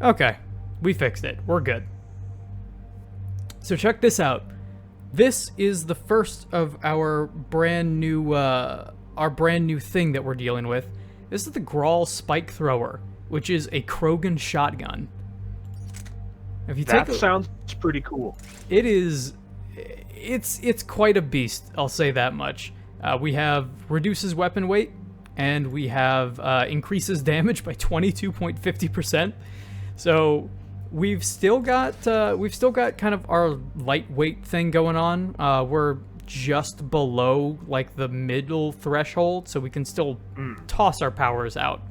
Okay, we fixed it. We're good. So check this out. This is the first of our brand new thing that we're dealing with. This is the Grawl Spike Thrower, which is a Krogan shotgun. If you take sounds pretty cool. It is. It's quite a beast. I'll say that much. We have reduces weapon weight, and we have increases damage by 22.50%. So we've still got kind of our lightweight thing going on. We're just below like the middle threshold, so we can still toss our powers out.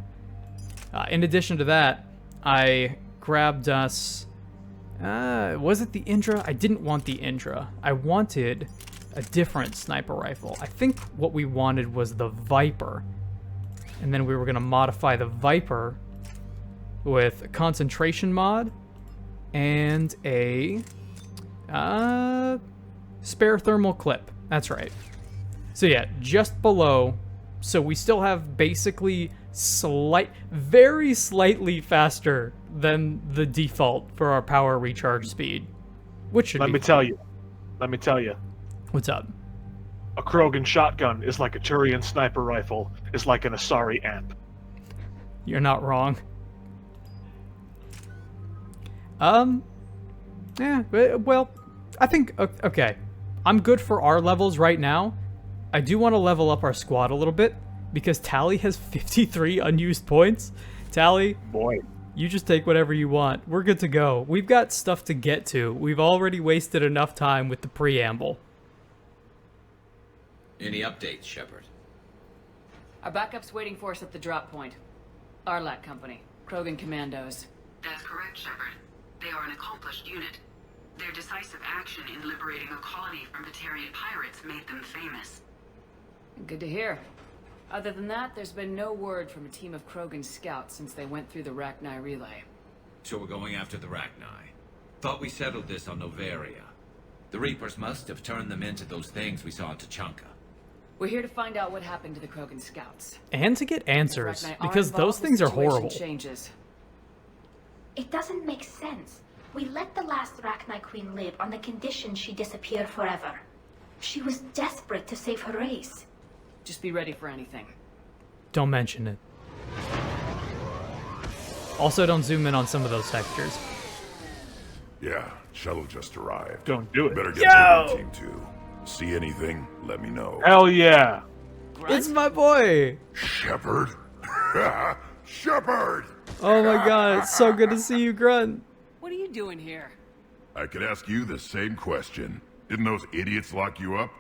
In addition to that, I grabbed us. Was it the Indra? I didn't want the Indra. I wanted a different sniper rifle. I think what we wanted was the Viper. And then we were going to modify the Viper with a concentration mod and a spare thermal clip. That's right. So yeah, just below. So we still have basically very slightly faster than the default for our power recharge speed, which should be Let me tell you. What's up? A Krogan shotgun is like a Turian sniper rifle is like an Asari amp. You're not wrong. Yeah, well, I think, okay. I'm good for our levels right now. I do want to level up our squad a little bit, because Tally has 53 unused points. Tally, boy, you just take whatever you want. We're good to go. We've got stuff to get to. We've already wasted enough time with the preamble. Any updates, Shepard? Our backup's waiting for us at the drop point. Arlac Company, Krogan Commandos. That's correct, Shepard. They are an accomplished unit. Their decisive action in liberating a colony from Batarian pirates made them famous. Good to hear. Other than that, there's been no word from a team of Krogan scouts since they went through the Rachni relay. So we're going after the Rachni. Thought we settled this on Novaria. The Reapers must have turned them into those things we saw on Tachanka. We're here to find out what happened to the Krogan scouts. And to get answers, because those things are horrible. Changes. It doesn't make sense. We let the last Rachni Queen live on the condition she disappear forever. She was desperate to save her race. Just be ready for anything. Don't mention it. Also, don't zoom in on some of those textures. Yeah, shuttle just arrived. Don't do it. Better get to the team too. See anything? Let me know. Hell yeah. It's my boy! Shepard? Shepard! Oh my god, it's so good to see you, Grunt. What are you doing here? I could ask you the same question. Didn't those idiots lock you up?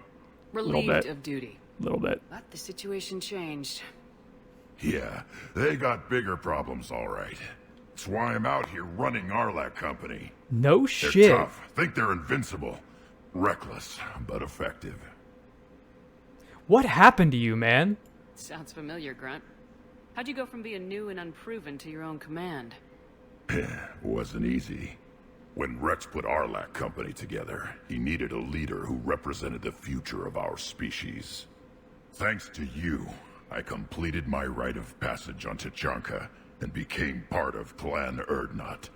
Relieved of duty. Little bit. But the situation changed. Yeah, they got bigger problems, all right. That's why I'm out here running Arlac Company. No They're shit. tough, think they're invincible. Reckless, but effective. What happened to you, man? Sounds familiar, Grunt. How'd you go from being new and unproven to your own command? Wasn't easy. When Rex put Arlac Company together, he needed a leader who represented the future of our species. Thanks to you, I completed my rite of passage on Tachanka and became part of Clan Urdnot.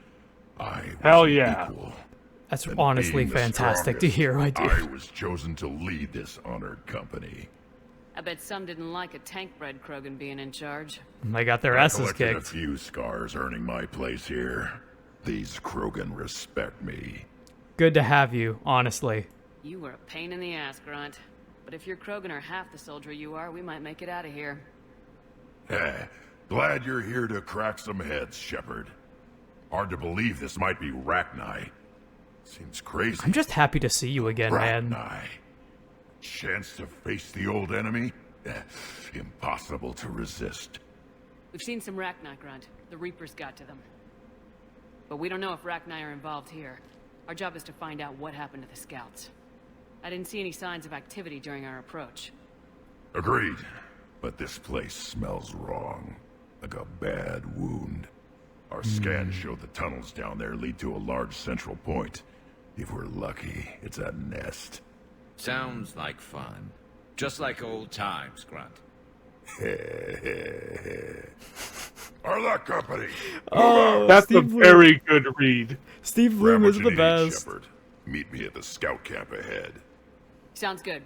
Hell yeah. Equal. That's And honestly being the fantastic to strongest, hear, my dude. I was chosen to lead this honored company. I bet some didn't like a tank-bred Krogan being in charge. They got their I asses collected a kicked. few scars earning my place here. These Krogan respect me. Good to have you, honestly. You were a pain in the ass, Grunt. But if your Krogan are half the soldier you are, we might make it out of here. Glad you're here to crack some heads, Shepard. Hard to believe this might be Rachni. Seems crazy. I'm just happy to see you again, man. Rachni. Chance to face the old enemy? Impossible to resist. We've seen some Rachni, Grunt. The Reapers got to them. But we don't know if Rachni are involved here. Our job is to find out what happened to the scouts. I didn't see any signs of activity during our approach. Agreed. But this place smells wrong. Like a bad wound. Our scans show the tunnels down there lead to a large central point. If we're lucky, it's a nest. Sounds like fun. Just like old times, Grunt. Arlac Company. Oh, That's Steve a Bloom. very good read. Steve Bloom Grab is what the you need, best. Shepard. Meet me at the scout camp ahead. Sounds good.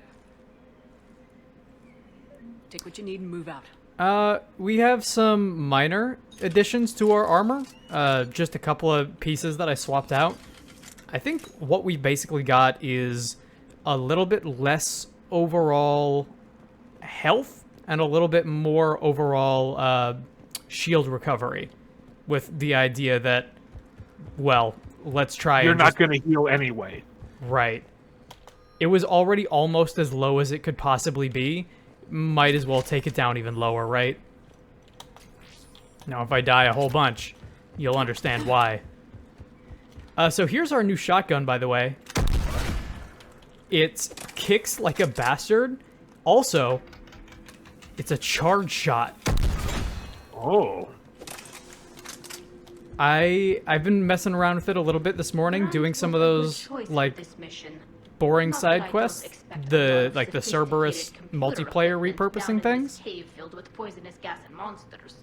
Take what you need and move out. We have some minor additions to our armor. Just a couple of pieces that I swapped out. I think what we basically got is a little bit less overall health and a little bit more overall shield recovery, with the idea that, well, let's try. You're and not just- going to heal anyway. Right. It was already almost as low as it could possibly be. Might as well take it down even lower, right? Now, if I die a whole bunch, you'll understand why. So here's our new shotgun, by the way. It kicks like a bastard. Also, it's a charge shot. Oh. I've been messing around with it a little bit this morning, doing some of those, like, boring side quests, the Cerberus multiplayer repurposing things. Filled with poisonous gas and monsters.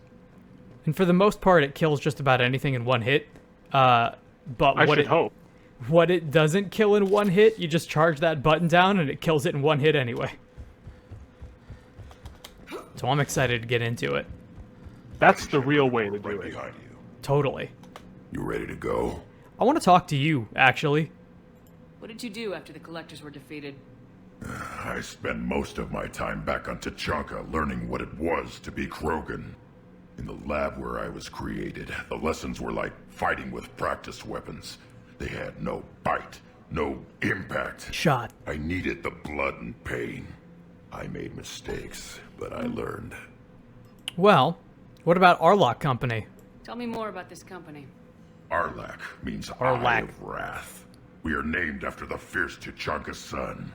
And for the most part, it kills just about anything in one hit. But I should hope. what it doesn't kill in one hit, you just charge that button down and it kills it in one hit anyway. So I'm excited to get into it. That's the real way to do Right it. behind you. Totally. You ready to go? I want to talk to you, actually. What did you do after the collectors were defeated? I spent most of my time back on Tachanka learning what it was to be Krogan. In the lab where I was created, the lessons were like fighting with practice weapons. They had no bite, no impact. Shot. I needed the blood and pain. I made mistakes, but I learned. Well, what about Arlac Company? Tell me more about this company. Arlac means Arlac. Eye of Wrath. We are named after the fierce Tachanka's son.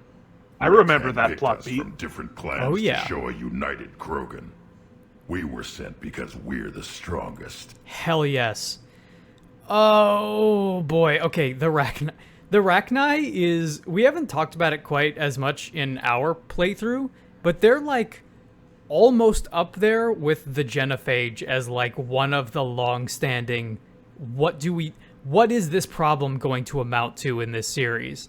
I remember Rex that handpicked plot us beat. from different clans Oh, yeah. to show a united Krogan. We were sent because we're the strongest. Hell yes. Oh boy. Okay, the Rachni. The Rachni is, we haven't talked about it quite as much in our playthrough, but they're like almost up there with the Genophage as like one of the long-standing, what is this problem going to amount to in this series?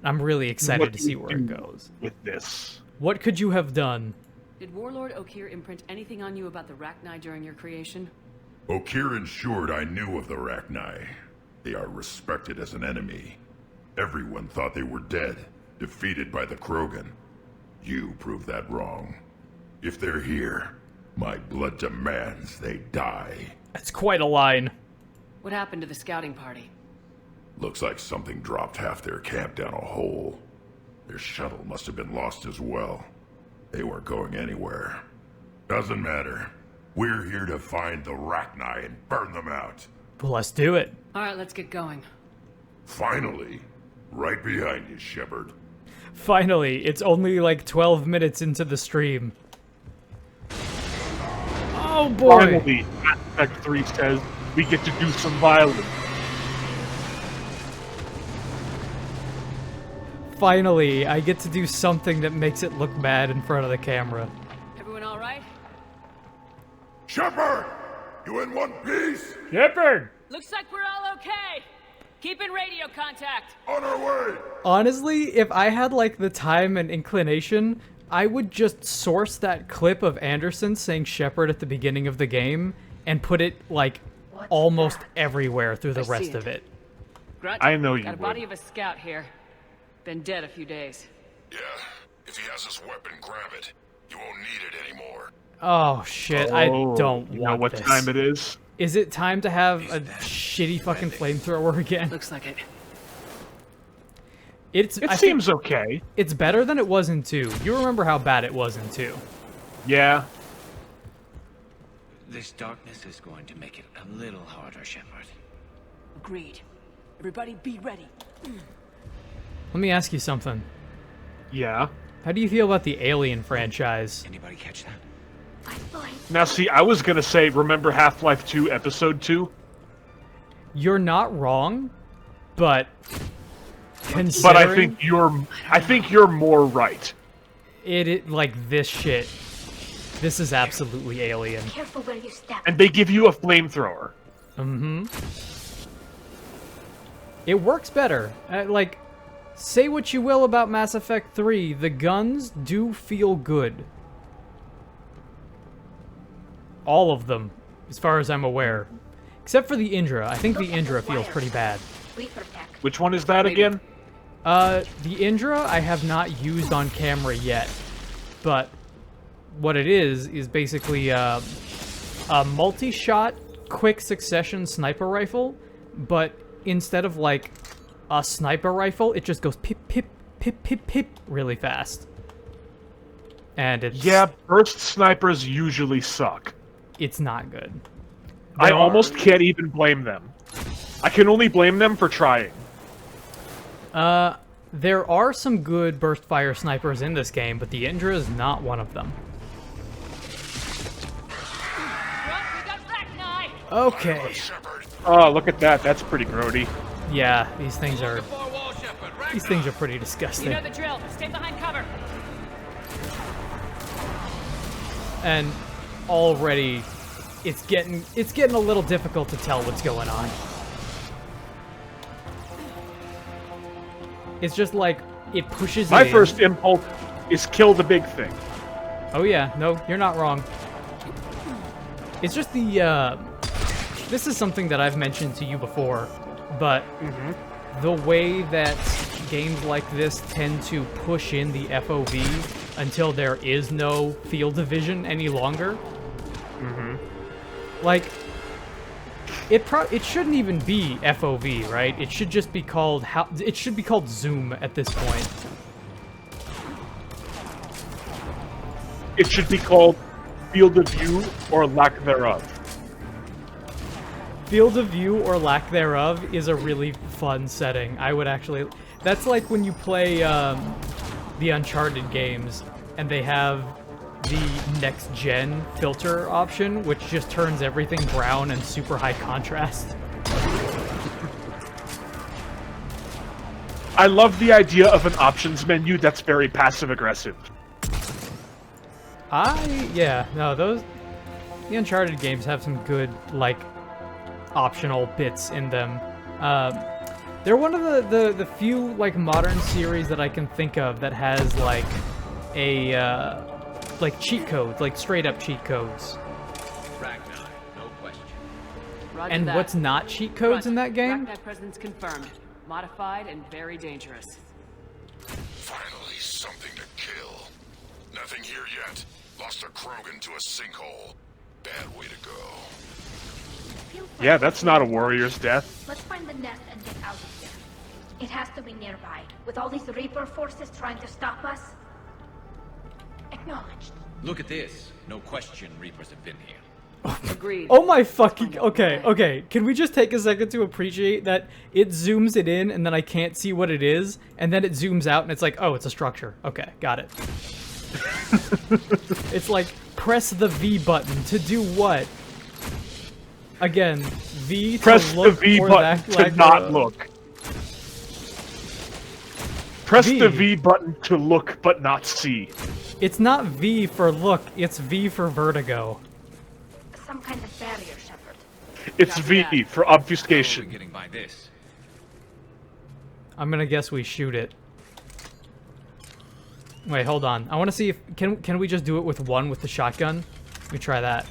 I'm really excited What to do see we where it do goes. with this? What could you have done? Did Warlord Okir imprint anything on you about the Rachni during your creation? Okir ensured I knew of the Rachni. They are respected as an enemy. Everyone thought they were dead, defeated by the Krogan. You proved that wrong. If they're here, my blood demands they die. That's quite a line. What happened to the scouting party? Looks like something dropped half their camp down a hole. Their shuttle must have been lost as well. They weren't going anywhere. Doesn't matter. We're here to find the Rachni and burn them out. Well, let's do it. Alright, let's get going. Finally. Right behind you, Shepard. Finally, it's only like 12 minutes into the stream. Oh boy! Finally, Aspect 3 says we get to do some violence. Finally, I get to do something that makes it look bad in front of the camera. Everyone alright? Shepard! You in one piece? Shepard! Looks like we're all okay! Keep in radio contact! On our way! Honestly, if I had like the time and inclination, I would just source that clip of Anderson saying Shepard at the beginning of the game and put it like almost everywhere through the I see rest it. of it. Grunt, I know you got a would. body of a scout here. Been dead a few days. Yeah, if he has his weapon, grab it. You won't need it anymore. Oh shit, I Oh, don't you want know what this. time it is? Is it time to have a shitty fucking flamethrower again? Looks like it. It's It I seems think okay. it's better than it was in 2. You remember how bad it was in 2. Yeah. This darkness is going to make it a little harder, Shepard. Agreed. Everybody be ready. Let me ask you something. Yeah. How do you feel about the Alien franchise? Anybody catch that? Now, see, I was gonna say, remember Half-Life 2, Episode 2? You're not wrong, but considering But I think you're more right. it like this shit. This is absolutely alien. Careful where you step. And they give you a flamethrower. Mm-hmm. It works better. Like, say what you will about Mass Effect 3, the guns do feel good. All of them, as far as I'm aware. Except for the Indra. I think the Indra feels pretty bad. Reaper tech. Which one is that again? The Indra I have not used on camera yet. But what it is basically a multi-shot, quick succession sniper rifle, but instead of like a sniper rifle, it just goes pip, pip, pip, pip, pip really fast. And it's... Yeah, burst snipers usually suck. It's not good. I almost can't even blame them. I can only blame them for trying. There are some good burst fire snipers in this game, but the Indra is not one of them. Okay. Oh, look at that. That's pretty grody. Yeah, these things are pretty disgusting. You know the drill. Stay behind cover. And already it's getting a little difficult to tell what's going on. It's just like it pushes My you first impulse is kill the big thing. Oh yeah, no, you're not wrong. It's just the this is something that I've mentioned to you before, but the way that games like this tend to push in the FOV until there is no field of vision any longer. Like, it shouldn't even be FOV, right? It should just be called it should be called zoom at this point. It should be called field of view or lack thereof. Field of view or lack thereof is a really fun setting. I would actually... That's like when you play the Uncharted games and they have the next-gen filter option, which just turns everything brown and super high contrast. I love the idea of an options menu that's very passive-aggressive. Yeah, no, the Uncharted games have some good, like, optional bits in them. They're one of the few, like, modern series that I can think of that has, like, a, like, cheat codes, like, straight-up cheat codes. Ragnar, no question. Roger And that. what's not cheat codes in that game? Ragnar presence confirmed. Modified and very dangerous. Finally, something to kill. Nothing here yet. Lost a Krogan to a sinkhole. Bad way to go. Yeah, that's not a warrior's death. Let's find the nest and get out of here. It has to be nearby. With all these Reaper forces trying to stop us. Acknowledged. Look at this. No question Reapers have been here. Agreed. Oh my fucking... Okay. Can we just take a second to appreciate that it zooms it in and then I can't see what it is, and then it zooms out and it's like, oh, it's a structure. Okay, got it. It's like, press the V button to do what? Again, V to Press the look V or button to not look. Press V. the V button to look but not see. It's not V for look, it's V for vertigo. Some kind of barrier, Shepard. It's Copy V that. for How are we obfuscation. getting by this? I'm gonna guess we shoot it. Wait, hold on. I want to see if... Can we just do it with one with the shotgun? Let me try that.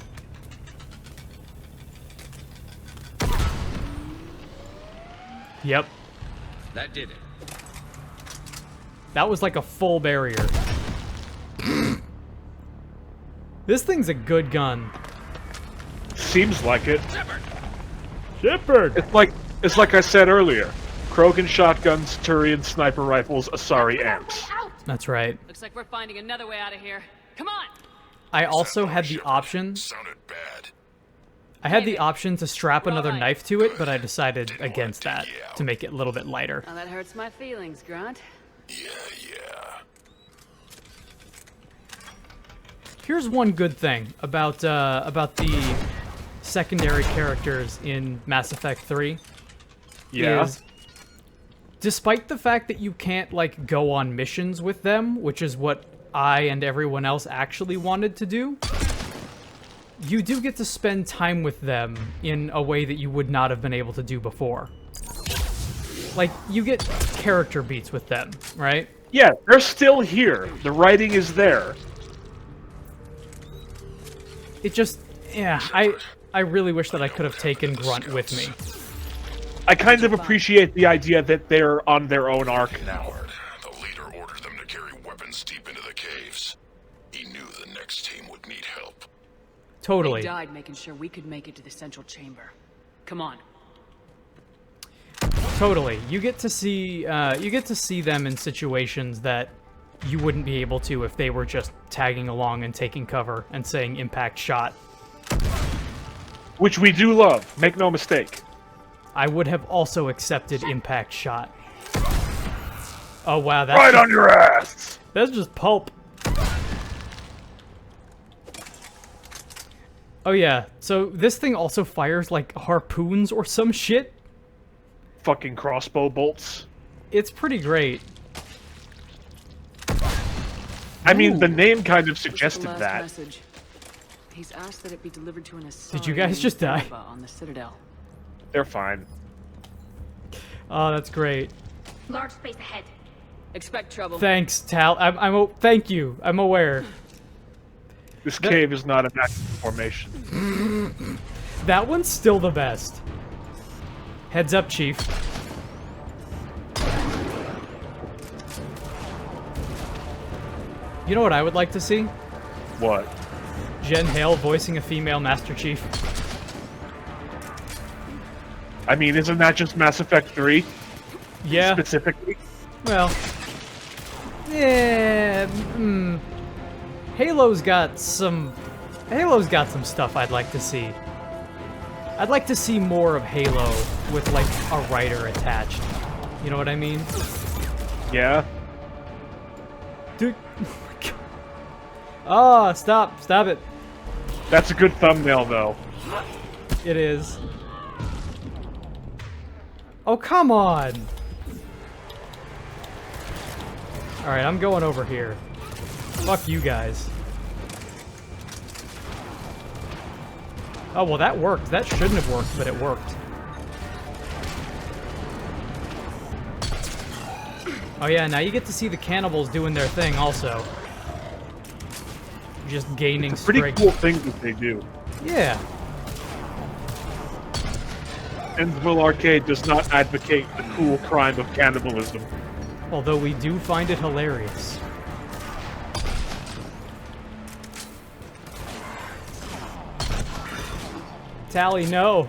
Yep. That did it. That was like a full barrier. This thing's a good gun. Seems like it. Shepard! It's like I said earlier. Krogan shotguns, Turian sniper rifles, Asari amps. Out! That's right. Looks like we're finding another way out of here. Come on! I also had the option... Sounded bad. I had the option to strap another Alright. knife to it, but I decided against that to make it a little bit lighter. Oh, that hurts my feelings, Grunt. Yeah. Here's one good thing about the secondary characters in Mass Effect 3. Yeah. Is, despite the fact that you can't, like, go on missions with them, which is what I and everyone else actually wanted to do, you do get to spend time with them in a way that you would not have been able to do before. Like, you get character beats with them, right? Yeah, they're still here. The writing is there. It just, yeah, I really wish that I could have taken Grunt with me. I kind of appreciate the idea that they're on their own arc now. The leader ordered them to carry weapons deep into the caves. He knew the next team would need help. Totally. They died making sure we could make it to the central chamber. Come on. Totally. You get to see them in situations that you wouldn't be able to if they were just tagging along and taking cover and saying impact shot. Which we do love, make no mistake. I would have also accepted impact shot. Oh wow, that's Right on your ass! That's just pulp. Oh yeah, so this thing also fires like harpoons or some shit. Fucking crossbow bolts. It's pretty great. I mean, the name kind of What's the suggested last that. message? He's asked that it be delivered to an Asari Did you guys just die? on the Citadel. They're fine. Oh, that's great. Large space ahead. Expect trouble. Thanks, Tal. Thank you. I'm aware. This cave is not an active formation. That one's still the best. Heads up, Chief. You know what I would like to see? What? Jen Hale voicing a female Master Chief. I mean, isn't that just Mass Effect 3? Yeah. Specifically? Well. Yeah. Halo's got some stuff I'd like to see. I'd like to see more of Halo with like a writer attached. You know what I mean? Yeah. Dude. Oh, stop it. That's a good thumbnail, though. It is. Oh, come on. Alright, I'm going over here. Fuck you guys. Oh, well, that worked. That shouldn't have worked, but it worked. Oh, yeah, now you get to see the cannibals doing their thing, also. Just gaining Pretty strength. cool thing that they do. Yeah. EndsvilleArcade does not advocate the cool crime of cannibalism. Although we do find it hilarious. Tally, no.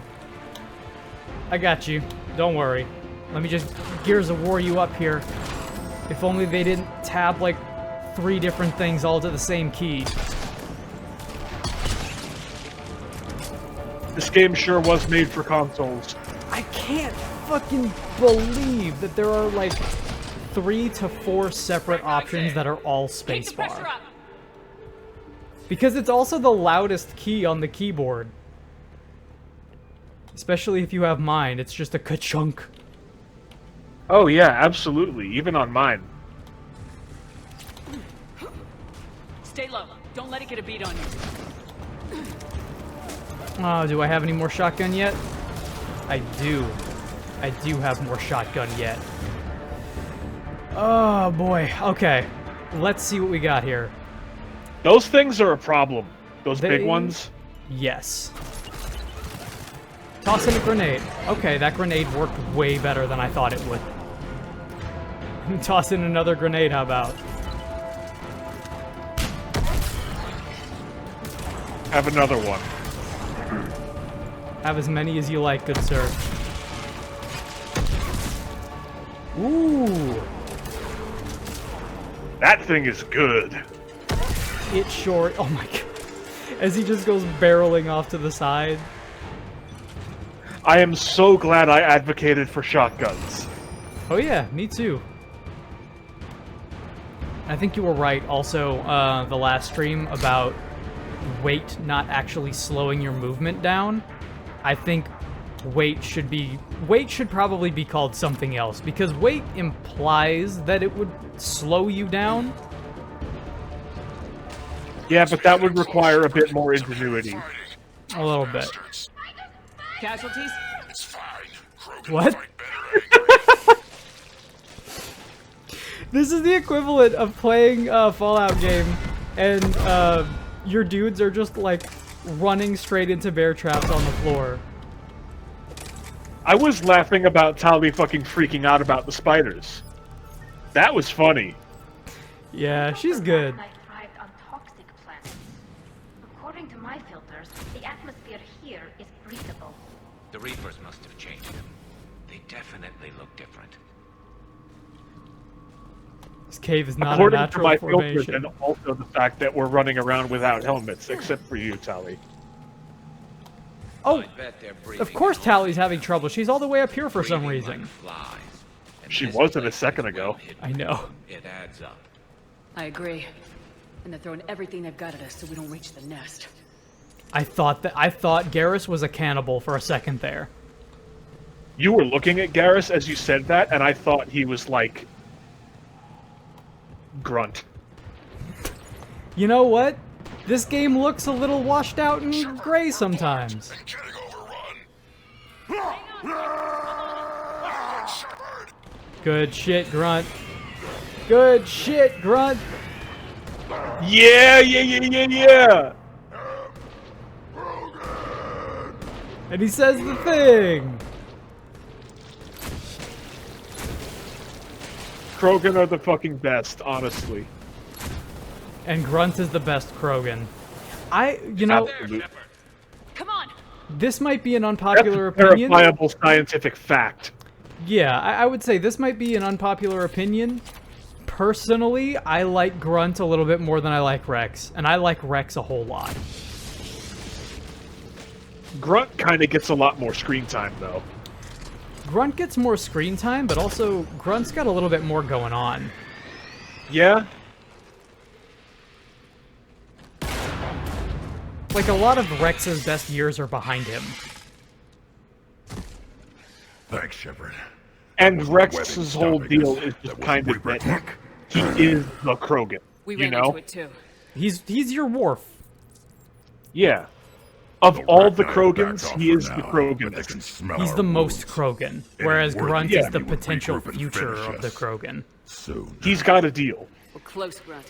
I got you. Don't worry. Let me just Gears of War you up here. If only they didn't tab like 3 different things all to the same key. This game sure was made for consoles. I can't fucking believe that there are like 3 to 4 separate options that are all spacebar. Because it's also the loudest key on the keyboard. Especially if you have mine, it's just a ka-chunk. Oh yeah, absolutely. Even on mine. Stay low. Don't let it get a beat on you. Oh, do I have any more shotgun yet? I do. I do have more shotgun yet. Oh boy. Okay. Let's see what we got here. Those things are a problem. Those big ones. Yes. Toss in a grenade. Okay, that grenade worked way better than I thought it would. Toss in another grenade, how about? Have another one. Have as many as you like, good sir. Ooh. That thing is good. It's short. Oh my god. As he just goes barreling off to the side. I am so glad I advocated for shotguns. Oh yeah, me too. I think you were right also the last stream about weight not actually slowing your movement down. I think weight should probably be called something else because weight implies that it would slow you down. Yeah, but that would require a bit more ingenuity. A little bit. Casualties? It's fine. Krogan What? fight better anyway. This is the equivalent of playing a Fallout game, and your dudes are just like running straight into bear traps on the floor. I was laughing about Tali fucking freaking out about the spiders. That was funny. Yeah, she's good. I thrived on toxic planets. According to my filters, the atmosphere here is breathable. The Reapers must have changed them. They definitely look different. This cave is not a According to natural my filters, formation. and also the fact that we're running around without helmets, except for you, Tali. Oh, I bet they're breathing of course in Tally's having trouble. She's all the way up here for some breathing reason. like flies. And She this wasn't a place second is ago. well hidden. I know. It adds up. I agree. And they're throwing everything they've got at us so we don't reach the nest. I thought Garrus was a cannibal for a second there. You were looking at Garrus as you said that, and I thought he was like... Grunt. You know what? This game looks a little washed out and gray sometimes. And getting overrun. Shepard. Good shit, Grunt. Good shit, Grunt. Yeah! And he says the thing. Krogan are the fucking best, honestly. And Grunt is the best Krogan. You know, Absolutely. Come on! this might be an That's unpopular a opinion. verifiable scientific fact. Yeah, I would say this might be an unpopular opinion. Personally, I like Grunt a little bit more than I like Rex, and I like Rex a whole lot. Grunt kind of gets a lot more screen time, though. Grunt gets more screen time, but also Grunt's got a little bit more going on. Yeah? Like, a lot of Rex's best years are behind him. Thanks, Shepard. And Wasn't Rex's webbing whole stopping deal us. is That just was kind of Reaper that tech. he is the Krogan. We You ran know? into it too. He's your Worf. Yeah. Of all the Ragnar Krogans, backs off he for is the now, Krogan. but they can smell He's our the most wounds. Krogan, whereas worthy Grunt yeah, is the he would potential regroup and future finish of the us. Krogan. Soon. He's got a deal. We're close, Grunt.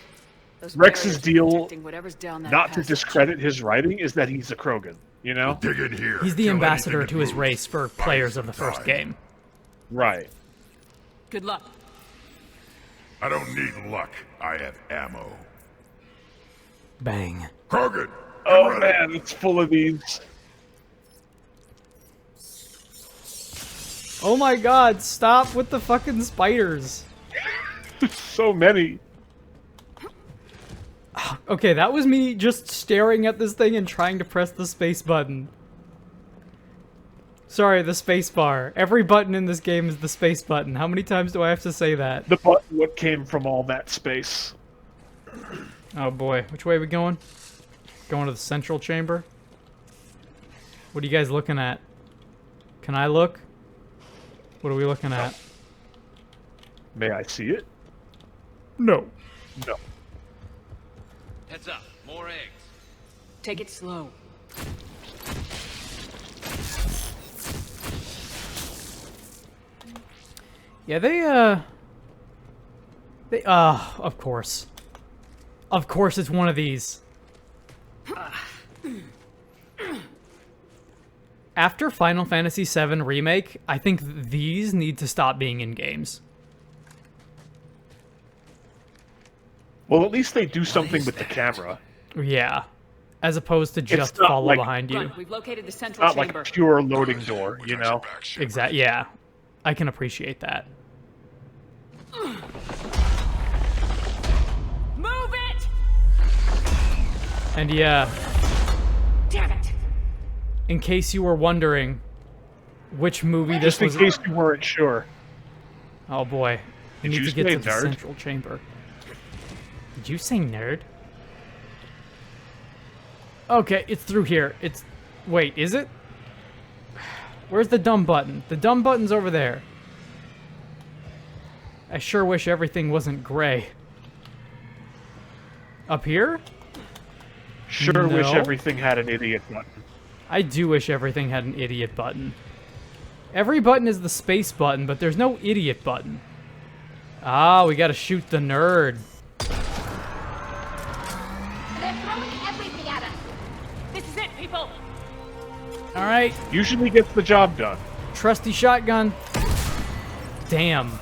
Those Rex's barriers are deal, protecting whatever's down that not to passage. discredit his writing, is that he's a Krogan. You know? Dig in here. He's the Kill ambassador anything to his that race for moves. players Buy of the some first time. game. Right. Good luck. I don't need luck. I have ammo. Bang. Krogan! Oh get ready. man, it's full of these. Oh my god, stop with the fucking spiders. So many. Okay, that was me just staring at this thing and trying to press the space button. Sorry, the space bar. Every button in this game is the space button. How many times do I have to say that? The button what came from all that space. Oh boy, which way are we going? Going to the central chamber? What are you guys looking at? Can I look? What are we looking at? May I see it? No. No. Heads up, more eggs. Take it slow. Yeah, of course. Of course it's one of these. After Final Fantasy VII Remake, I think these need to stop being in games. Well, at least they do something with the camera. Yeah. As opposed to just not follow like- behind you. Grunt, we've located the central Not like chamber. a pure loading door, you know? Back, Shepard. Exactly. Yeah. I can appreciate that. Move it! And yeah, Damn it! in case you were wondering which movie this Just in was. case you weren't sure. Oh boy. We Did need you to get say to the nerd? central chamber. Did you say nerd? Okay, it's through here. It's... Wait, is it? Where's the dumb button? The dumb button's over there. I sure wish everything wasn't gray. Up here? Sure wish No. everything had an idiot button. I do wish everything had an idiot button. Every button is the space button, but there's no idiot button. Ah, we gotta shoot the nerd. They're throwing everything at us. This is it, people! Alright, Usually gets the job done. trusty shotgun. Damn.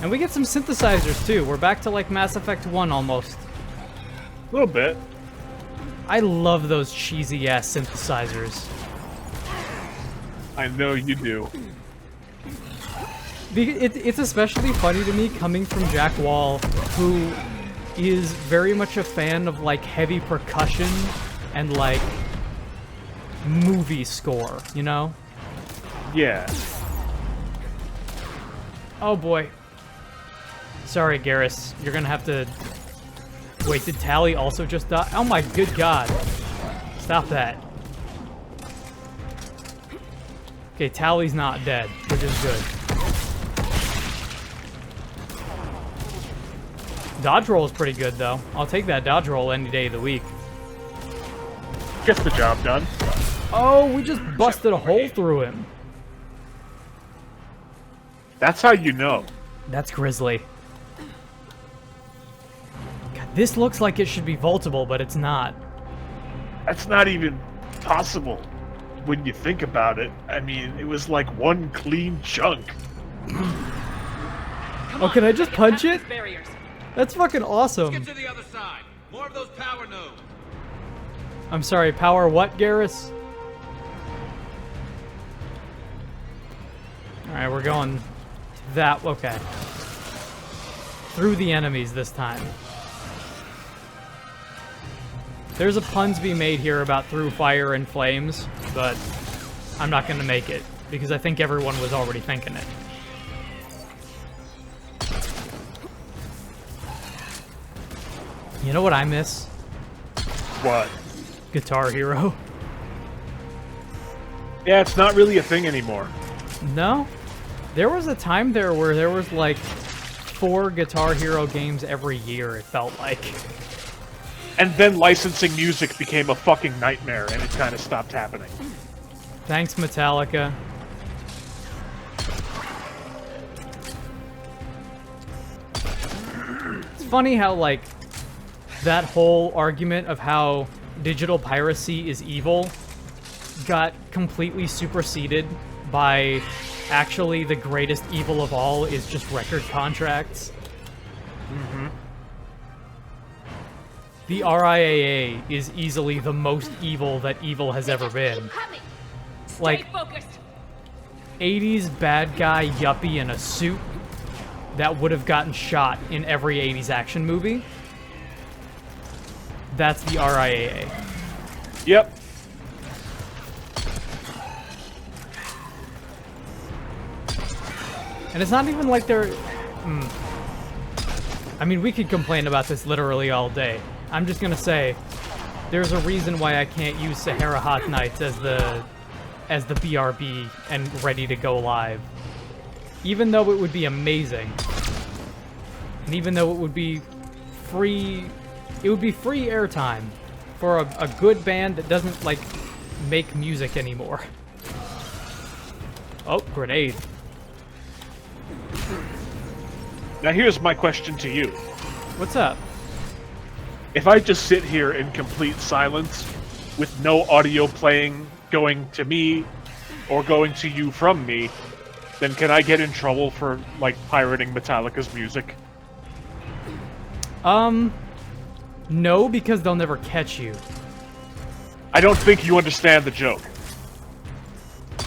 And we get some synthesizers too. We're back to like Mass Effect 1 almost. A little bit. I love those cheesy ass synthesizers. I know you do. It's especially funny to me coming from Jack Wall, who is very much a fan of like heavy percussion and like movie score, you know? Yeah. Oh boy. Sorry, Garrus. You're gonna have to... Wait, did Tally also just die? Oh my good god. Stop that. Okay, Tally's not dead, which is good. Dodge roll is pretty good, though. I'll take that dodge roll any day of the week. Gets the job done. Oh, we just busted a hole through him. That's how you know. That's Grizzly. God, this looks like it should be vaultable, but it's not. That's not even possible when you think about it. I mean, it was like one clean chunk. Oh, can I just punch it? Barriers. That's fucking awesome. Get to the other side. More of those power nodes. I'm sorry, power what, Garrus? Alright, we're going that, okay. Through the enemies this time. There's a pun to be made here about through fire and flames, but I'm not gonna make it, because I think everyone was already thinking it. You know what I miss? What? Guitar Hero. Yeah, it's not really a thing anymore. No? There was a time there where there was like 4 Guitar Hero games every year, it felt like. And then licensing music became a fucking nightmare, and it kind of stopped happening. Thanks, Metallica. It's funny how, like, that whole argument of how digital piracy is evil got completely superseded by actually the greatest evil of all is just record contracts. Mm-hmm. The RIAA is easily the most evil that evil has ever been. Like, Stay focused. 80s bad guy yuppie in a suit that would have gotten shot in every 80s action movie. That's the RIAA. Yep. And it's not even like they're... I mean, we could complain about this literally all day. I'm just gonna say, there's a reason why I can't use Sahara Hot Nights as the BRB and ready to go live. Even though it would be amazing. And even though it would be free... It would be free airtime for a good band that doesn't, like, make music anymore. Oh, grenade. Now here's my question to you. What's up? If I just sit here in complete silence, with no audio playing going to me, or going to you from me, then can I get in trouble for, like, pirating Metallica's music? No, because they'll never catch you. I don't think you understand the joke.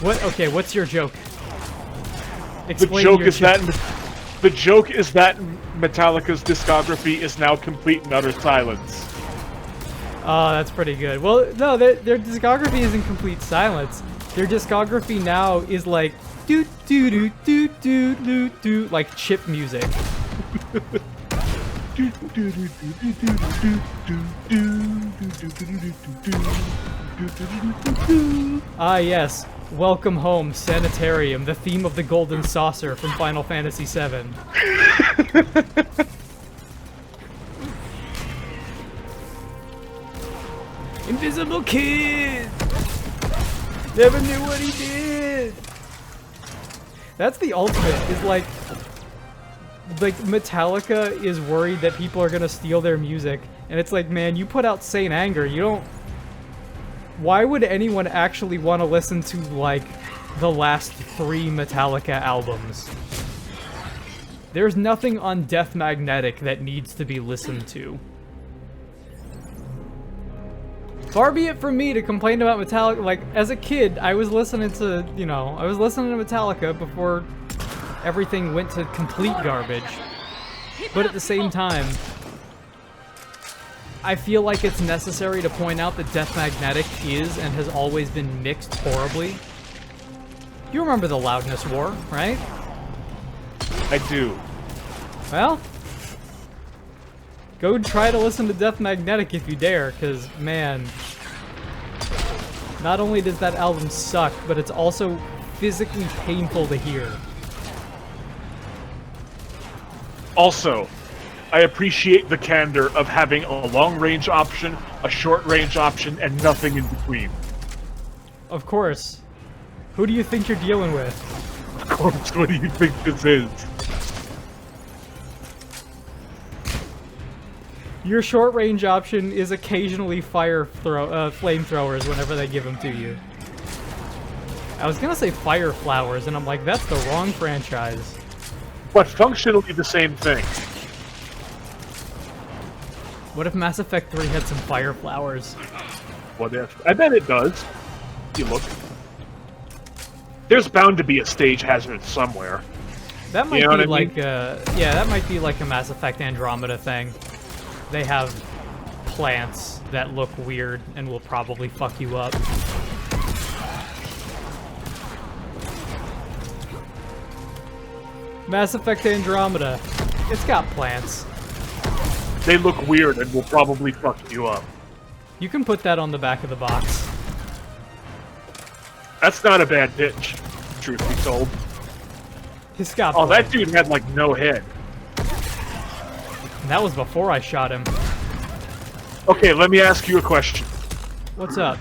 What? Okay, what's your joke? The Explain joke your is that Metallica's discography is now complete and utter silence. Oh, that's pretty good. Well, no, their discography isn't complete silence. Their discography now is like do do do do do do do like chip music. Ah, yes. Welcome Home, Sanitarium, the theme of the Golden Saucer from Final Fantasy VII. Invisible Kid! Never knew what he did! That's the ultimate, is like Metallica is worried that people are gonna steal their music, and it's like, man, you put out Saint Anger, you don't... Why would anyone actually want to listen to, like, the last 3 Metallica albums? There's nothing on Death Magnetic that needs to be listened to. Far be it from me to complain about Metallica. Like, as a kid, I was listening to, you know, I was listening to Metallica before everything went to complete garbage. But at the same time, I feel like it's necessary to point out that Death Magnetic is and has always been mixed horribly. You remember the Loudness War, right? I do. Well, go try to listen to Death Magnetic if you dare, because, man, not only does that album suck, but it's also physically painful to hear. Also, I appreciate the candor of having a long-range option, a short-range option, and nothing in between. Of course. Who do you think you're dealing with? Of course, what do you think this is? Your short-range option is occasionally flamethrowers whenever they give them to you. I was gonna say fire flowers, and I'm like, that's the wrong franchise. But functionally the same thing. What if Mass Effect 3 had some fire flowers? What if? I bet it does. You look. There's bound to be a stage hazard somewhere. That might You know be what I mean? like yeah, that might be like a Mass Effect Andromeda thing. They have plants that look weird and will probably fuck you up. Mass Effect Andromeda. It's got plants. They look weird and will probably fuck you up. You can put that on the back of the box. That's not a bad pitch, truth be told. It's got Oh, plants. that dude had like no head. And that was before I shot him. Okay, let me ask you a question. What's up?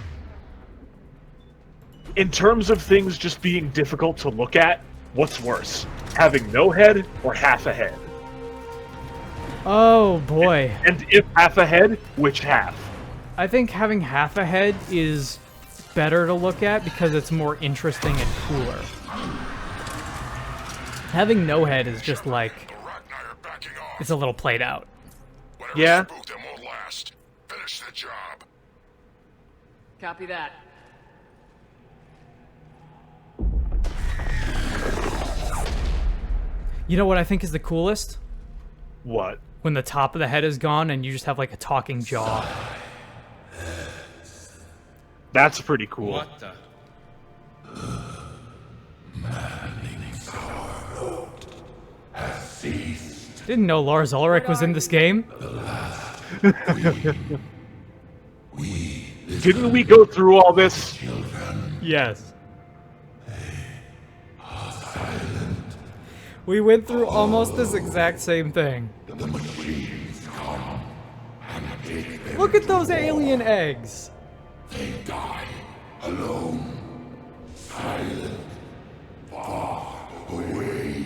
In terms of things just being difficult to look at, what's worse? Having no head or half a head? Oh boy. And if half a head, which half? I think having half a head is better to look at because it's more interesting and cooler. Having no head is just like, it's a little played out. Yeah. Spooked them won't last. Finish the job. Copy that. You know what I think is the coolest? What? When the top of the head is gone and you just have like a talking jaw. That's pretty cool. What the? Didn't know Lars Ulrich was in this game. Didn't we go through all this? Yes. We went through almost this exact same thing. Look at those alien eggs. Alone. Silent. Far away.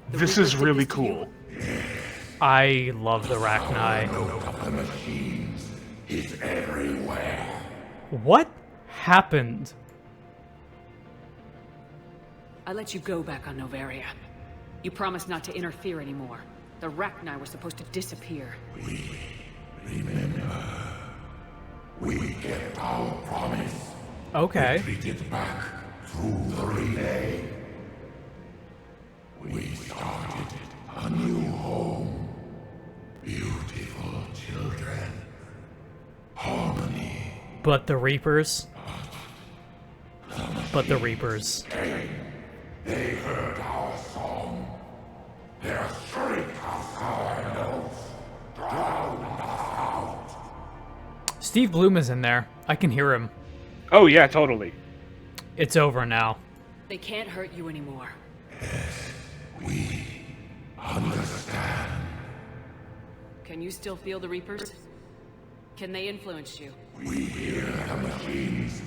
This is really cool. I love the Rachni. Of the machines is everywhere. What happened? I let you go back on Noveria. You promised not to interfere anymore. The Rachni were supposed to disappear. Remember, we kept our promise. Okay. Retreated back through the relay. We started a new home. Beautiful children. Harmony. But the Reapers. But the Reapers. They heard our song. Their shriek of our notes drowned us out. Steve Bloom is in there. I can hear him. Oh yeah, totally. It's over now. They can't hurt you anymore. We understand. Can you still feel the Reapers? Can they influence you? We hear the machines,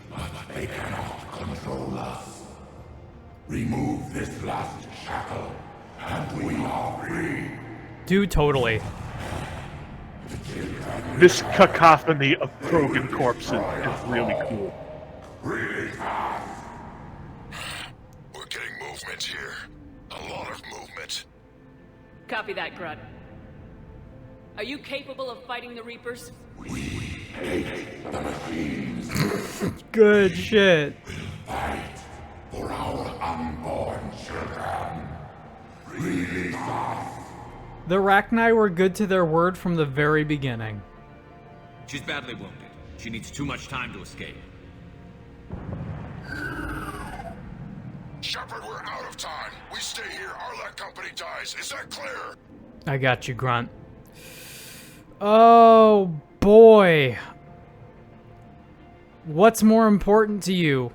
but they cannot control us. Remove this last shackle, and we are free. Dude, totally. This cacophony of Krogan corpses is really cool. Really fast. We're getting movement here. A lot of movement. Copy that, Grunt. Are you capable of fighting the Reapers? We hate the machines. Good shit. Fight for our unborn children. Really fast. The Rachni were good to their word from the very beginning. She's badly wounded. She needs too much time to escape. Shepard, we're out of time. We stay here, Arlec Company dies. Is that clear? I got you, Grunt. Oh, boy. What's more important to you?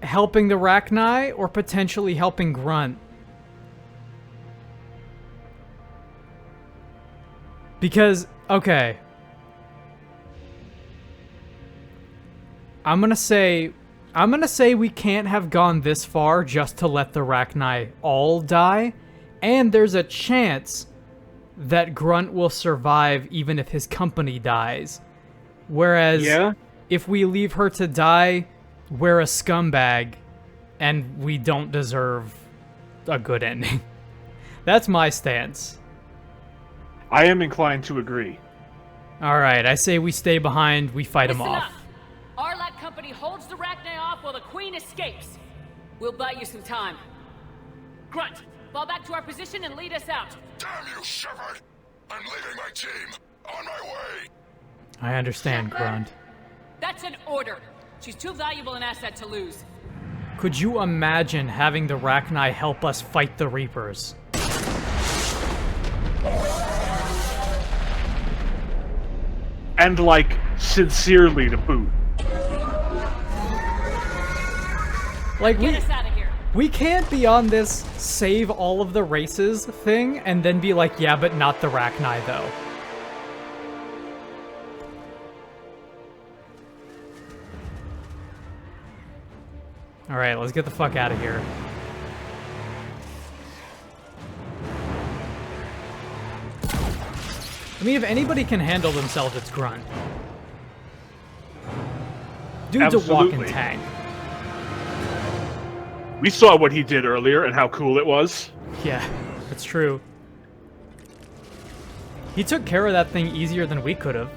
Helping the Rachni or potentially helping Grunt? Because, okay. I'm gonna say we can't have gone this far just to let the Rachni all die, and there's a chance that Grunt will survive even if his company dies. Whereas, if we leave her to die, we're a scumbag, and we don't deserve a good ending. That's my stance. I am inclined to agree. Alright, I say we stay behind, we fight him Listen off. up. Arlec Company holds the Rachni off while the Queen escapes. We'll buy you some time. Grunt, fall back to our position and lead us out. Damn you, Shepard! I'm leaving my team. On my way. I understand, Shepard? Grunt. That's an order. She's too valuable an asset to lose. Could you imagine having the Rachni help us fight the Reapers? And, like, sincerely to boot. Like, Get us out of here. we can't be on this save all of the races thing and then be like, yeah, but not the Rachni, though. Alright, let's get the fuck out of here. I mean, if anybody can handle themselves, it's Grunt. Dude's a walking Absolutely. tank. We saw what he did earlier and how cool it was. Yeah, that's true. He took care of that thing easier than we could have.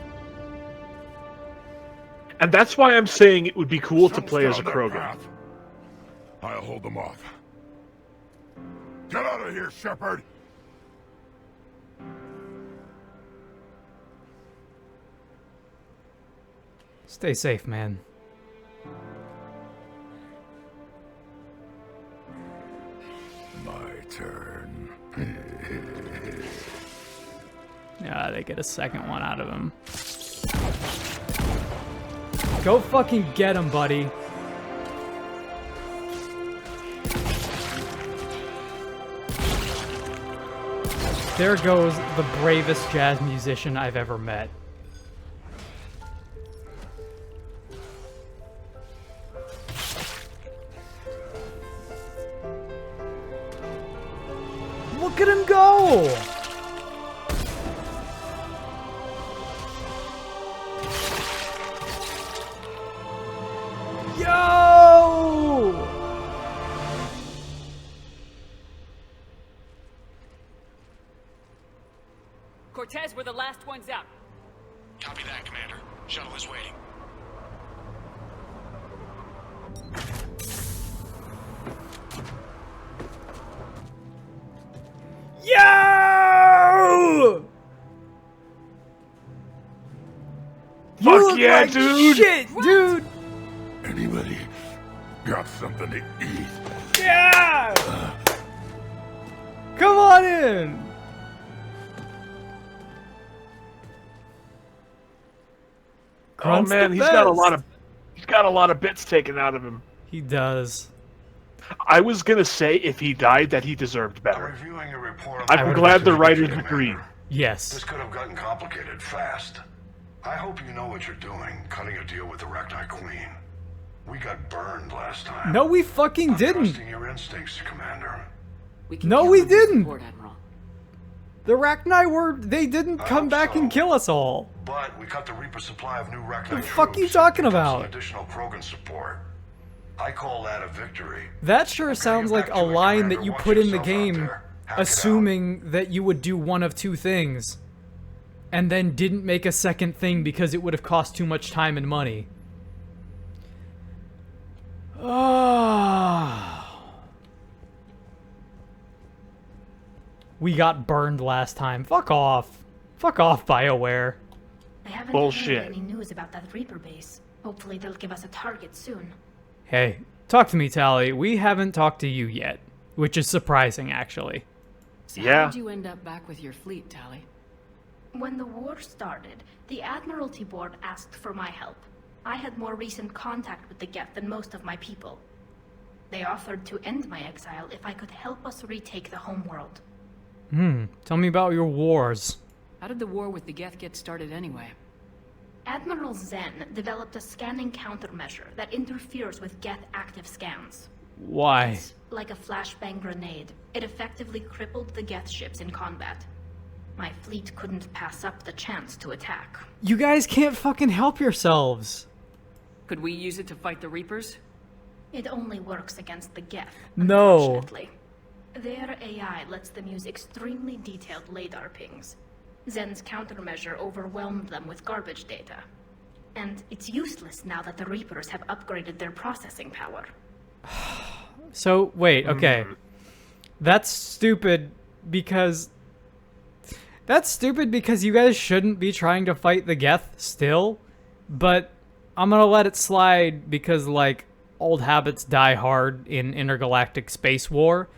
And that's why I'm saying it would be cool to play as a Down that Krogan. path. I'll hold them off. Get out of here, Shepard! Stay safe, man. My turn. Yeah, they get a second one out of him. Go fucking get him, buddy. There goes the bravest jazz musician I've ever met. Look at him go! Yo! Cortez, we're the last ones out. Copy that, Commander. Shuttle is waiting. Yo! You Fuck look yeah, like dude! Shit, dude! Anybody got something to eat? Yeah! Come on in! Oh Grunt's man, the he's got a best. lot of bits taken out of him. He does. I was gonna say if he died that he deserved I'm better. reviewing your report. I'm glad the writers agreed. Yes. This could have gotten complicated fast. I hope you know what you're doing, cutting a deal with the Rachni Queen. We got burned last time. No, we fucking I'm didn't. trusting your instincts, Commander. We can No, kill we them to didn't. support Admiral. The Rachni they didn't I come hope back and so. kill us all. But we cut the Reaper supply of new Rachni The fuck troops you talking and picked up about? some additional Krogan support. I call that a victory. That sure sounds like a line that you put in the Watch yourself out game, there. Hack it out. assuming that you would do one of two things, and then didn't make a second thing because it would have cost too much time and money. We got burned last time. Fuck off. Fuck off, BioWare. I haven't Bullshit. heard any news about that Reaper base. Hopefully they'll give us a target soon. Hey, talk to me, Tally. We haven't talked to you yet, which is surprising, actually. So Yeah. how did you end up back with your fleet, Tally? When the war started, the Admiralty Board asked for my help. I had more recent contact with the Geth than most of my people. They offered to end my exile if I could help us retake the homeworld. Tell me about your wars. How did the war with the Geth get started anyway? Admiral Zen developed a scanning countermeasure that interferes with Geth active scans. Why? It's like a flashbang grenade. It effectively crippled the Geth ships in combat. My fleet couldn't pass up the chance to attack. You guys can't fucking help yourselves. Could we use it to fight the Reapers? It only works against the Geth, No. unfortunately. Their AI lets them use extremely detailed LADAR pings. Zen's countermeasure overwhelmed them with garbage data. And it's useless now that the Reapers have upgraded their processing power. So, wait, okay. That's stupid because... That's stupid because you guys shouldn't be trying to fight the Geth still, but I'm gonna let it slide because, like, old habits die hard in intergalactic space war.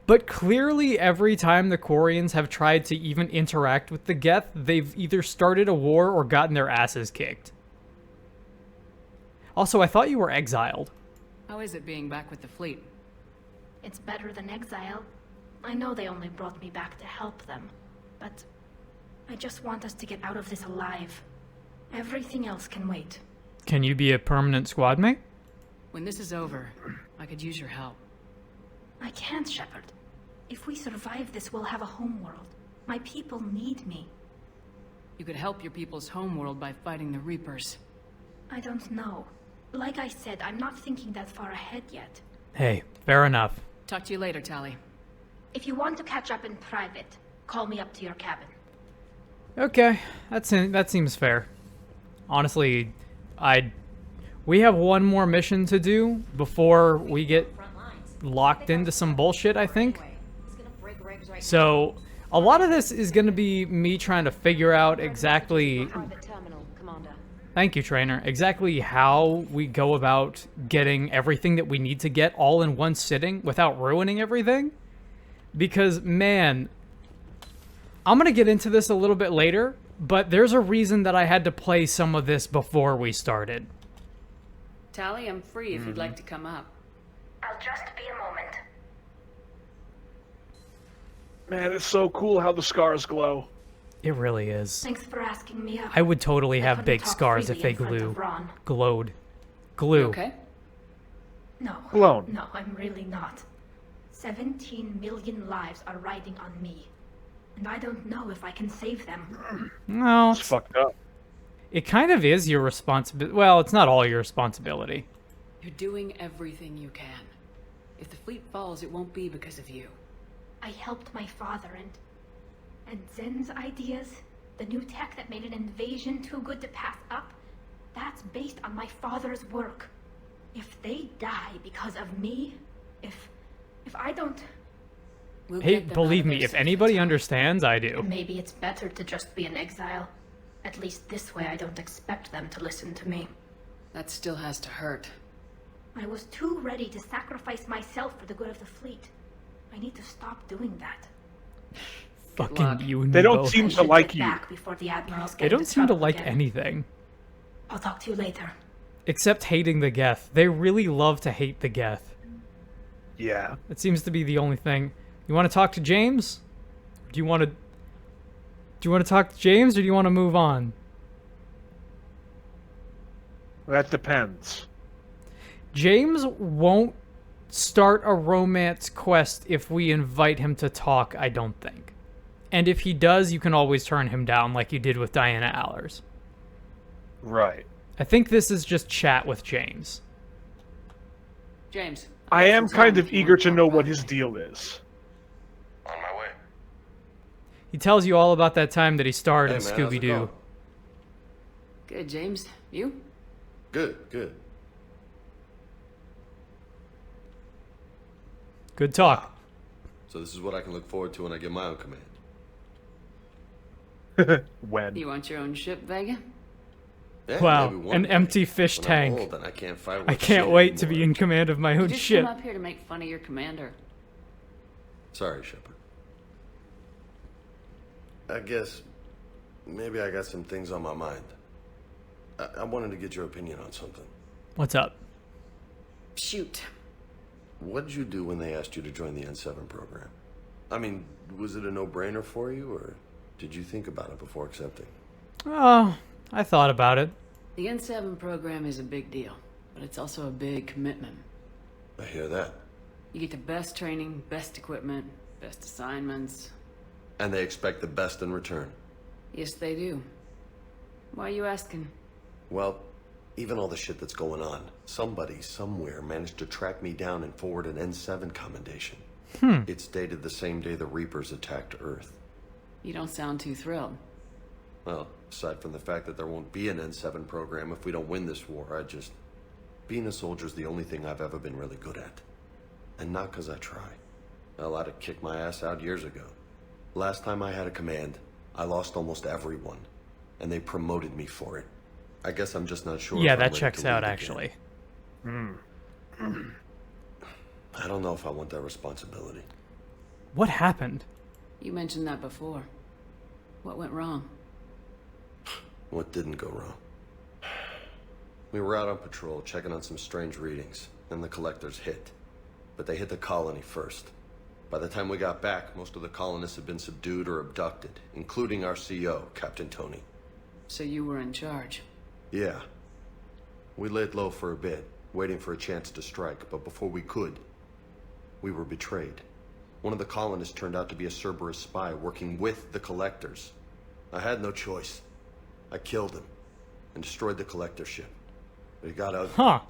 But clearly every time the Quarians have tried to even interact with the Geth, they've either started a war or gotten their asses kicked. Also, I thought you were exiled. How is it being back with the fleet? It's better than exile. I know they only brought me back to help them, but I just want us to get out of this alive. Everything else can wait. Can you be a permanent squad mate? When this is over, I could use your help. I can't, Shepard. If we survive this, we'll have a homeworld. My people need me. You could help your people's homeworld by fighting the Reapers. I don't know. Like I said, I'm not thinking that far ahead yet. Hey, fair enough. Talk to you later, Tally. If you want to catch up in private, call me up to your cabin. Okay, that seems fair. Honestly, we have one more mission to do before we get locked into some bullshit, I think. So, a lot of this is going to be me trying to figure out exactly... Thank you, Trainer. Exactly how we go about getting everything that we need to get all in one sitting without ruining everything. Because, man, I'm going to get into this a little bit later, but there's a reason that I had to play some of this before we started. Tally, I'm free if you'd like to come up. I'll just be a moment. Man, it's so cool how the scars glow. It really is. Thanks for asking me up. I would totally have couldn't big talk scars if freely they in front of Ron. glowed. You Glue. okay? No. Blown. No, I'm really not. 17 million lives are riding on me. And I don't know if I can save them. No, It's fucked up. it kind of is your responsibility. Well, it's not all your responsibility. You're doing everything you can. If the fleet falls, it won't be because of you. I helped my father and Zen's ideas, the new tech that made an invasion too good to pass up, that's based on my father's work. If they die because of me, if I don't... We'll Hey, get them believe out of me, there if safe anybody in time. understands, I do. Maybe it's better to just be in exile. At least this way I don't expect them to listen to me. That still has to hurt. I was too ready to sacrifice myself for the good of the fleet. I need to stop doing that. Fucking luck. you and They me don't both. seem I to should like get you. back before the admirals get They don't into seem to trouble like again. anything. I'll talk to you later. Except hating the Geth. They really love to hate the Geth. Yeah. It seems to be the only thing. You want to talk to James? Do you want to talk to James, or do you want to move on? That depends. James won't start a romance quest if we invite him to talk, I don't think. And if he does, you can always turn him down like you did with Diana Allers. Right. I think this is just chat with James. James. I am kind of eager to know what his deal is. On my way. He tells you all about that time that he starred in Hey, man, how's it Scooby-Doo. going? Good, James. You? Good, good. Good talk. So this is what I can look forward to when I get my own command. When? You want your own ship, Vega? Yeah, Wow, maybe one an day. empty fish When tank. I'm old and I can't fight I worth can't shit wait to anymore. be in command of my You own just ship. come up here to make fun of your commander. Sorry, Shepard. I guess maybe I got some things on my mind. I wanted to get your opinion on something. What's up? Shoot. What did you do when they asked you to join the N7 program? I mean, was it a no-brainer for you, or did you think about it before accepting? Oh, I thought about it. The N7 program is a big deal, but it's also a big commitment. I hear that. You get the best training, best equipment, best assignments. And they expect the best in return. Yes, they do. Why are you asking? Well, even all the shit that's going on, somebody somewhere managed to track me down and forward an N7 commendation. It's dated the same day the Reapers attacked Earth. You don't sound too thrilled. Well, aside from the fact that there won't be an N7 program if we don't win this war, being a soldier's the only thing I've ever been really good at. And not because I try. Well, I'd have kicked my ass out years ago. Last time I had a command, I lost almost everyone. And they promoted me for it. I guess I'm just not sure. Yeah, if I'm that ready checks to out, lead actually. again. I don't know if I want that responsibility. What happened? You mentioned that before. What went wrong? What didn't go wrong? We were out on patrol, checking on some strange readings, and the collectors hit. But they hit the colony first. By the time we got back, most of the colonists had been subdued or abducted, including our CO, Captain Tony. So you were in charge. Yeah. We laid low for a bit, waiting for a chance to strike, but before we could, we were betrayed. One of the colonists turned out to be a Cerberus spy working with the collectors. I had no choice. I killed him and destroyed the collector ship. It got ugly. Huh.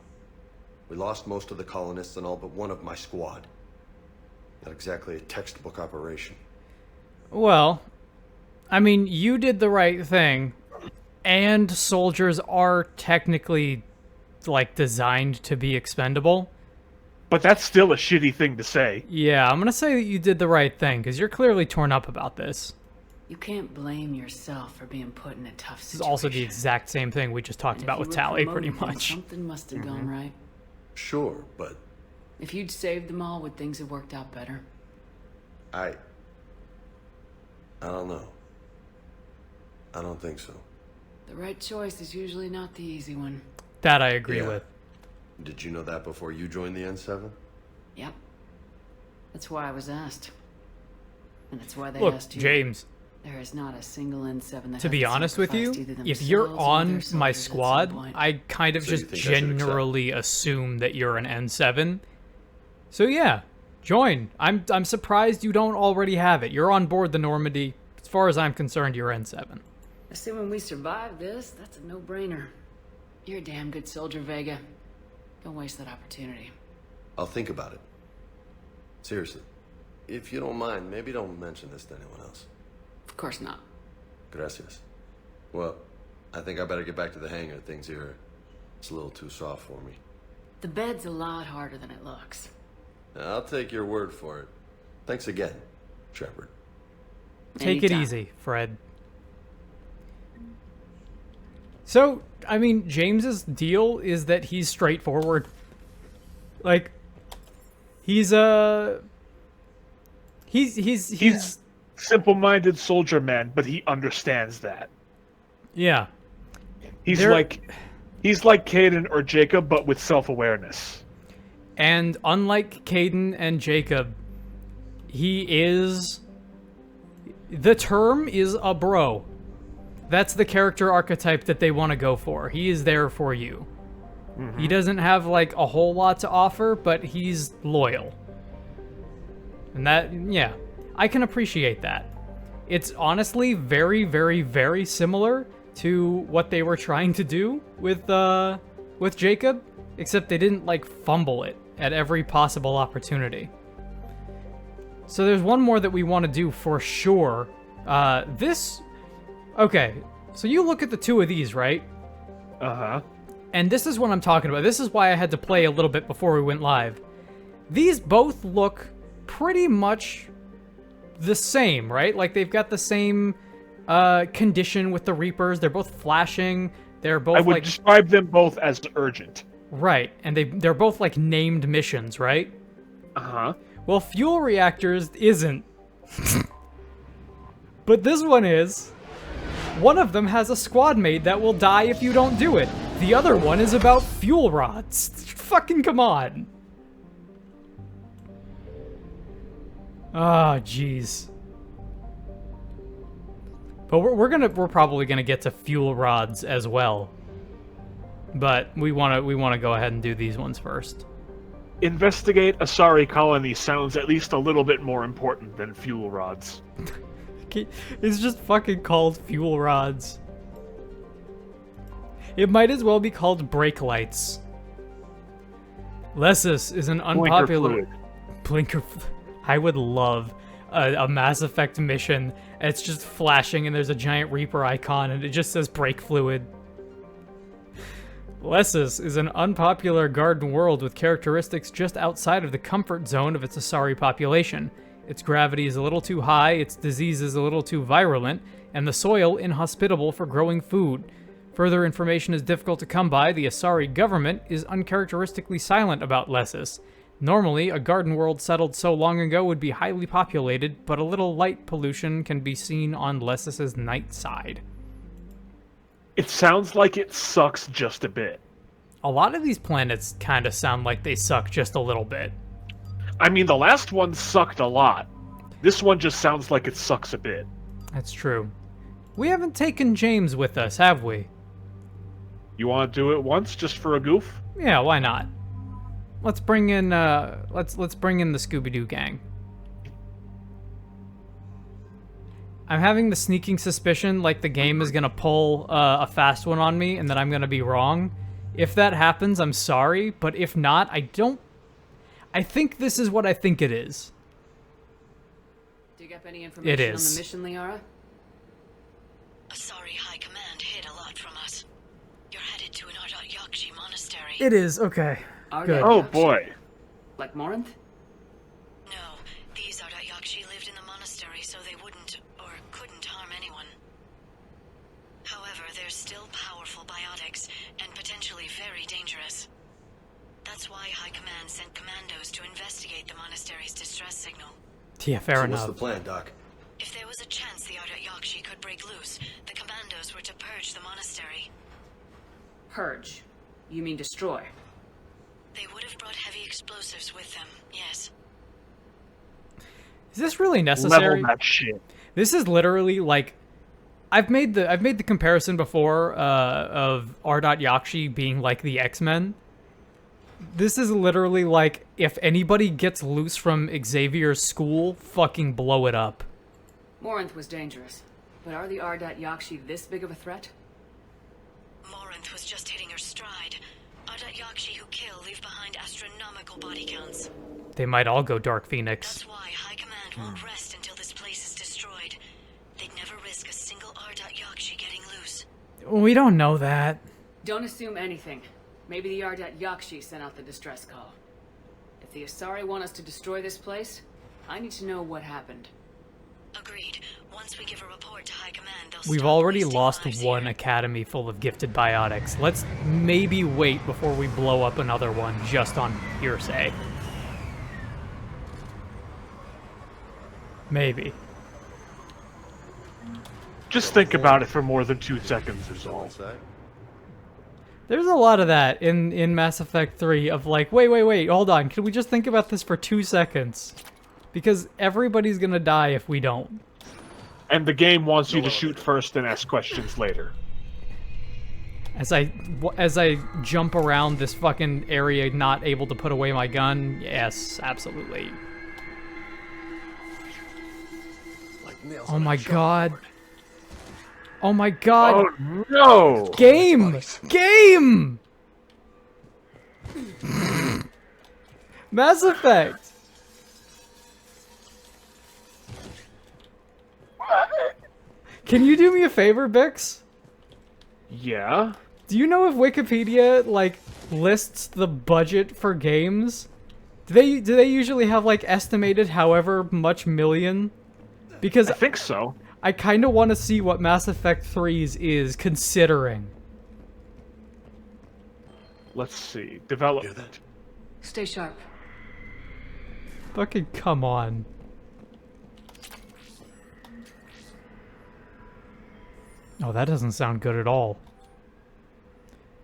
We lost most of the colonists and all but one of my squad. Not exactly a textbook operation. Well, I mean, you did the right thing, and soldiers are technically, like, designed to be expendable. But that's still a shitty thing to say. Yeah, I'm gonna say that you did the right thing, because you're clearly torn up about this. You can't blame yourself for being put in a tough This is situation. also the exact same thing we just talked And about if with you were Tally, pretty promoted, then much. Something must have gone right. Sure, but If you'd saved them all, would things have worked out better? I don't know. I don't think so. The right choice is usually not the easy one. That I agree Yeah. with. Did you know that before you joined the N7? Yep. That's why I was asked. And that's why they Look, asked you. James, There is not a single N7 that to be hasn't honest with you, sacrificed either if you're themselves or on their my soldiers at some squad, point. I kind of So you just think I should accept? generally assume that you're an N7. So yeah, join. I'm surprised you don't already have it. You're on board the Normandy. As far as I'm concerned, you're N7. Assuming we survive this, that's a no-brainer. You're a damn good soldier, Vega. Don't waste that opportunity. I'll think about it. Seriously. If you don't mind, maybe don't mention this to anyone else. Of course not. Gracias. Well, I think I better get back to the hangar. Things here, it's a little too soft for me. The bed's a lot harder than it looks. I'll take your word for it. Thanks again, Shepard. Take it Anytime. easy, Fred. So, I mean, James's deal is that he's straightforward. Like, he's Simple-minded soldier man, but he understands that. yeah. He's There- like, He's like Caden or Jacob, but with self-awareness. And unlike Caden and Jacob, he is... The term is a bro. That's the character archetype that they want to go for. He is there for you. Mm-hmm. He doesn't have, like, a whole lot to offer, but he's loyal. And that, yeah, I can appreciate that. It's honestly very, very, very similar to what they were trying to do with Jacob, except they didn't, like, fumble it at every possible opportunity. So there's one more that we want to do for sure. Okay, so you look at the two of these, right? Uh-huh. And this is what I'm talking about. This is why I had to play a little bit before we went live. These both look pretty much the same, right? Like, they've got the same condition with the Reapers. They're both flashing. They're both, I would describe them both as urgent. Right, and they're both, like, named missions, right? Uh-huh. Well, Fuel Reactors isn't. But this one is. One of them has a squad mate that will die if you don't do it. The other one is about fuel rods. Fucking come on. Ah, jeez. But we're probably gonna get to fuel rods as well. But we wanna go ahead and do these ones first. Investigate Asari colony sounds at least a little bit more important than fuel rods. It's just fucking called fuel rods. It might as well be called brake lights. Lessus is an unpopular... Blinker fluid. I would love a Mass Effect mission. And it's just flashing and there's a giant Reaper icon and it just says brake fluid. Lessus is an unpopular garden world with characteristics just outside of the comfort zone of its Asari population. Its gravity is a little too high, its disease is a little too virulent, and the soil inhospitable for growing food. Further information is difficult to come by. The Asari government is uncharacteristically silent about Lessus. Normally, a garden world settled so long ago would be highly populated, but a little light pollution can be seen on Lessus's night side. It sounds like it sucks just a bit. A lot of these planets kind of sound like they suck just a little bit. I mean, the last one sucked a lot. This one just sounds like it sucks a bit. That's true. We haven't taken James with us, have we? You want to do it once, just for a goof? Yeah, why not? Let's bring in, let's bring in the Scooby-Doo gang. I'm having the sneaking suspicion like the game is gonna pull a fast one on me and that I'm gonna be wrong. If that happens, I'm sorry, but if not, I think this is what I think it is. Dig up any information it is. On the mission, Liara? Asari High Command hid a lot from us. You're headed to an Ardat Yakshi monastery. It is, okay. Good. Oh boy. Like Morinth? No, these Ardat Yakshi lived in the monastery so they wouldn't or couldn't harm anyone. However, they're still powerful biotics and potentially very dangerous. That's why High Command sent commandos to investigate the monastery's distress signal. Yeah, fair enough. What's the plan, Doc? If there was a chance the Ardat Yakshi could break loose, the commandos were to purge the monastery. Purge? You mean destroy? They would have brought heavy explosives with them, yes. Is this really necessary? Level that shit. This is literally like I've made the comparison before of Ardat Yakshi being like the X-Men. This is literally like if anybody gets loose from Xavier's school, fucking blow it up. Morinth was dangerous, but are the Ardat Yakshi this big of a threat? Morinth was just hitting her stride. Ardat Yakshi who kill leave behind astronomical body counts. They might all go Dark Phoenix. That's why High Command won't rest until this place is destroyed. They'd never risk a single Ardat Yakshi getting loose. We don't know that. Don't assume anything. Maybe the Ardat Yakshi sent out the distress call. If the Asari want us to destroy this place, I need to know what happened. Agreed. Once we give a report to High Command, they'll We've stop already wasting lost lives one here. academy full of gifted biotics. Let's maybe wait before we blow up another one just on hearsay. Maybe. Just think about it for more than 2 seconds is all. There's a lot of that in Mass Effect 3 of like, wait, hold on. Can we just think about this for 2 seconds? Because everybody's gonna die if we don't. And the game wants you to shoot first and ask questions later. As I jump around this fucking area, not able to put away my gun, yes, absolutely. Oh my god. Oh my god. Oh no! Game! Game! Mass Effect! Can you do me a favor, Bix? Yeah? Do you know if Wikipedia, like, lists the budget for games? Do they usually have, like, estimated however much million? Because I think so. I kind of want to see what Mass Effect 3's is, considering. Let's see. Development. Stay sharp. Fucking come on. Oh, that doesn't sound good at all.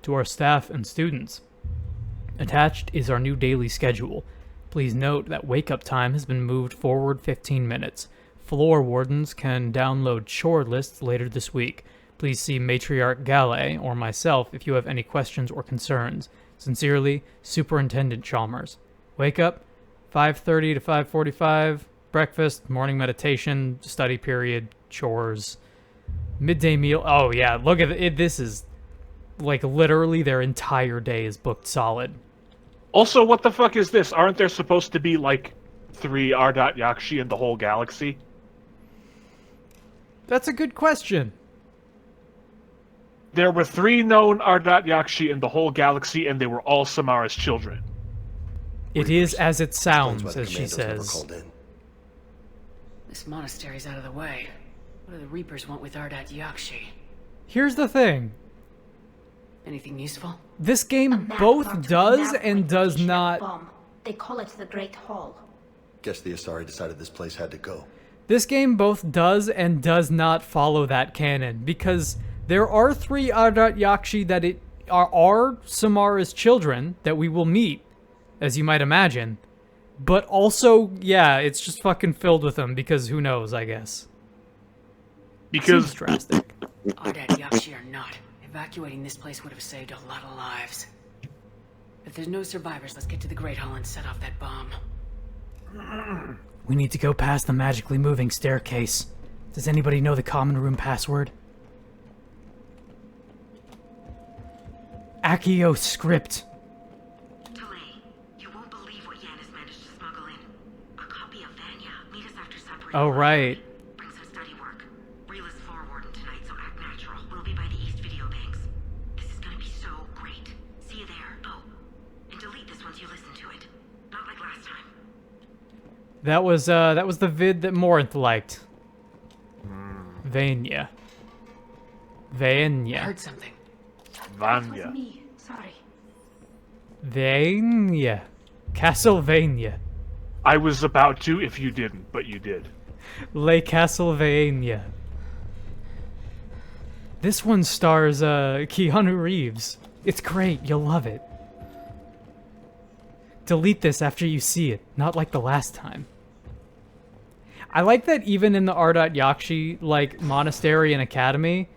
To our staff and students. Attached is our new daily schedule. Please note that wake-up time has been moved forward 15 minutes. Floor wardens can download chore lists later this week. Please see Matriarch Galley or myself if you have any questions or concerns. Sincerely, Superintendent Chalmers. Wake up, 5:30 to 5:45. Breakfast, morning meditation, study period, chores. Midday meal. Oh yeah, look at it. This is like literally their entire day is booked solid. Also, what the fuck is this? Aren't there supposed to be like 3 R.Yakshi in the whole galaxy? That's a good question. There were 3 known R.Yakshi in the whole galaxy, and they were all Samara's children. It is as it sounds, as she says. This monastery's out of the way. What do the Reapers want with Yakshi? Here's the thing. Anything useful? This game both does and does not. Bomb. They call it the Great Hall. Guess the Asari decided this place had to go. This game both does and does not follow that canon, because there are 3 Yakshi that are Samara's children that we will meet, as you might imagine. But also, yeah, it's just fucking filled with them, because who knows, I guess. Because seems drastic. Yakshi or not, evacuating this place would have saved a lot of lives. If there's no survivors, let's get to the Great Hall and set off that bomb. We need to go past the magically moving staircase. Does anybody know the common room password? Accio script. You won't believe what Yan has managed to smuggle in. A copy of Vanya. Meet us after supper. Oh, right. Bring some study work. Reel is floor warden tonight, so act natural. We'll be by the East Video Banks. This is gonna be so great. See you there. Oh, and delete this once you listen to it. Not like last time. That was the vid that Morinth liked. Vanya. I heard something. Vanya. That was me. Sorry. Vanya. Castlevania. I was about to if you didn't, but you did. Le Castlevania. This one stars Keanu Reeves. It's great. You'll love it. Delete this after you see it, not like the last time. I like that even in the R.Yakshi, like, monastery and academy,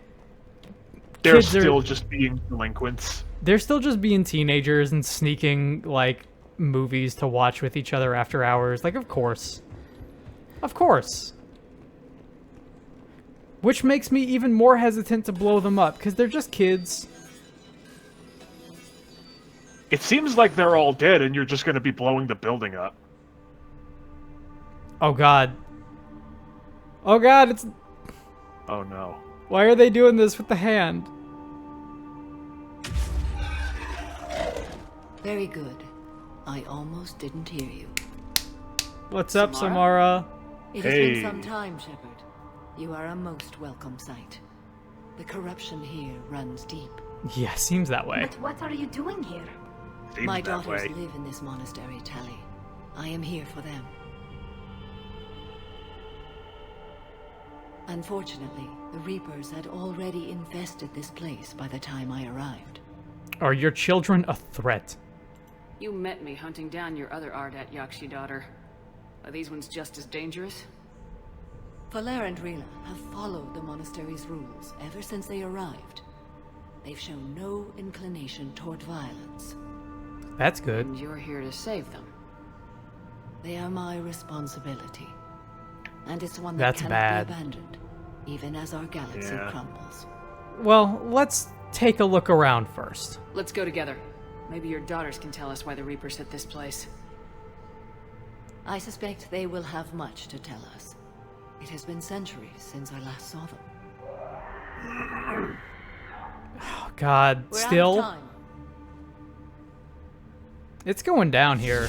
they're still just being delinquents. They're still just being teenagers and sneaking, like, movies to watch with each other after hours. Like, of course. Of course. Which makes me even more hesitant to blow them up, because they're just kids. It seems like they're all dead and you're just going to be blowing the building up. Oh, God. Oh, God, it's... Oh, no. Why are they doing this with the hand? Very good. I almost didn't hear you. What's up, Samara? It has been some time, Shepard. You are a most welcome sight. The corruption here runs deep. Yeah, seems that way. But what are you doing here? My daughters live in this monastery, Tali. I am here for them. Unfortunately, the Reapers had already infested this place by the time I arrived. Are your children a threat? You met me hunting down your other Ardat Yakshi daughter. Are these ones just as dangerous? Valer and Rila have followed the monastery's rules ever since they arrived. They've shown no inclination toward violence. That's good. And you're here to save them. They are my responsibility. And it's one That's that bad. cannot be abandoned, even as our galaxy crumbles. Well, let's take a look around first. Let's go together. Maybe your daughters can tell us why the Reapers hit this place. I suspect they will have much to tell us. It has been centuries since I last saw them. Oh, God, We're out of still? time. It's going down here.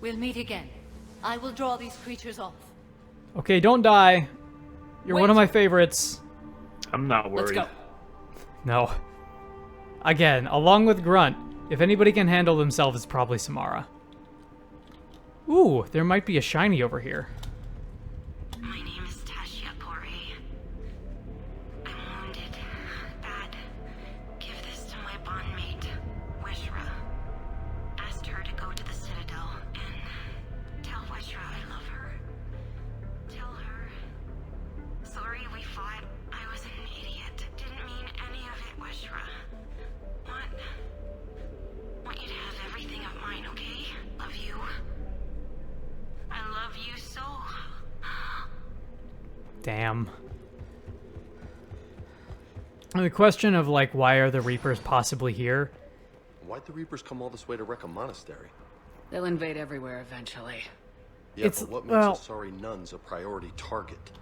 We'll meet again. I will draw these creatures off. Okay, don't die. You're one of my favorites. I'm not worried. Let's go. No. Again, along with Grunt, if anybody can handle themselves, it's probably Samara. Ooh, there might be a shiny over here. My name is Tashia Pori. I'm wounded. Bad. Give this to my bondmate, Weshra. Asked her to go to the Citadel and tell Weshra I love her. Tell her. Sorry we fought. I was an idiot. Didn't mean any of it, Weshra. Want you to have everything of mine, okay? Love you. I love you so. Damn. And the question of, like, why are the Reapers possibly here? Why'd the Reapers come all this way to wreck a monastery? They'll invade everywhere eventually. Yeah, but what makes Asari nuns a priority target?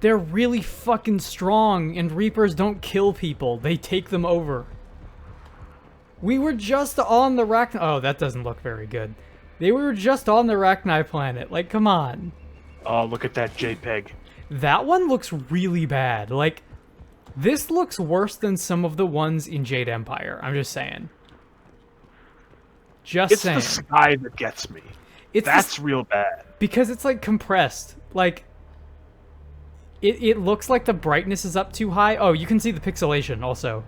They're really fucking strong, and Reapers don't kill people. They take them over. We were just on the Rachni... Oh, that doesn't look very good. They were just on the Rachni planet. Like, come on. Oh, look at that JPEG. That one looks really bad. Like, this looks worse than some of the ones in Jade Empire. I'm just saying. Just saying. It's the sky that gets me. That's real bad. Because it's, like, compressed. Like, it looks like the brightness is up too high. Oh, you can see the pixelation also.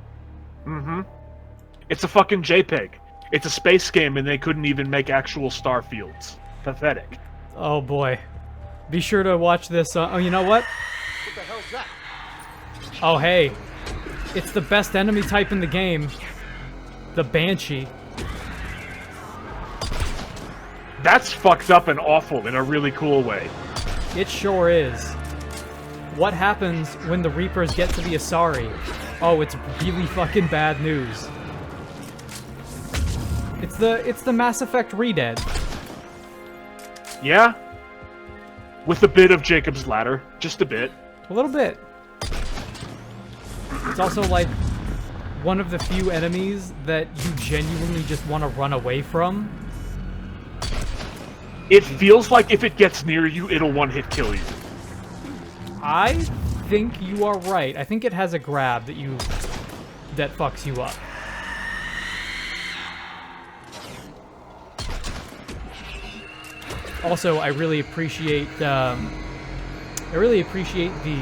Mm-hmm. It's a fucking JPEG. It's a space game and they couldn't even make actual star fields. Pathetic. Oh boy. Be sure to watch this. Oh, you know what? What the hell's that? Oh, hey. It's the best enemy type in the game. The Banshee. That's fucked up and awful in a really cool way. It sure is. What happens when the Reapers get to the Asari? Oh, it's really fucking bad news. It's the Mass Effect Redead. Yeah? With a bit of Jacob's Ladder. Just a bit. A little bit. It's also like one of the few enemies that you genuinely just want to run away from. It feels like if it gets near you, it'll one-hit kill you. I think you are right. I think it has a grab that fucks you up. Also, I really appreciate the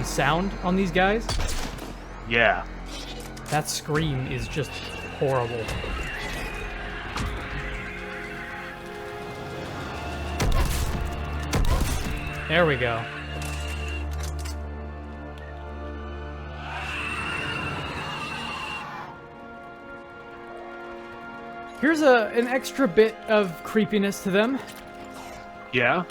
sound on these guys. Yeah. That scream is just horrible. There we go. Here's an extra bit of creepiness to them. Yeah?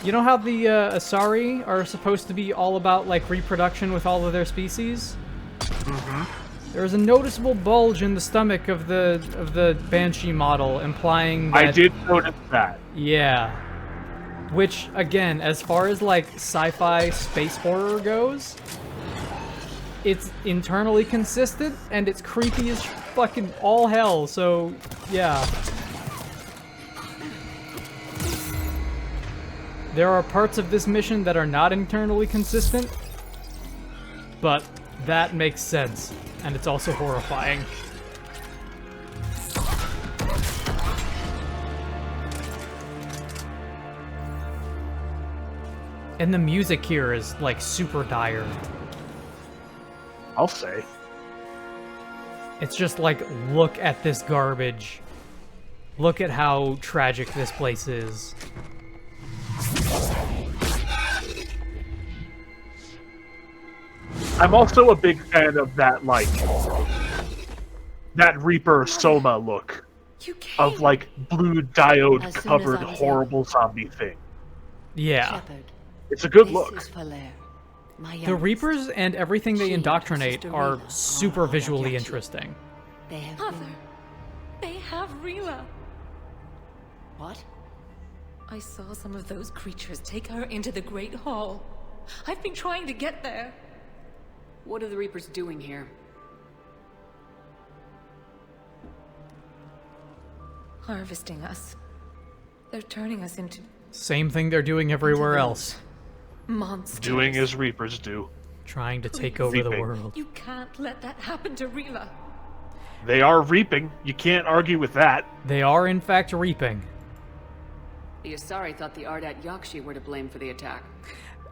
You know how the Asari are supposed to be all about, like, reproduction with all of their species? Mm-hmm. There's a noticeable bulge in the stomach of the Banshee model, implying that... I did notice that. Yeah. Which, again, as far as, like, sci-fi space horror goes, it's internally consistent, and it's creepy as fucking all hell, so, yeah. There are parts of this mission that are not internally consistent, but that makes sense, and it's also horrifying. And the music here is, like, super dire. I'll say. It's just like, look at this garbage. Look at how tragic this place is. I'm also a big fan of that, like, that Reaper Soma look. Of, like, blue diode-covered horrible zombie thing. Yeah. Shepard, It's a good this look. is Falere, my The youngest. Reapers and everything they She and indoctrinate Sister are Rila super are visually Yachi. interesting. They have Mother, been... they have Rila. What? I saw some of those creatures take her into the Great Hall. I've been trying to get there. What are the Reapers doing here? Harvesting us. They're turning us into Same thing they're doing everywhere else. monsters. Doing as Reapers do. Trying to take over the Reaping. world. You can't let that happen to Rila. They are reaping. You can't argue with that. They are, in fact, reaping. The Asari thought the Ardat Yakshi were to blame for the attack.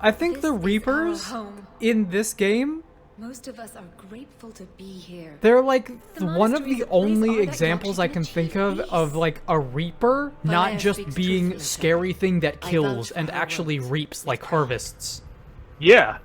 I think the This is our Reapers home. in this game, Most of us are grateful to be here. they're like The one of monastery is the a place only Ardat examples Yakshi I can can think achieve of peace. like a Reaper not Valere just speaks being truthfully, scary thing that I kills vouch for and her actually words. reaps like harvests. Yeah.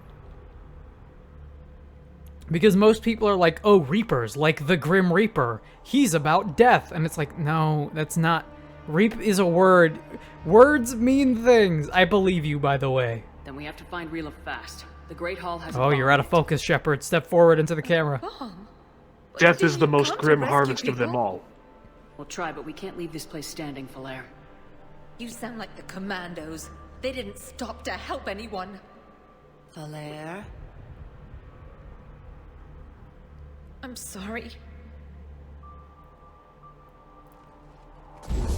Because most people are like, oh, Reapers, like the Grim Reaper. He's about death. And it's like, no, that's not... Reap is a word. Words mean things. I believe you, by the way. Then we have to find Rila fast. The Great Hall has a Oh, you're bomb. out of focus, Shepard. Step forward into the camera. Bomb. But Death didn't is the you most come to grim rescue harvest of them people? all. We'll try, but we can't leave this place standing, Falere. You sound like the commandos. They didn't stop to help anyone. Falere? I'm sorry.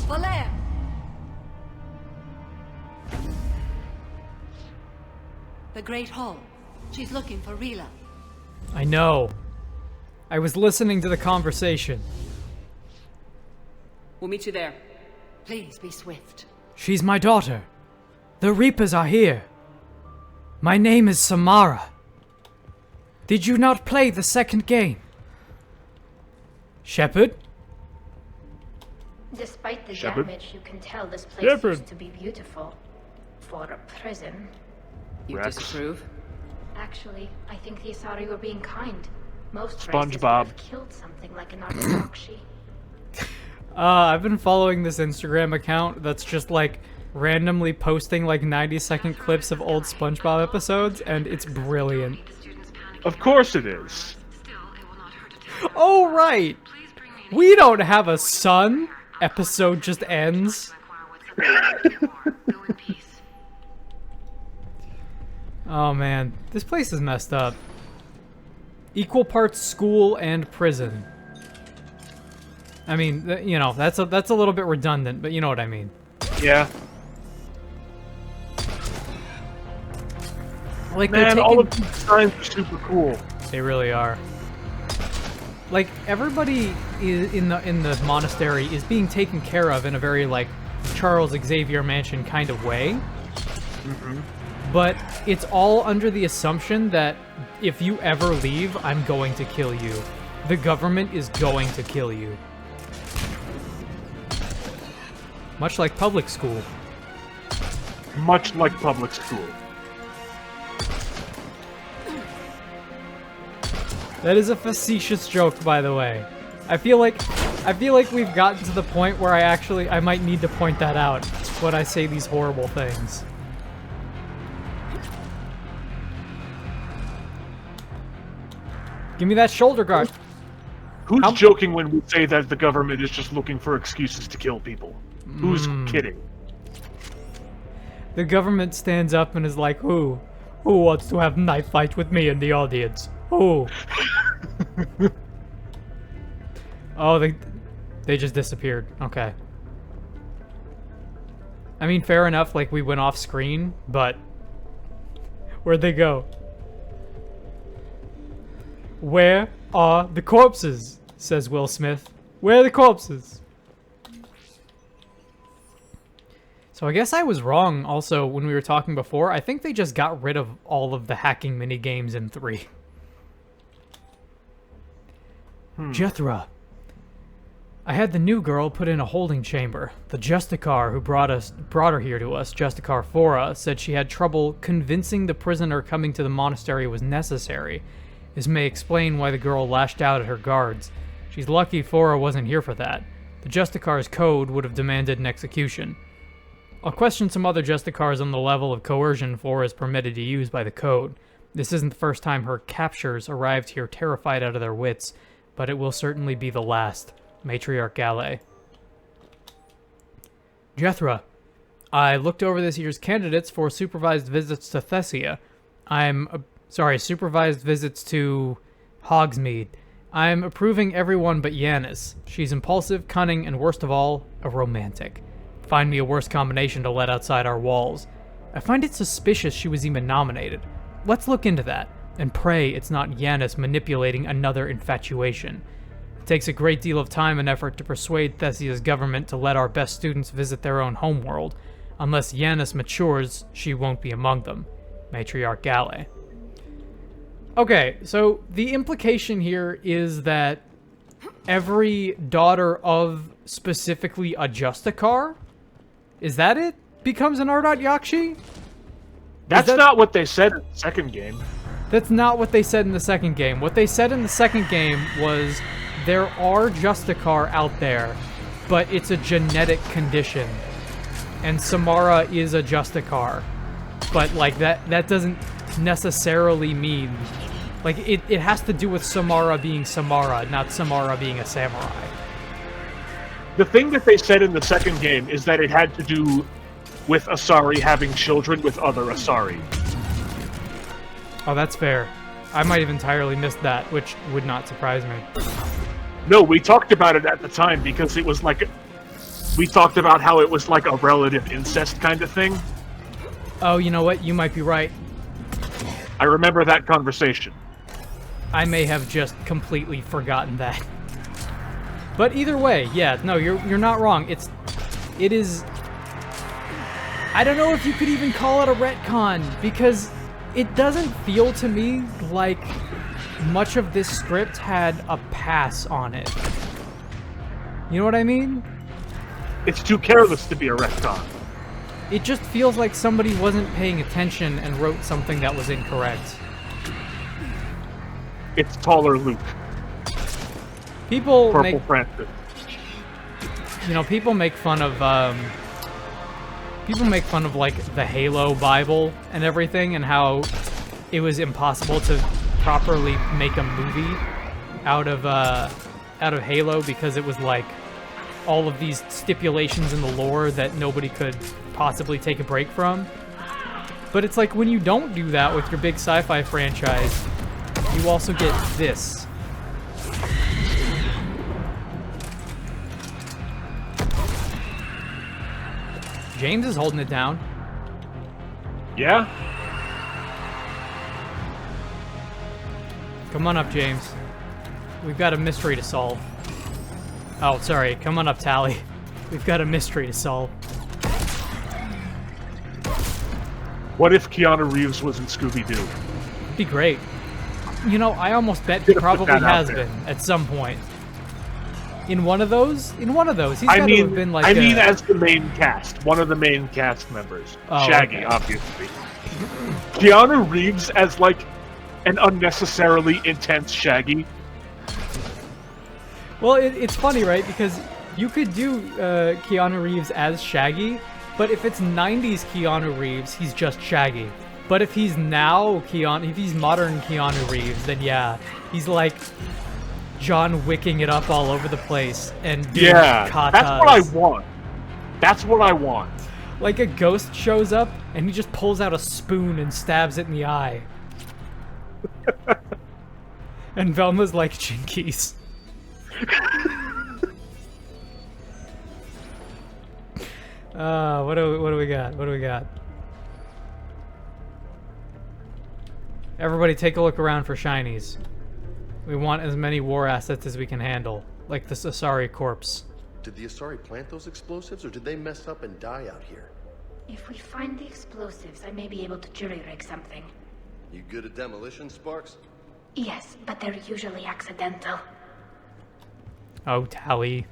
Falere! The Great Hall. She's looking for Rila. I know. I was listening to the conversation. We'll meet you there. Please be swift. She's my daughter. The Reapers are here. My name is Samara. Did you not play the second game? Shepard? Despite the Shepard? damage, you can tell this place Shepard. used to be beautiful. For a prison. You Rex. disapprove? Actually, I think the Asari were being kind. Most races would SpongeBob. have killed something like an Artirakshi. I've been following this Instagram account that's just like randomly posting like 90-second clips of old SpongeBob episodes, and it's brilliant. Of course it is. Still, it will not hurt to tell you. Oh, right! Please bring me We don't have a son! Episode just ends. Go in peace. Oh man, this place is messed up. Equal parts school and prison. I mean, you know, that's a little bit redundant, but you know what I mean. Yeah. Like they're Man, taking... all of these signs are super cool. They really are. Like everybody in the monastery is being taken care of in a very like Charles Xavier Mansion kind of way. But it's all under the assumption that if you ever leave, I'm going to kill you. The government is going to kill you. Much like public school. Much like public school. That is a facetious joke, by the way. I feel like we've gotten to the point where I might need to point that out when I say these horrible things. Give me that shoulder guard. Who's joking when we say that the government is just looking for excuses to kill people? Who's kidding? The government stands up and is like, who? Who wants to have knife fight with me in the audience? Who? Oh, they just disappeared. Okay. I mean, fair enough, like, we went off screen, but... Where'd they go? Where are the corpses? Says Will Smith. Where are the corpses? So I guess I was wrong also when we were talking before. I think they just got rid of all of the hacking minigames in 3. Jethra. I had the new girl put in a holding chamber. The Justicar who brought her here to us, Justicar Fora, said she had trouble convincing the prisoner coming to the monastery was necessary. This may explain why the girl lashed out at her guards. She's lucky Fora wasn't here for that. The Justicar's code would have demanded an execution. I'll question some other Justicars on the level of coercion Fora is permitted to use by the code. This isn't the first time her captures arrived here terrified out of their wits, but it will certainly be the last. Matriarch Galley. Jethra, I looked over this year's candidates for supervised visits to Thessia. Supervised visits to Hogsmeade. I'm approving everyone but Yanis. She's impulsive, cunning, and worst of all, a romantic. Find me a worse combination to let outside our walls. I find it suspicious she was even nominated. Let's look into that, and pray it's not Yanis manipulating another infatuation. It takes a great deal of time and effort to persuade Thessia's government to let our best students visit their own homeworld. Unless Yanis matures, she won't be among them. Matriarch Galley. Okay, so the implication here is that every daughter of specifically a Justicar, is that it? Becomes an R.Yakshi? That's not what they said in the second game. That's not what they said in the second game. What they said in the second game was there are Justicar out there, but it's a genetic condition. And Samara is a Justicar. But, like, that doesn't necessarily mean... Like, it has to do with Samara being Samara, not Samara being a samurai. The thing that they said in the second game is that it had to do with Asari having children with other Asari. Oh, that's fair. I might have entirely missed that, which would not surprise me. No, we talked about it at the time because it was like... We talked about how it was like a relative incest kind of thing. Oh, you know what? You might be right. I remember that conversation. I may have just completely forgotten that. But either way, yeah, no, you're not wrong. It is... I don't know if you could even call it a retcon, because it doesn't feel to me like much of this script had a pass on it. You know what I mean? It's too careless to be a retcon. It just feels like somebody wasn't paying attention and wrote something that was incorrect. It's taller Luke. People Purple Francis. You know, people make fun of like the Halo Bible and everything, and how it was impossible to properly make a movie out of Halo because it was like all of these stipulations in the lore that nobody could possibly take a break from. But it's like when you don't do that with your big sci-fi franchise, you also get this. James is holding it down. Yeah? Come on up, James. We've got a mystery to solve. Oh, sorry. Come on up, Tally. We've got a mystery to solve. What if Keanu Reeves was in Scooby-Doo? It'd be great. You know, I almost bet he probably has been at some point. In one of those? In one of those. He's got to have been like as the main cast. One of the main cast members. Oh, Shaggy, okay. Obviously. Keanu Reeves as, like, an unnecessarily intense Shaggy. Well, it's funny, right? Because you could do Keanu Reeves as Shaggy, but if it's 90s Keanu Reeves, he's just Shaggy. But if he's modern Keanu Reeves, then yeah, he's like John Wicking it up all over the place and doing katas. That's what I want. That's what I want. Like a ghost shows up and he just pulls out a spoon and stabs it in the eye. And Velma's like, Jinkies. What do we got? What do we got? Everybody take a look around for shinies. We want as many war assets as we can handle, like this Asari corpse. Did the Asari plant those explosives, or did they mess up and die out here? If we find the explosives, I may be able to jury-rig something. You good at demolition, Sparks? Yes, but they're usually accidental. Oh, Tally.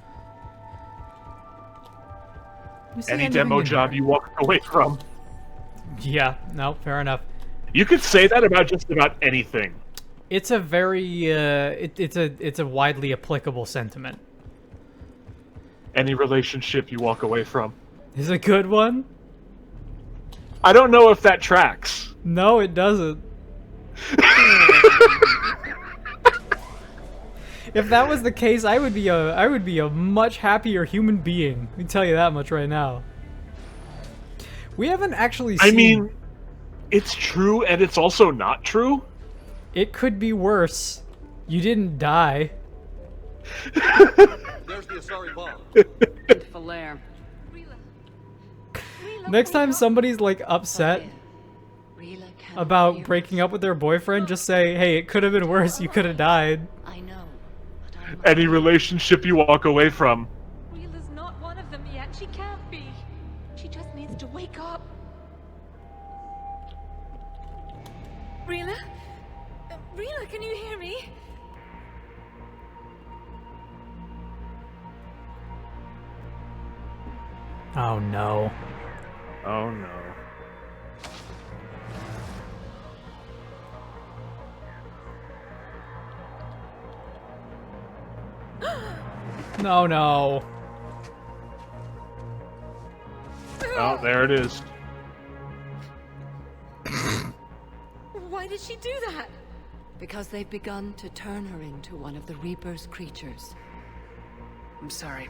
Any demo job you walk away from. Yeah, no, fair enough. You could say that about just about anything. It's a very, it's a widely applicable sentiment. Any relationship you walk away from. Is a good one? I don't know if that tracks. No, it doesn't. If that was the case, I would be a much happier human being. Let me tell you that much right now. We haven't actually seen... I mean, it's true and it's also not true. It could be worse. You didn't die. There's the Asari bomb. Falaire. Next time somebody's like upset about breaking up with their boyfriend, just say, hey, it could have been worse. You could have died. I know. Any relationship you walk away from. Rila's not one of them yet. She can't be. She just needs to wake up. Rila? Rila, can you hear me? Oh no. Oh no. No, no. Oh, there it is. Why did she do that? Because they've begun to turn her into one of the Reaper's creatures. I'm sorry.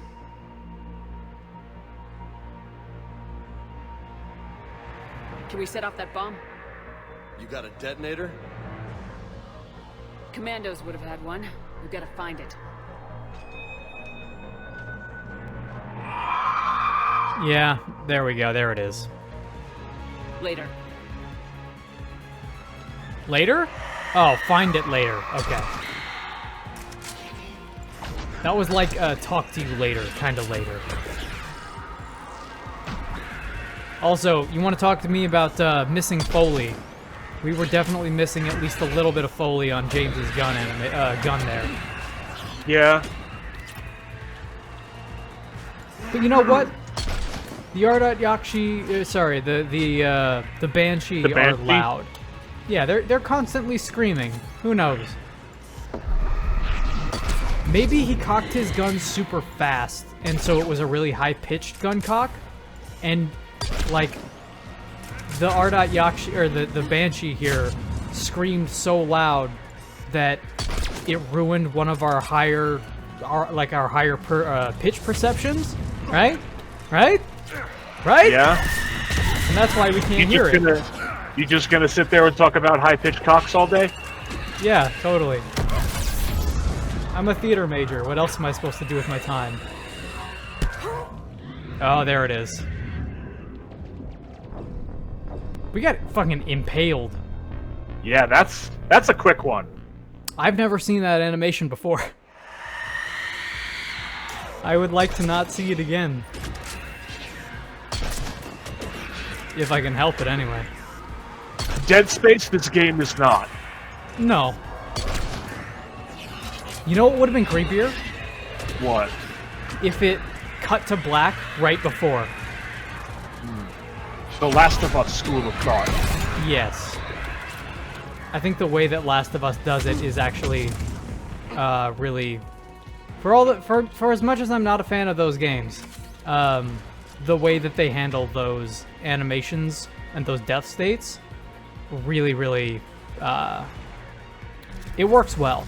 Can we set off that bomb? You got a detonator? Commandos would have had one. We've got to find it. Yeah, there we go. There it is. Later. Later? Oh, find it later. Okay. That was like talk to you later, kind of later. Also, you want to talk to me about missing Foley? We were definitely missing at least a little bit of Foley on James's gun there. Yeah. But you know what? The Ardot sorry, the Banshee are loud. Yeah, they're constantly screaming. Who knows? Maybe he cocked his gun super fast, and so it was a really high-pitched gun cock, and like the Ardot Yakshi or the Banshee here screamed so loud that it ruined one of our higher pitch perceptions, right? Right? Right? Yeah. And that's why we can't hear it. You just gonna sit there and talk about high-pitched cocks all day? Yeah, totally. I'm a theater major. What else am I supposed to do with my time? Oh, there it is. We got fucking impaled. Yeah, that's a quick one. I've never seen that animation before. I would like to not see it again. If I can help it, anyway. Dead Space, this game is not. No. You know what would have been creepier? What? If it cut to black right before. The Last of Us school of thought. Yes. I think the way that Last of Us does it is actually really... For as much as I'm not a fan of those games, the way that they handle those animations and those death states really, really... it works well.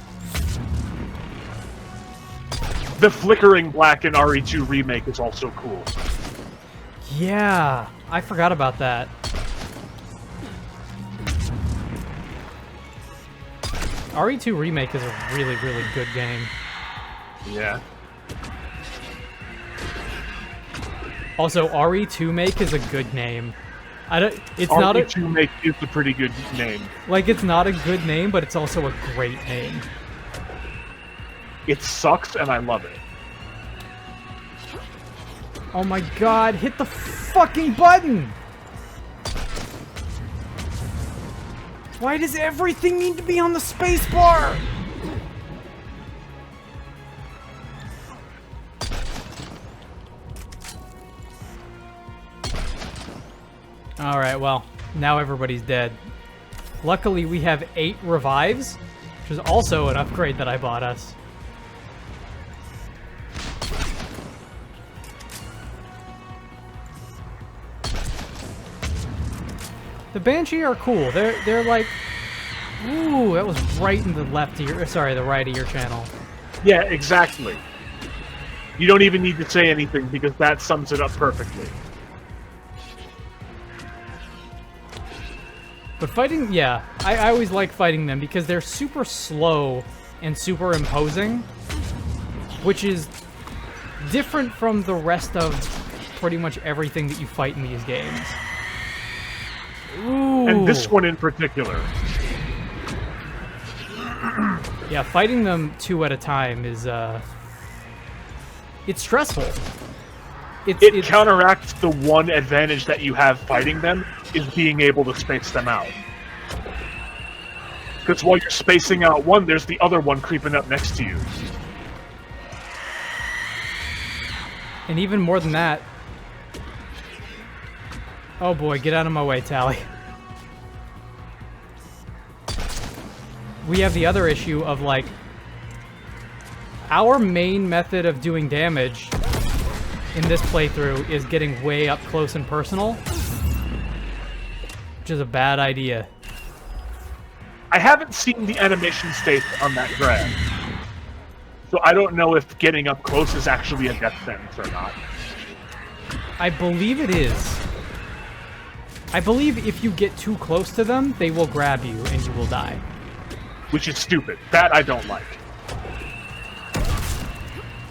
The flickering black in RE2 Remake is also cool. Yeah, I forgot about that. RE2 Remake is a really, really good game. Yeah. Also, RE2 Make is a good name. It's RE2 not a Make is a pretty good name. Like, it's not a good name, but it's also a great name. It sucks, and I love it. Oh my god, hit the fucking button! Why does everything need to be on the space bar? Alright, well, now everybody's dead. Luckily, we have 8 revives, which is also an upgrade that I bought us. The Banshee are cool. They're like... Ooh, that was right in the left of your... Sorry, the right of your channel. Yeah, exactly. You don't even need to say anything because that sums it up perfectly. But fighting... Yeah, I always like fighting them because they're super slow and super imposing, which is different from the rest of pretty much everything that you fight in these games. Ooh. And this one in particular. Yeah, fighting them 2 at a time is, it's stressful. It counteracts the one advantage that you have fighting them, is being able to space them out. Because while you're spacing out one, there's the other one creeping up next to you. And even more than that... Oh boy, get out of my way, Tally. We have the other issue of, like... Our main method of doing damage in this playthrough is getting way up close and personal, which is a bad idea. I haven't seen the animation state on that grab, so I don't know if getting up close is actually a death sentence or not. I believe it is. I believe if you get too close to them, they will grab you and you will die. Which is stupid. That I don't like.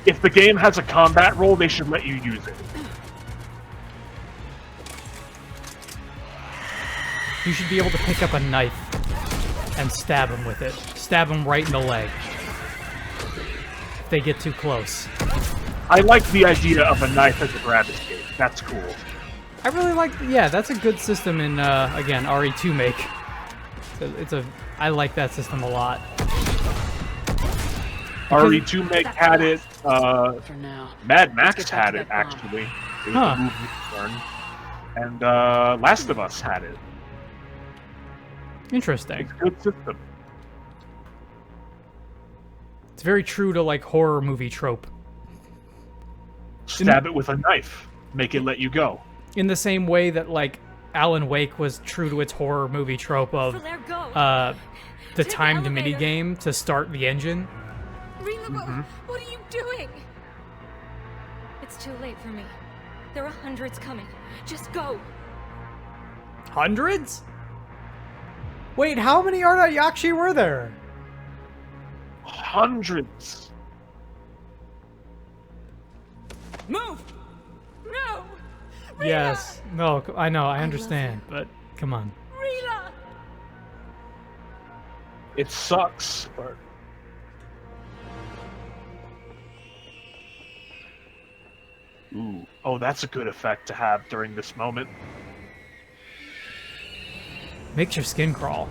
If the game has a combat role, they should let you use it. You should be able to pick up a knife and stab them with it. Stab them right in the leg. If they get too close. I like the idea of a knife as a grab escape. That's cool. I really like... Yeah, that's a good system in, again, RE2 make. I like that system a lot. RE2 make had it. For now. Mad Max had it, actually. It was a movie turn. And Last of Us had it. Interesting. It's a good system. It's very true to, like, horror movie trope. Stab it with a knife. Make it let you go. In the same way that, like, Alan Wake was true to its horror movie trope of the timed minigame to start the engine. Rila, what are you doing? It's too late for me. There are hundreds coming. Just go. Hundreds? Wait, how many Yakshi were there? Hundreds. Move! No! Rila! Yes. No, I know, I understand, but come on. Rila! It sucks, but... Ooh. Oh, that's a good effect to have during this moment. Makes your skin crawl.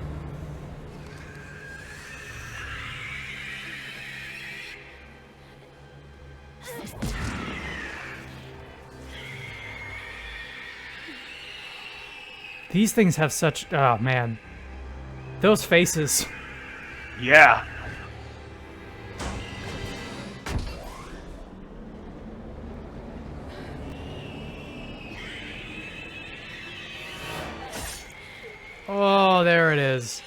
These things have such... Oh, man. Those faces. Yeah. Oh, there it is.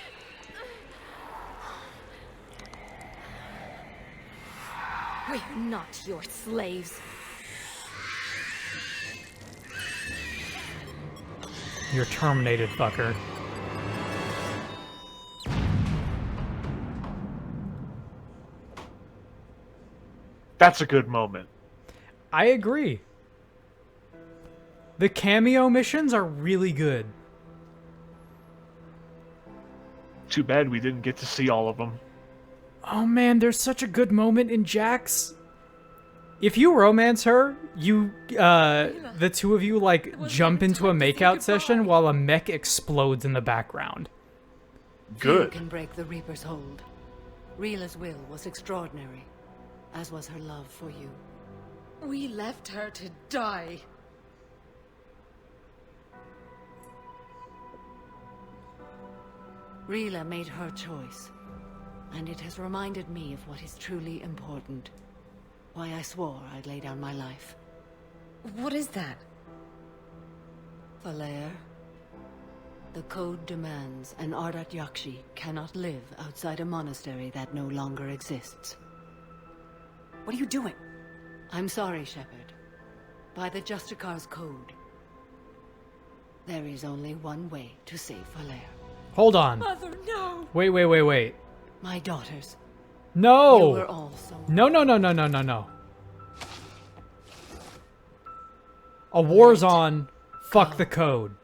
We're not your slaves. You're terminated, fucker. That's a good moment. I agree. The cameo missions are really good. Too bad we didn't get to see all of them. Oh man, there's such a good moment in Jax. If you romance her, you, the two of you, like, jump into a makeout session while a mech explodes in the background. Few can break the Reaper's hold. Rila's will was extraordinary, as was her love for you. We left her to die. Rila made her choice, and it has reminded me of what is truly important. Why I swore I'd lay down my life. What is that? Valair, the code demands an Ardat Yakshi cannot live outside a monastery that no longer exists. What are you doing? I'm sorry, Shepard. By the Justicar's code, there is only one way to save Valair. Hold on. Mother, no! Wait. My daughters. No! You were all so... No. A war's on. Fuck the code.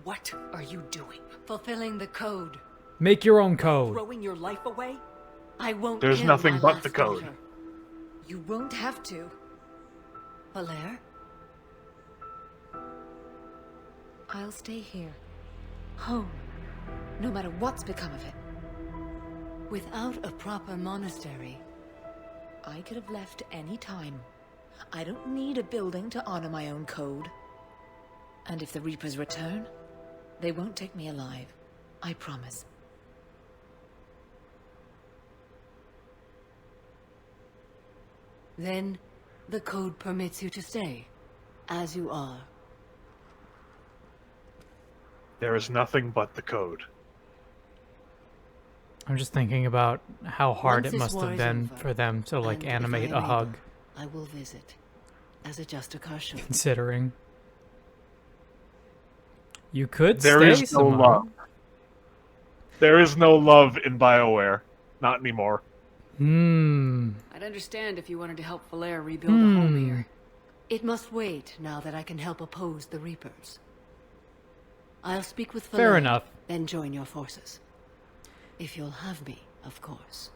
What are you doing? Fulfilling the code. Make your own code. Throwing your life away? I won't There's kill nothing my but last the code. daughter. You won't have to. Valair? I'll stay here. Home. No matter what's become of it. Without a proper monastery, I could have left any time. I don't need a building to honor my own code. And if the Reapers return, they won't take me alive. I promise. then the code permits you to stay, as you are. There is nothing but the code. I'm just thinking about how hard Once it this must war have is been over, for them to, like, and if animate I a am hug, able, I will visit, as a Justicar should. considering. You could There stay, is no Simone. love. There is no love in BioWare. Not anymore. I'd understand if you wanted to help Valair rebuild a home here. It must wait now that I can help oppose the Reapers. I'll speak with Fair Valair, enough. then join your forces. If you'll have me, of course.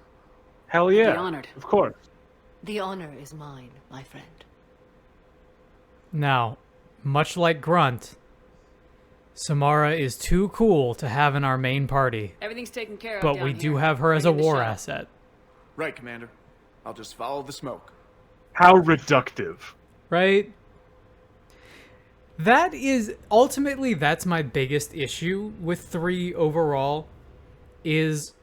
Hell yeah. Be honored. Of course. The honor is mine, my friend. Now, much like Grunt, Samara is too cool to have in our main party, Everything's taken care of but down we do here. have her as a Bring in the war shuttle. asset. Right, Commander. I'll just follow the smoke. How reductive. Right? That is, ultimately, that's my biggest issue with 3 overall, is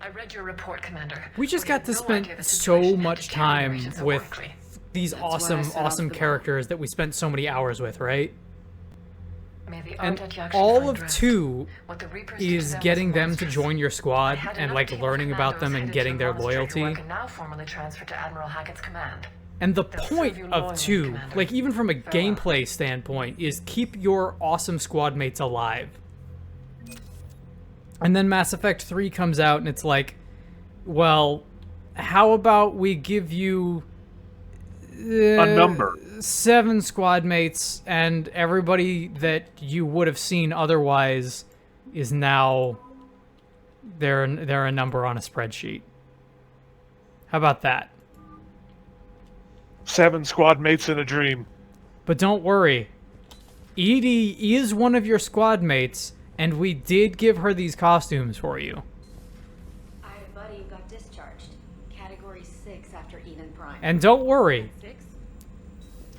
I read your report, Commander. we just got to had no spend idea the so situation had much time deteriorated so with quickly. these That's why I awesome, set off awesome the bomb. characters that we spent so many hours with, right? May the And Ardat Yakshi all find of rest. 2 What the Reapers do to is them getting was them to monstrous. join your I squad had and, enough like, team learning about them and commandos getting their headed to the monastery who loyalty. I can now formally transfer to Admiral Hackett's command. And the They'll point serve you of loyally, 2, Commander. like, even from a Farewell. gameplay standpoint, is keep your awesome squad mates alive. And then Mass Effect 3 comes out and it's like, well, how about we give you A number. 7 squad mates, and everybody that you would have seen otherwise is now they're a number on a spreadsheet. How about that? 7 squad mates in a dream. But don't worry, Edie is one of your squad mates, and we did give her these costumes for you. I have a buddy who got discharged. Category 6 after Eden Prime. And don't worry, 6?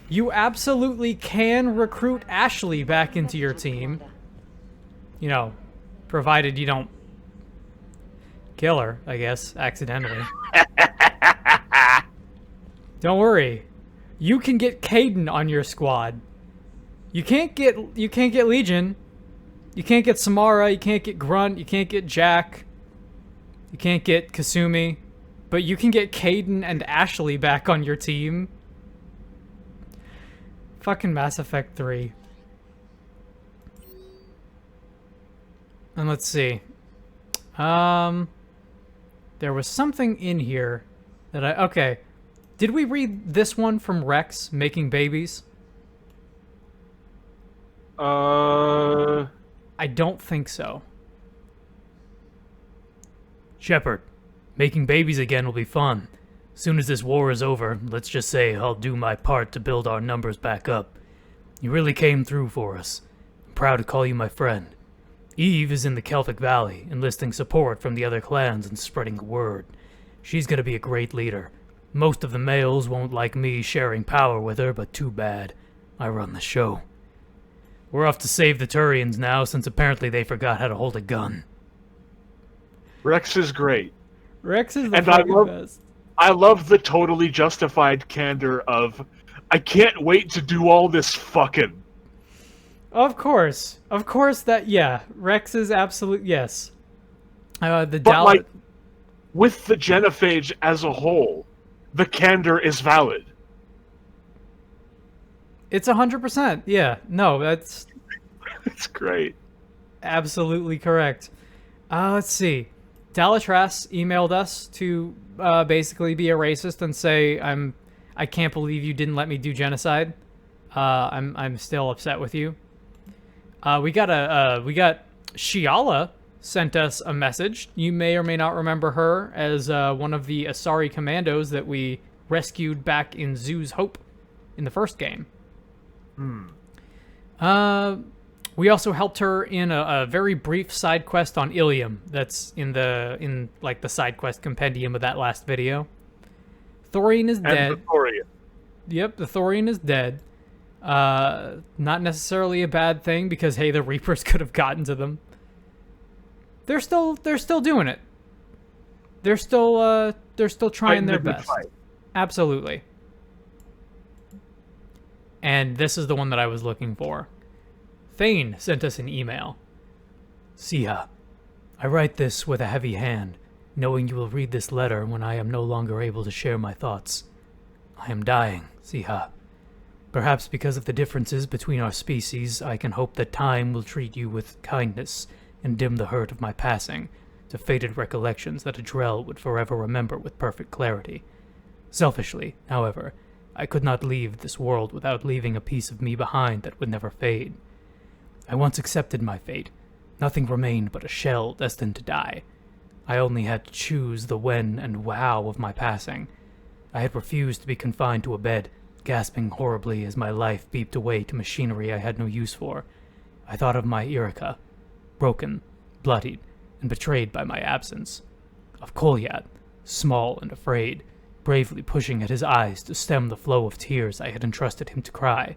you absolutely can recruit Ashley back into your team. You know, provided you don't kill her, I guess, accidentally. Don't worry. You can get Caden on your squad. You can't get Legion. You can't get Samara, you can't get Grunt, you can't get Jack. You can't get Kasumi. But you can get Caden and Ashley back on your team. Fucking Mass Effect 3. And let's see. There was something in here that okay. Did we read this one from Rex, Making Babies? I don't think so. Shepard, making babies again will be fun. Soon as this war is over, let's just say I'll do my part to build our numbers back up. You really came through for us. I'm proud to call you my friend. Eve is in the Celtic Valley, enlisting support from the other clans and spreading the word. She's gonna be a great leader. Most of the males won't like me sharing power with her, but too bad. I run the show. We're off to save the Turians now, since apparently they forgot how to hold a gun. Rex is great. Rex is the And fucking best. I love the totally justified candor of, I can't wait to do all this fucking. Of course that, yeah. Rex is absolute, yes. But like, with the genophage as a whole, the candor is valid. It's 100%, yeah. No, that's... It's great. Absolutely correct. Let's see. Dalatras emailed us to basically be a racist and say, I can't believe you didn't let me do genocide. I'm still upset with you. We got Shiala sent us a message. You may or may not remember her as one of the Asari commandos that we rescued back in Zoo's Hope in the first game. We also helped her in a very brief side quest on Ilium that's in the side quest compendium of that last video. Thorian is dead. And the Thorian. Yep, the Thorian is dead. Not necessarily a bad thing because hey, the Reapers could have gotten to them. They're still doing it. They're still trying their best. Absolutely. And this is the one that I was looking for. Thane sent us an email. Siha, I write this with a heavy hand, knowing you will read this letter when I am no longer able to share my thoughts. I am dying, Siha. Perhaps because of the differences between our species, I can hope that time will treat you with kindness and dim the hurt of my passing to faded recollections that Adrel would forever remember with perfect clarity. Selfishly, however, I could not leave this world without leaving a piece of me behind that would never fade. I once accepted my fate. Nothing remained but a shell destined to die. I only had to choose the when and how of my passing. I had refused to be confined to a bed, gasping horribly as my life beeped away to machinery I had no use for. I thought of my Irika, broken, bloodied, and betrayed by my absence. Of Kolyat, small and afraid, bravely pushing at his eyes to stem the flow of tears I had entrusted him to cry,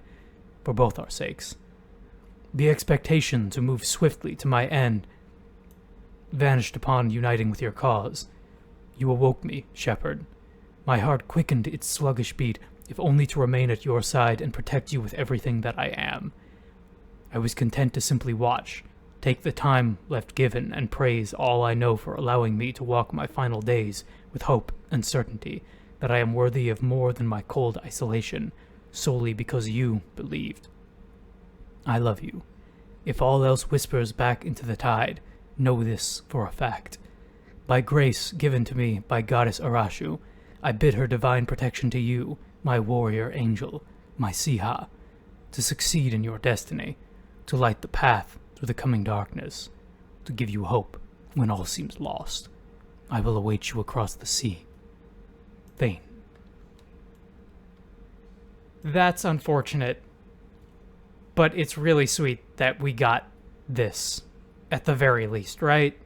for both our sakes. The expectation to move swiftly to my end vanished upon uniting with your cause. You awoke me, Shepherd. My heart quickened its sluggish beat, if only to remain at your side and protect you with everything that I am. I was content to simply watch, take the time left given, and praise all I know for allowing me to walk my final days with hope and certainty that I am worthy of more than my cold isolation, solely because you believed. I love you. If all else whispers back into the tide, know this for a fact. By grace given to me by Goddess Arashu, I bid her divine protection to you, my warrior angel, my Siha, to succeed in your destiny, to light the path through the coming darkness, to give you hope when all seems lost. I will await you across the sea. Thane. That's unfortunate, but it's really sweet that we got this, at the very least, right?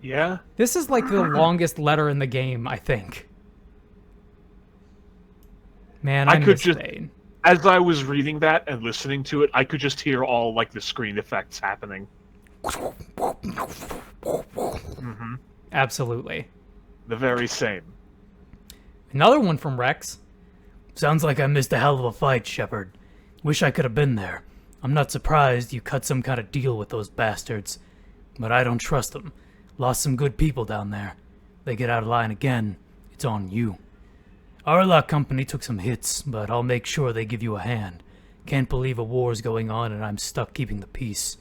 Yeah. This is like the longest letter in the game, I think. Man, I miss Thane. As I was reading that and listening to it, I could just hear all like the screen effects happening. Mm-hmm. Absolutely. The very same. Another one from Rex. Sounds like I missed a hell of a fight, Shepard. Wish I could have been there. I'm not surprised you cut some kind of deal with those bastards. But I don't trust them. Lost some good people down there. They get out of line again, it's on you. Our lot company took some hits, but I'll make sure they give you a hand. Can't believe a war's going on and I'm stuck keeping the peace.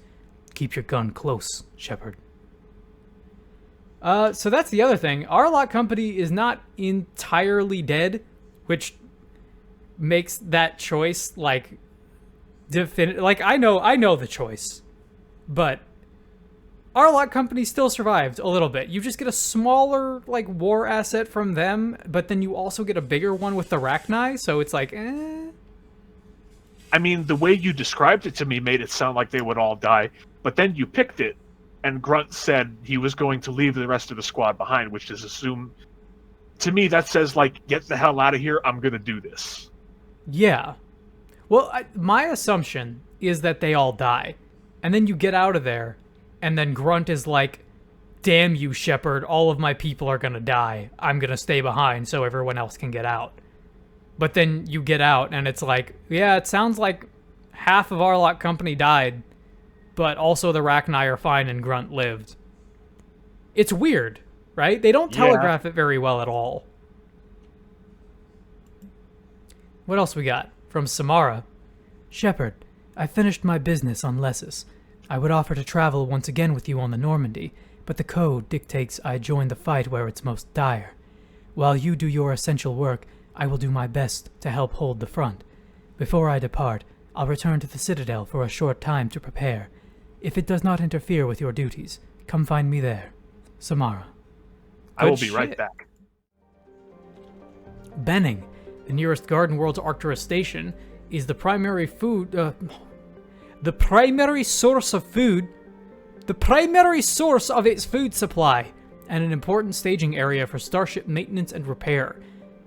Keep your gun close, Shepard. So that's the other thing. Our lot company is not entirely dead, which makes that choice like like I know the choice, but our lot company still survived a little bit. You just get a smaller like war asset from them, but then you also get a bigger one with the Rachni, so it's like I mean, the way you described it to me made it sound like they would all die, but then you picked it, and Grunt said he was going to leave the rest of the squad behind, which is assume. To me, that says, like, get the hell out of here, I'm gonna do this. Yeah. Well, my assumption is that they all die, and then you get out of there, and then Grunt is like, damn you, Shepard, all of my people are gonna die. I'm gonna stay behind so everyone else can get out. But then you get out, and it's like, yeah, it sounds like half of Arlock Company died, but also the Rachni are fine and Grunt lived. It's weird, right? They don't telegraph it very well at all. What else we got? From Samara. Shepard, I finished my business on Lessus. I would offer to travel once again with you on the Normandy, but the code dictates I join the fight where it's most dire. While you do your essential work, I will do my best to help hold the front. Before I depart, I'll return to the Citadel for a short time to prepare. If it does not interfere with your duties, come find me there. Samara. I will be right back. Benning, the nearest Garden World to Arcturus station, is the primary food... the primary source of food... The primary source of its food supply, and an important staging area for starship maintenance and repair.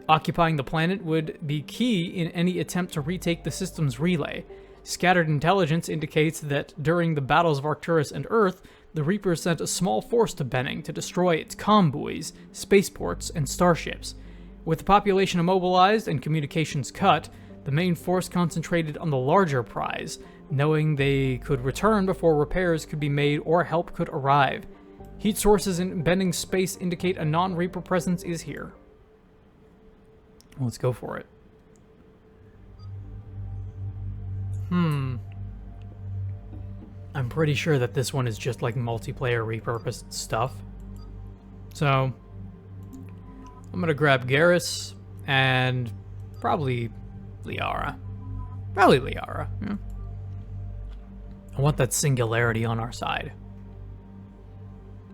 Occupying the planet would be key in any attempt to retake the system's relay. Scattered intelligence indicates that during the battles of Arcturus and Earth, the Reapers sent a small force to Benning to destroy its comm buoys, spaceports, and starships. With the population immobilized and communications cut, the main force concentrated on the larger prize, knowing they could return before repairs could be made or help could arrive. Heat sources in Benning's space indicate a non-Reaper presence is here. Let's go for it. I'm pretty sure that this one is just like multiplayer repurposed stuff. So, I'm gonna grab Garrus and probably Liara. Probably Liara, yeah. I want that singularity on our side.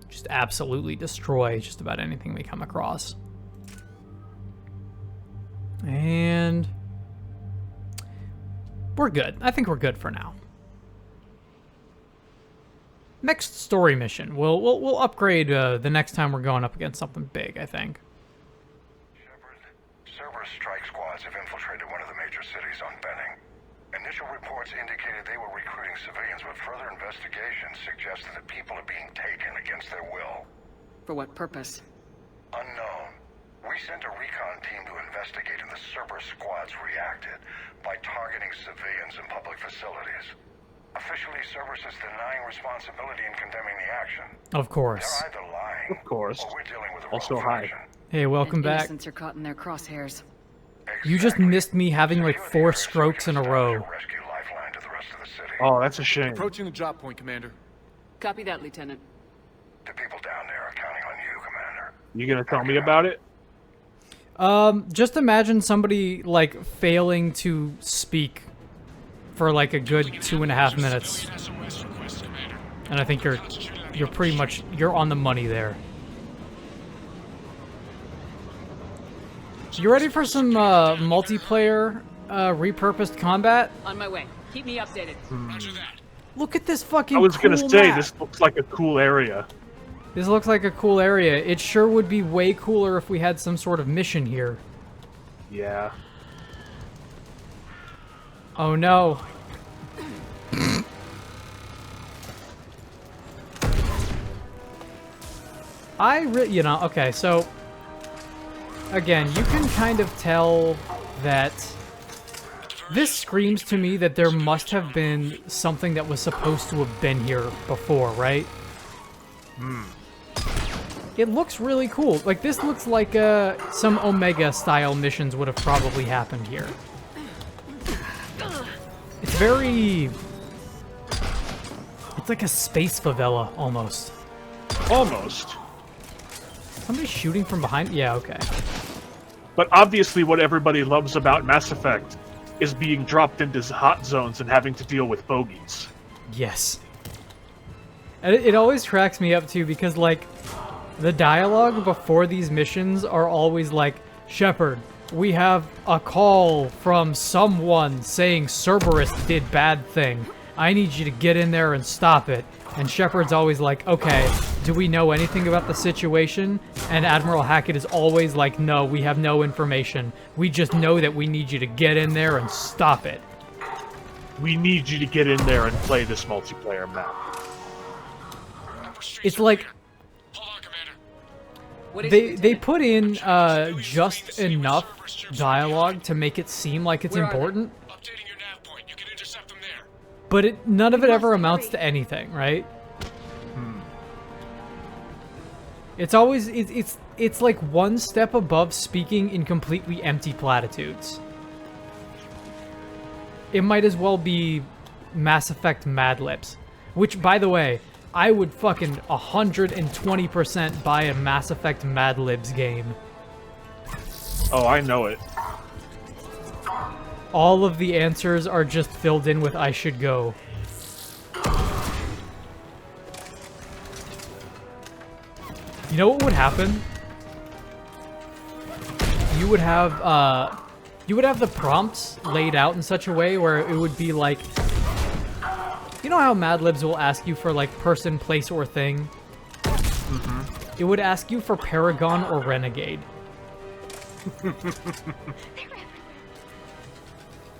Just absolutely destroy just about anything we come across. And we're good. I think we're good for now. Next story mission. We'll upgrade the next time we're going up against something big, I think. Shepard, Cerberus strike squads have infiltrated one of the major cities on Benning. Initial reports indicated they were recruiting civilians, but further investigation suggested that people are being taken against their will. For what purpose? Unknown. We sent a recon team to investigate, and the Cerberus squads reacted by targeting civilians and public facilities. Officially, Cerberus is denying responsibility and condemning the action. Of course. They're either lying, of course, or we're dealing with a also wrong hi. Hey, welcome back. Innocents are caught in their crosshairs. You just missed me having like 4 strokes in a row. Oh, that's a shame. Approaching the drop point, Commander. Copy that, Lieutenant. The people down there are counting on you, Commander. You gonna tell me about it? Just imagine somebody like failing to speak for like a good 2.5 minutes, and I think you're pretty much on the money there. You ready for some multiplayer repurposed combat? On my way. Keep me updated. Roger that. Look at this fucking I was gonna cool say, map. this looks like a cool area. This looks like a cool area. It sure would be way cooler if we had some sort of mission here. Yeah. Oh no. You know, okay, so again, you can kind of tell that this screams to me that there must have been something that was supposed to have been here before, right? It looks really cool. Like, this looks like some Omega-style missions would have probably happened here. It's very... It's like a space favela, almost. Almost. Somebody shooting from behind? Yeah, okay. But obviously what everybody loves about Mass Effect is being dropped into hot zones and having to deal with bogeys. Yes. And it always cracks me up, too, because, like, the dialogue before these missions are always like, Shepard, we have a call from someone saying Cerberus did bad thing. I need you to get in there and stop it. And Shepard's always like, okay, do we know anything about the situation? And Admiral Hackett is always like, no, we have no information. We just know that we need you to get in there and stop it. We need you to get in there and play this multiplayer map. It's like, They put in just enough dialogue to make it seem like it's important, but none of it ever amounts to anything, right? It's always it's like one step above speaking in completely empty platitudes. It might as well be Mass Effect Mad Libs, which, by the way, I would fucking 120% buy a Mass Effect Mad Libs game. Oh, I know it. All of the answers are just filled in with "I should go." You know what would happen? You would have the prompts laid out in such a way where it would be like, you know how Mad Libs will ask you for like person, place, or thing? It would ask you for Paragon or Renegade.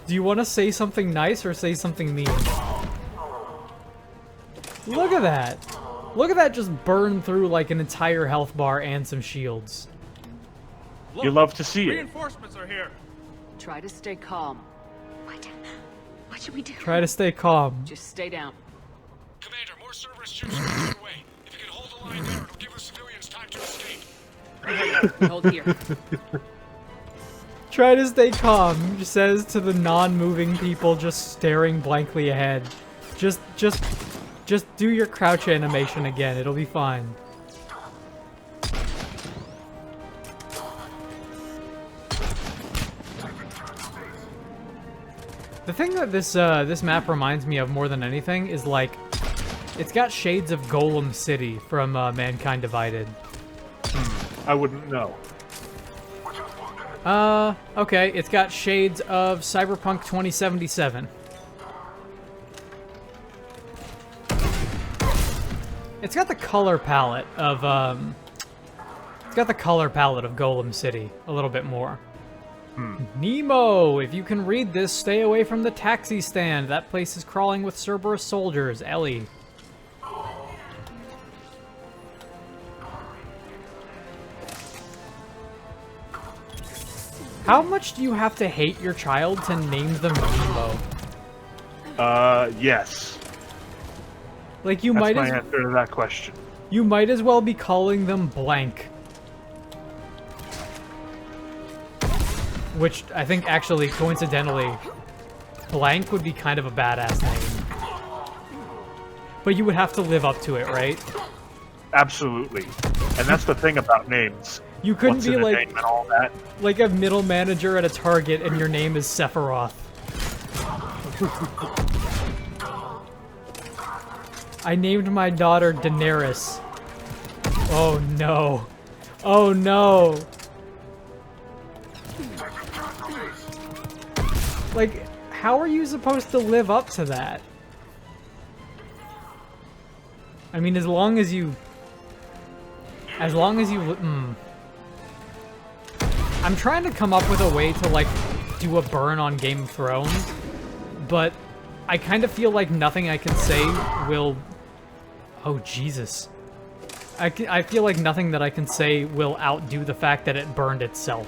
Do you want to say something nice or say something mean? Look at that. Look at that just burn through like an entire health bar and some shields. You love to see it. Reinforcements are here. Try to stay calm. What should we do? Try to stay calm. Just stay down. Commander, more Cerberus ships are on their way. If you can hold the line there, it'll give the civilians time to escape. Hold here. Try to stay calm, says to the non-moving people just staring blankly ahead. Just do your crouch animation again. It'll be fine. The thing that this map reminds me of more than anything is like, it's got shades of Golem City from Mankind Divided. I wouldn't know. Okay, it's got shades of Cyberpunk 2077. It's got the color palette of Golem City a little bit more. Nemo, if you can read this, stay away from the taxi stand. That place is crawling with Cerberus soldiers. Ellie. How much do you have to hate your child to name them Nemo? Yes. Like you That's might my answer to that question. You might as well be calling them Blank. Which I think actually, coincidentally, Blank would be kind of a badass name. But you would have to live up to it, right? Absolutely. And that's the thing about names. You couldn't What's be in a like name and all that. like a middle manager at a Target and your name is Sephiroth. I named my daughter Daenerys. Oh no. Oh no. Like, how are you supposed to live up to that? I mean, as long as you... I'm trying to come up with a way to, like, do a burn on Game of Thrones, but I kind of feel like nothing I can say will... Oh, Jesus. I feel like nothing that I can say will outdo the fact that it burned itself.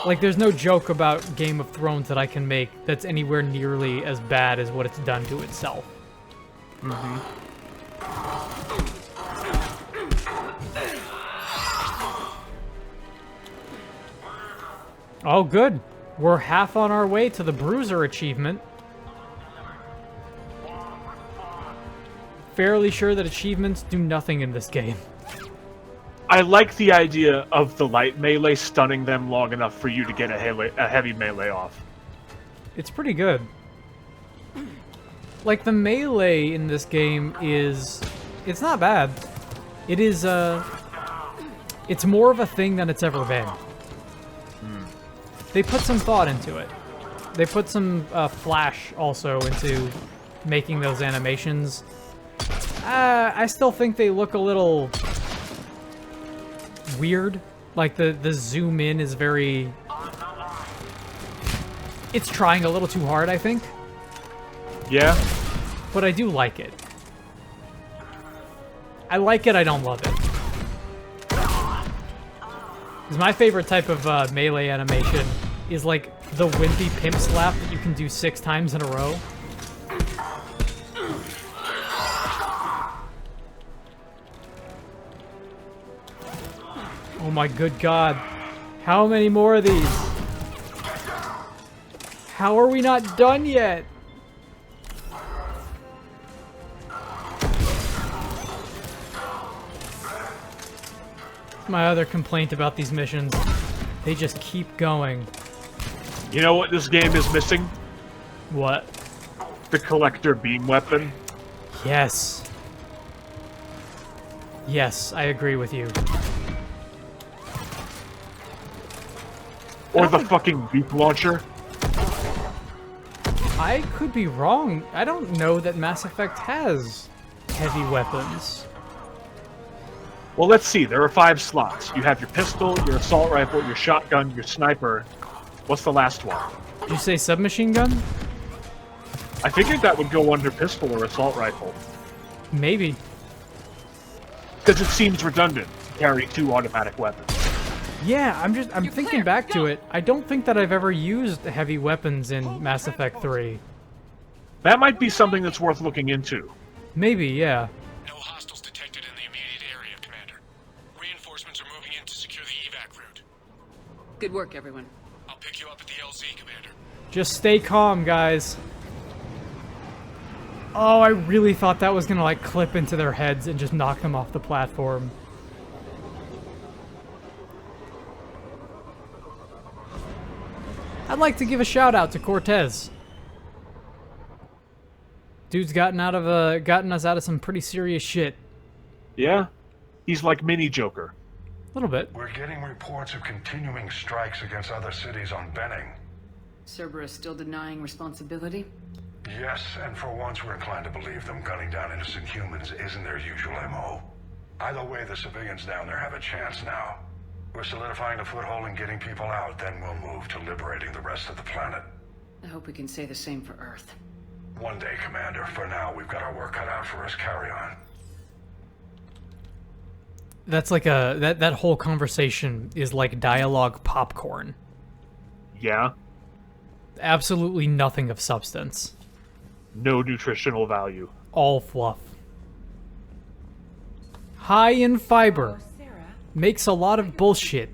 Like, there's no joke about Game of Thrones that I can make that's anywhere nearly as bad as what it's done to itself. Oh, good. We're half on our way to the Bruiser achievement. Fairly sure that achievements do nothing in this game. I like the idea of the light melee stunning them long enough for you to get a heavy melee off. It's pretty good. Like, the melee in this game is... It's not bad. It is, it's more of a thing than it's ever been. They put some thought into it. They put some flash also into making those animations. I still think they look a little weird. Like, the zoom in is very... It's trying a little too hard, I think. Yeah? But I do like it. I like it, I don't love it. Because my favorite type of melee animation is like the wimpy pimp slap that you can do 6 times in a row. Oh my good god. How many more of these? How are we not done yet? My other complaint about these missions. They just keep going. You know what this game is missing? What? The collector beam weapon. Yes. Yes, I agree with you. Or the fucking beak launcher. I could be wrong. I don't know that Mass Effect has heavy weapons. Well, let's see. There are 5 slots. You have your pistol, your assault rifle, your shotgun, your sniper. What's the last one? Did you say submachine gun? I figured that would go under pistol or assault rifle. Maybe. Because it seems redundant to carry 2 automatic weapons. Yeah, I'm thinking back to it. I don't think that I've ever used heavy weapons in Mass Effect 3. That might be something that's worth looking into. Maybe, yeah. No hostiles detected in the immediate area, Commander. Reinforcements are moving in to secure the evac route. Good work, everyone. I'll pick you up at the LZ, Commander. Just stay calm, guys. Oh, I really thought that was gonna, like, clip into their heads and just knock them off the platform. I'd like to give a shout out to Cortez. Dude's gotten us out of some pretty serious shit. Yeah? He's like mini Joker. A little bit. We're getting reports of continuing strikes against other cities on Benning. Cerberus still denying responsibility? Yes, and for once we're inclined to believe them gunning down innocent humans isn't their usual MO. Either way, the civilians down there have a chance now. We're solidifying a foothold and getting people out, then we'll move to liberating the rest of the planet. I hope we can say the same for Earth. One day, Commander. For now, we've got our work cut out for us. Carry on. That's like that whole conversation is like dialogue popcorn. Yeah? Absolutely nothing of substance. No nutritional value. All fluff. High in fiber. Makes a lot of bullshit.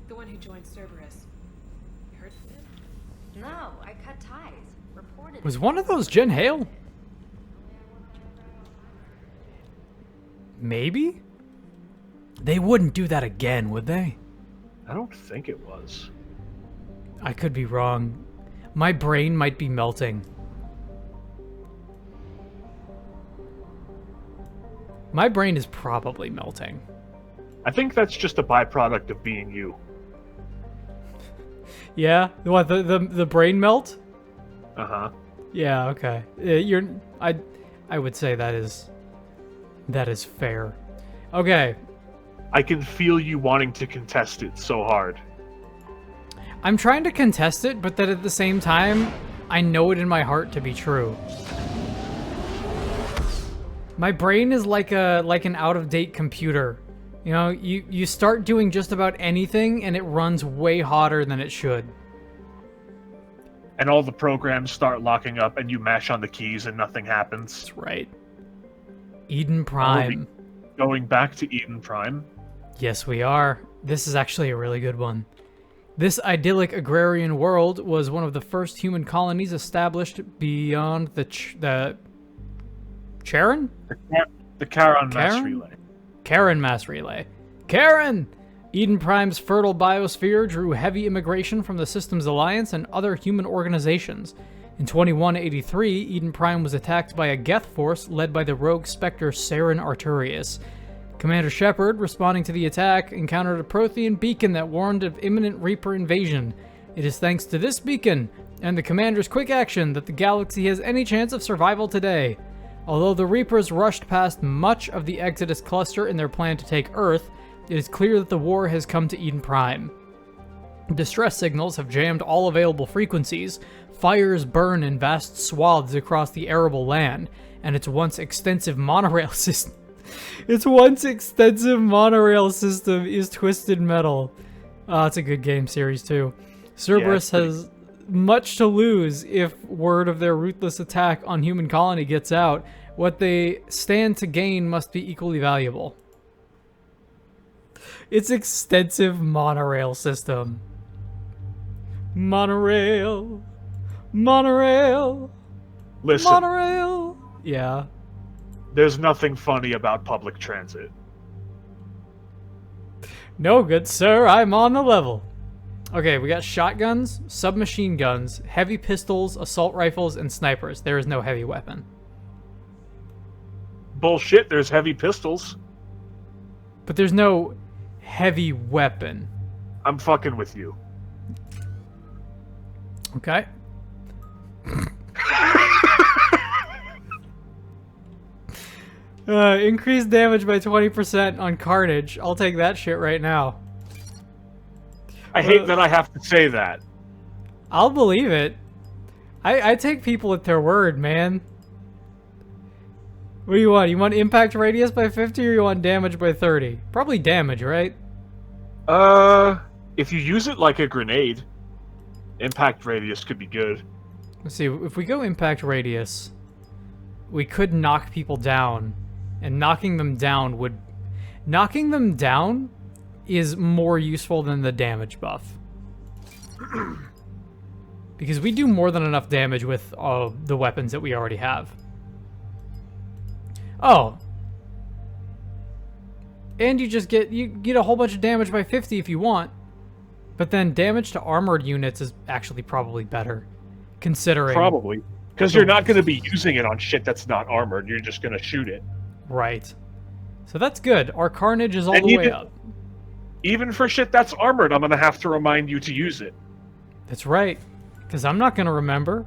The one who joined Cerberus. You heard from him? No, I cut ties. Reported. Was one of those Jen Hale? Maybe? They wouldn't do that again, would they? I don't think it was. I could be wrong. My brain might be melting. My brain is probably melting. I think that's just a byproduct of being you. Yeah? What, the brain melt? Uh-huh. Yeah, okay. I would say that is fair. Okay. I can feel you wanting to contest it so hard. I'm trying to contest it, but that at the same time, I know it in my heart to be true. My brain is like an out-of-date computer. You know, you start doing just about anything and it runs way hotter than it should. And all the programs start locking up and you mash on the keys and nothing happens. That's right. Eden Prime. Going back to Eden Prime? Yes, we are. This is actually a really good one. This idyllic agrarian world was one of the first human colonies established beyond the Charon? The Charon Mass Relay. Charon Mass Relay. Charon! Eden Prime's fertile biosphere drew heavy immigration from the Systems Alliance and other human organizations. In 2183, Eden Prime was attacked by a Geth force led by the rogue Spectre Saren Arturius. Commander Shepard, responding to the attack, encountered a Prothean beacon that warned of imminent Reaper invasion. It is thanks to this beacon and the Commander's quick action that the galaxy has any chance of survival today. Although the Reapers rushed past much of the Exodus cluster in their plan to take Earth, it is clear that the war has come to Eden Prime. Distress signals have jammed all available frequencies, fires burn in vast swaths across the arable land, and its once extensive monorail system... Its once extensive monorail system is Twisted Metal. It's a good game series too. Cerberus has much to lose if word of their ruthless attack on human colony gets out. What they stand to gain must be equally valuable. Its extensive monorail system. Monorail. Monorail. Listen. Monorail. Yeah. There's nothing funny about public transit. No, good sir, I'm on the level. Okay, we got shotguns, submachine guns, heavy pistols, assault rifles, and snipers. There is no heavy weapon. Bullshit, there's heavy pistols. But there's no heavy weapon. I'm fucking with you. Okay. Increased damage by 20% on Carnage. I'll take that shit right now. I hate that I have to say that. I'll believe it. I take people at their word, man. What do you want? You want impact radius by 50 or you want damage by 30? Probably damage, right? If you use it like a grenade, impact radius could be good. Let's see, if we go impact radius, we could knock people down. And knocking them down would... Knocking them down is more useful than the damage buff. Because we do more than enough damage with the weapons that we already have. Oh. And you just get a whole bunch of damage by 50 if you want. But then damage to armored units is actually probably better. Considering... Probably. Because you're not going to be using it on shit that's not armored. You're just going to shoot it. Right. So that's good. Our carnage is all the way up. Even for shit that's armored, I'm going to have to remind you to use it. That's right. Because I'm not going to remember.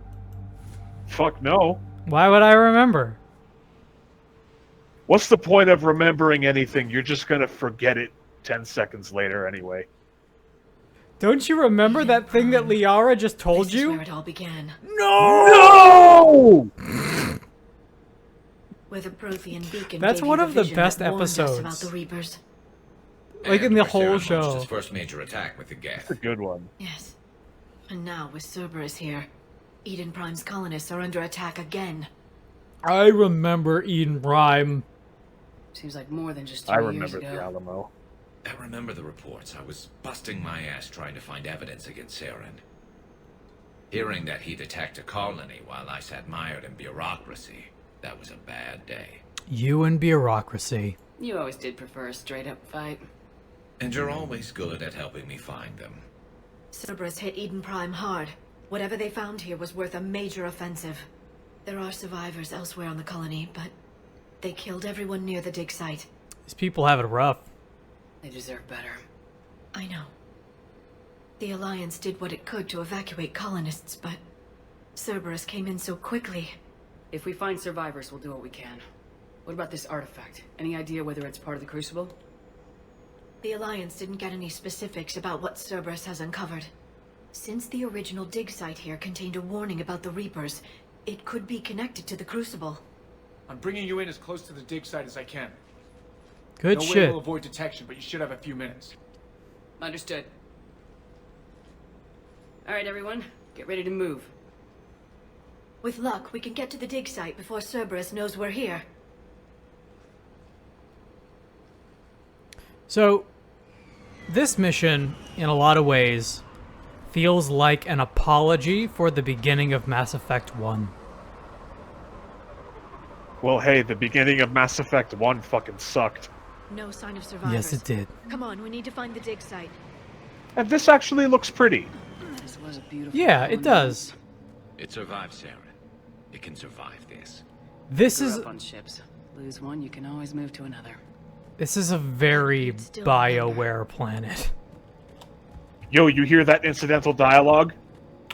Fuck no. Why would I remember? What's the point of remembering anything? You're just going to forget it 10 seconds later anyway. Don't you remember that thing that Liara just told you? This is where it all began. No! Where the Prothean beacon That's gave one you of the vision best that warned us episodes. about the Reapers. Like in the where whole Saren launched show. his first major attack with the Geth. That's a good one. Yes. And now with Cerberus here, Eden Prime's colonists are under attack again. I remember Eden Prime. Seems like more than just 3 years remember ago. the Alamo. I remember the reports. I was busting my ass trying to find evidence against Saren. Hearing that he'd attacked a colony while I sat mired in bureaucracy, that was a bad day. You and bureaucracy. You always did prefer a straight-up fight. And you're always good at helping me find them. Cerberus hit Eden Prime hard. Whatever they found here was worth a major offensive. There are survivors elsewhere on the colony, but they killed everyone near the dig site. These people have it rough. They deserve better. I know. The Alliance did what it could to evacuate colonists, but Cerberus came in so quickly. If we find survivors, we'll do what we can. What about this artifact? Any idea whether it's part of the Crucible? The Alliance didn't get any specifics about what Cerberus has uncovered. Since the original dig site here contained a warning about the Reapers, it could be connected to the Crucible. I'm bringing you in as close to the dig site as I can. Good no shit. way we'll avoid detection, but you should have a few minutes. Understood. Alright, everyone. Get ready to move. With luck, we can get to the dig site before Cerberus knows we're here. So, this mission, in a lot of ways, feels like an apology for the beginning of Mass Effect 1. Well, hey, the beginning of Mass Effect 1 fucking sucked. No sign of survivors. Yes, it did. Come on, we need to find the dig site. And this actually looks pretty. This was a beautiful Yeah, it does. It survived Saren. It can survive this. This Grew is up on ships. Lose one, you can always move to another. this is a very BioWare planet. Yo, you hear that incidental dialogue?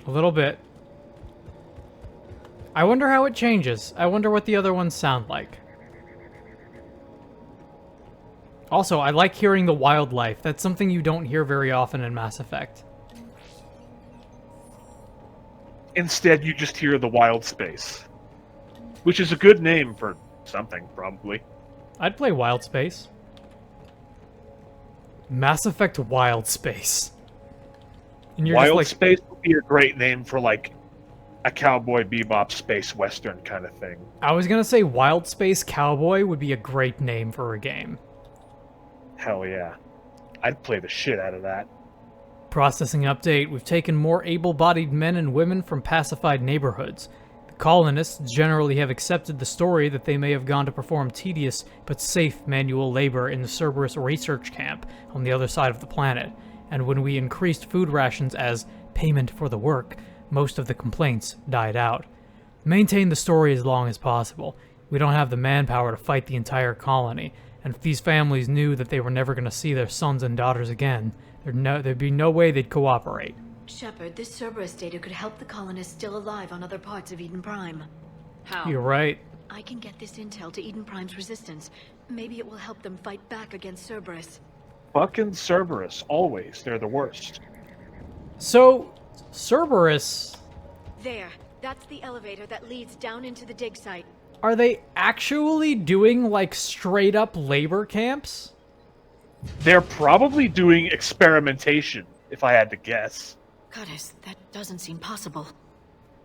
A little bit. I wonder how it changes. I wonder what the other ones sound like. Also, I like hearing the wildlife. That's something you don't hear very often in Mass Effect. Instead, you just hear the wild space. Which is a good name for something, probably. I'd play Wild Space. Mass Effect Wild Space. And you're Wild just like, Space would be a great name for like a Cowboy Bebop space western kind of thing. I was gonna say Wild Space Cowboy would be a great name for a game. Hell yeah. I'd play the shit out of that. Processing update. We've taken more able-bodied men and women from pacified neighborhoods. The colonists generally have accepted the story that they may have gone to perform tedious but safe manual labor in the Cerberus research camp on the other side of the planet, and when we increased food rations as payment for the work, most of the complaints died out. Maintain the story as long as possible. We don't have the manpower to fight the entire colony, and if these families knew that they were never going to see their sons and daughters again, there'd be no way they'd cooperate. Shepard, this Cerberus data could help the colonists still alive on other parts of Eden Prime. How? You're right. I can get this intel to Eden Prime's resistance. Maybe it will help them fight back against Cerberus. Fucking Cerberus, always. They're the worst. So, Cerberus... There. That's the elevator that leads down into the dig site. Are they actually doing, like, straight-up labor camps? They're probably doing experimentation, if I had to guess. Goddess, that doesn't seem possible.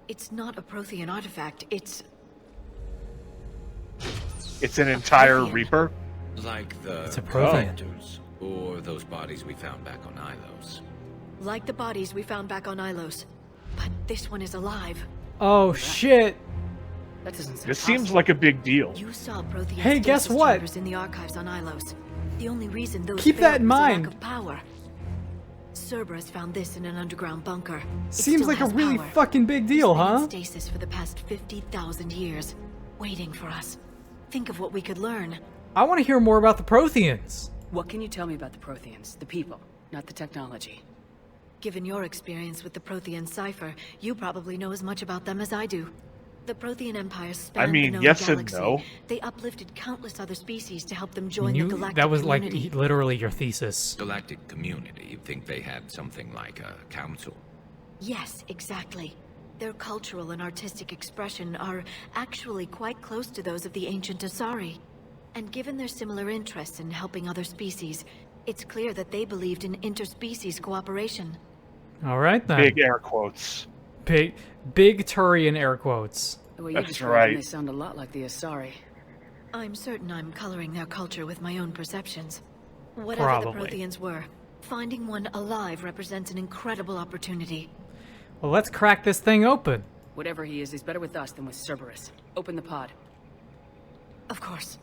It's not a Prothean artifact, it's an entire Reaper? Like the It's a Prothean. Raptors, or those bodies we found back on Ilos. like the bodies we found back on Ilos. But this one is alive. Oh, shit. That doesn't sound This seems like a big deal. You saw Prothean Hey, guess stasis what? chambers in the archives on Ilos. The only reason those Keep that failed in was a mind. lack of power. Cerberus found this in an underground bunker. It Seems still like a has really power. fucking big deal, It's been in huh? stasis for the past 50,000 years, waiting for us. Think of what we could learn. I want to hear more about the Protheans. What can you tell me about the Protheans? The people, not the technology. Given your experience with the Prothean cipher, you probably know as much about them as I do. The Prothean Empire spanned the known yes and galaxy. no. They uplifted countless other species to help them join You, the galactic that was community. like literally your thesis. Galactic community, you'd think they had something like a council. Yes, exactly. Their cultural and artistic expression are actually quite close to those of the ancient Asari. And given their similar interests in helping other species, it's clear that they believed in interspecies cooperation. All right, then. Big air quotes. Big Turian air quotes. The way you That's describe right. them, they sound a lot like the Asari. I'm certain I'm coloring their culture with my own perceptions. Whatever Probably. the Protheans were, finding one alive represents an incredible opportunity. Well, let's crack this thing open. Whatever he is, he's better with us than with Cerberus. Open the pod. Of course.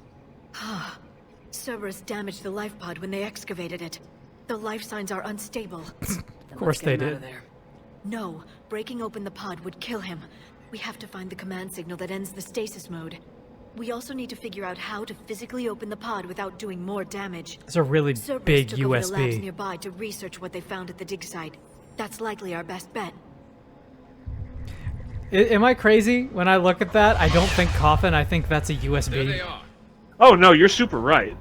Cerberus damaged the life pod when they excavated it. The life signs are unstable. Of course they did. No, breaking open the pod would kill him. We have to find the command signal that ends the stasis mode. We also need to figure out how to physically open the pod without doing more damage. It's a really Cerberus big took over the labs USB. nearby to research what they found at the dig site. That's likely our best bet. Am I crazy when I look at that? I don't think coffin. I think that's a USB. There they are. Oh no, you're super right.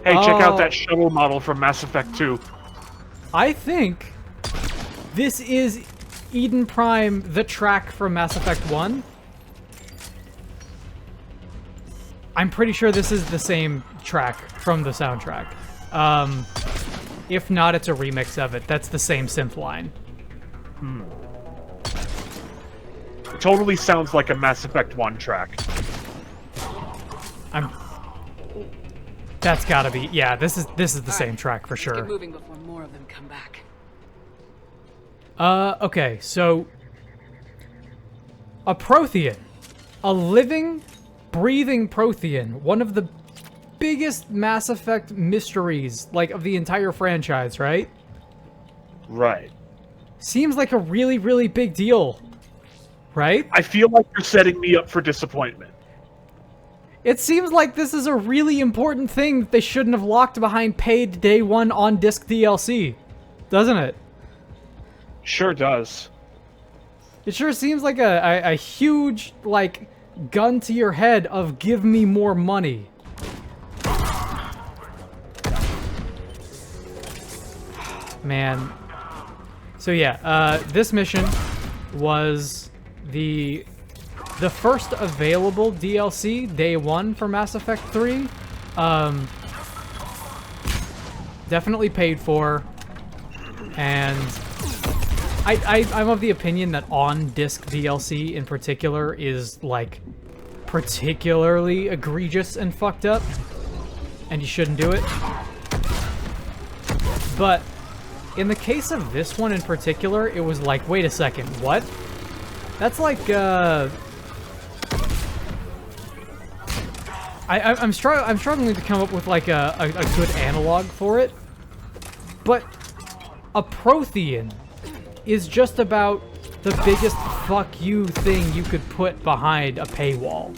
Hey, check out that shuttle model from Mass Effect 2. I think this is Eden Prime, the track from Mass Effect 1. I'm pretty sure this is the same track from the soundtrack. If not, it's a remix of it. That's the same synth line. It totally sounds like a Mass Effect 1 track. That's gotta be, yeah, this is the same track for sure. Get moving before more of them come back. Okay, so a Prothean, a living, breathing Prothean, one of the biggest Mass Effect mysteries, like, of the entire franchise, right? Right. Seems like a really, really big deal, right? I feel like you're setting me up for disappointment. It seems like this is a really important thing that they shouldn't have locked behind paid day one on-disc DLC, doesn't it? Sure does. It sure seems like a huge, like, gun to your head of give me more money. Man. So yeah, this mission was the the first available DLC, day one for Mass Effect 3, definitely paid for, and I'm of the opinion that on-disc DLC in particular is, like, particularly egregious and fucked up, and you shouldn't do it. But in the case of this one in particular, it was like, wait a second, what? That's like, I'm struggling to come up with, like, a good analog for it, but a Prothean is just about the biggest fuck you thing you could put behind a paywall.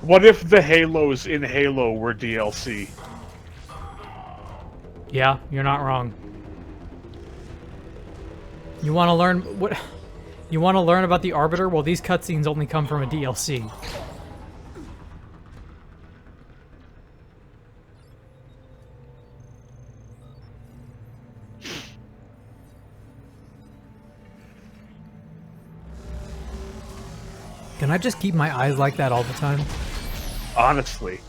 What if the Halos in Halo were DLC? Yeah, you're not wrong. You want to learn what? You want to learn about the Arbiter? Well, these cutscenes only come from a DLC. Can I just keep my eyes like that all the time? Honestly.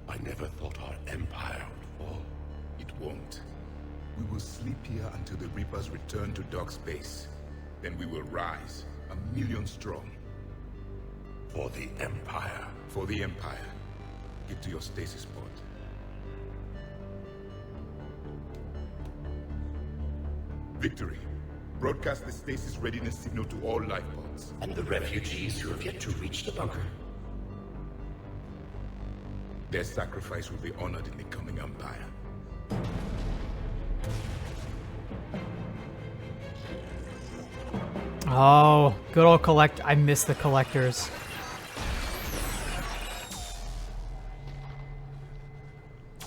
I never thought our empire would fall. It won't. We will sleep here until the Reapers return to Dock's base. Then we will rise, 1,000,000 strong. For the Empire. For the Empire. Get to your stasis pod. Victory. Broadcast the stasis readiness signal to all life pods. And the refugees who have yet to reach the bunker. Their sacrifice will be honored in the coming Empire. Oh, good old I miss the collectors.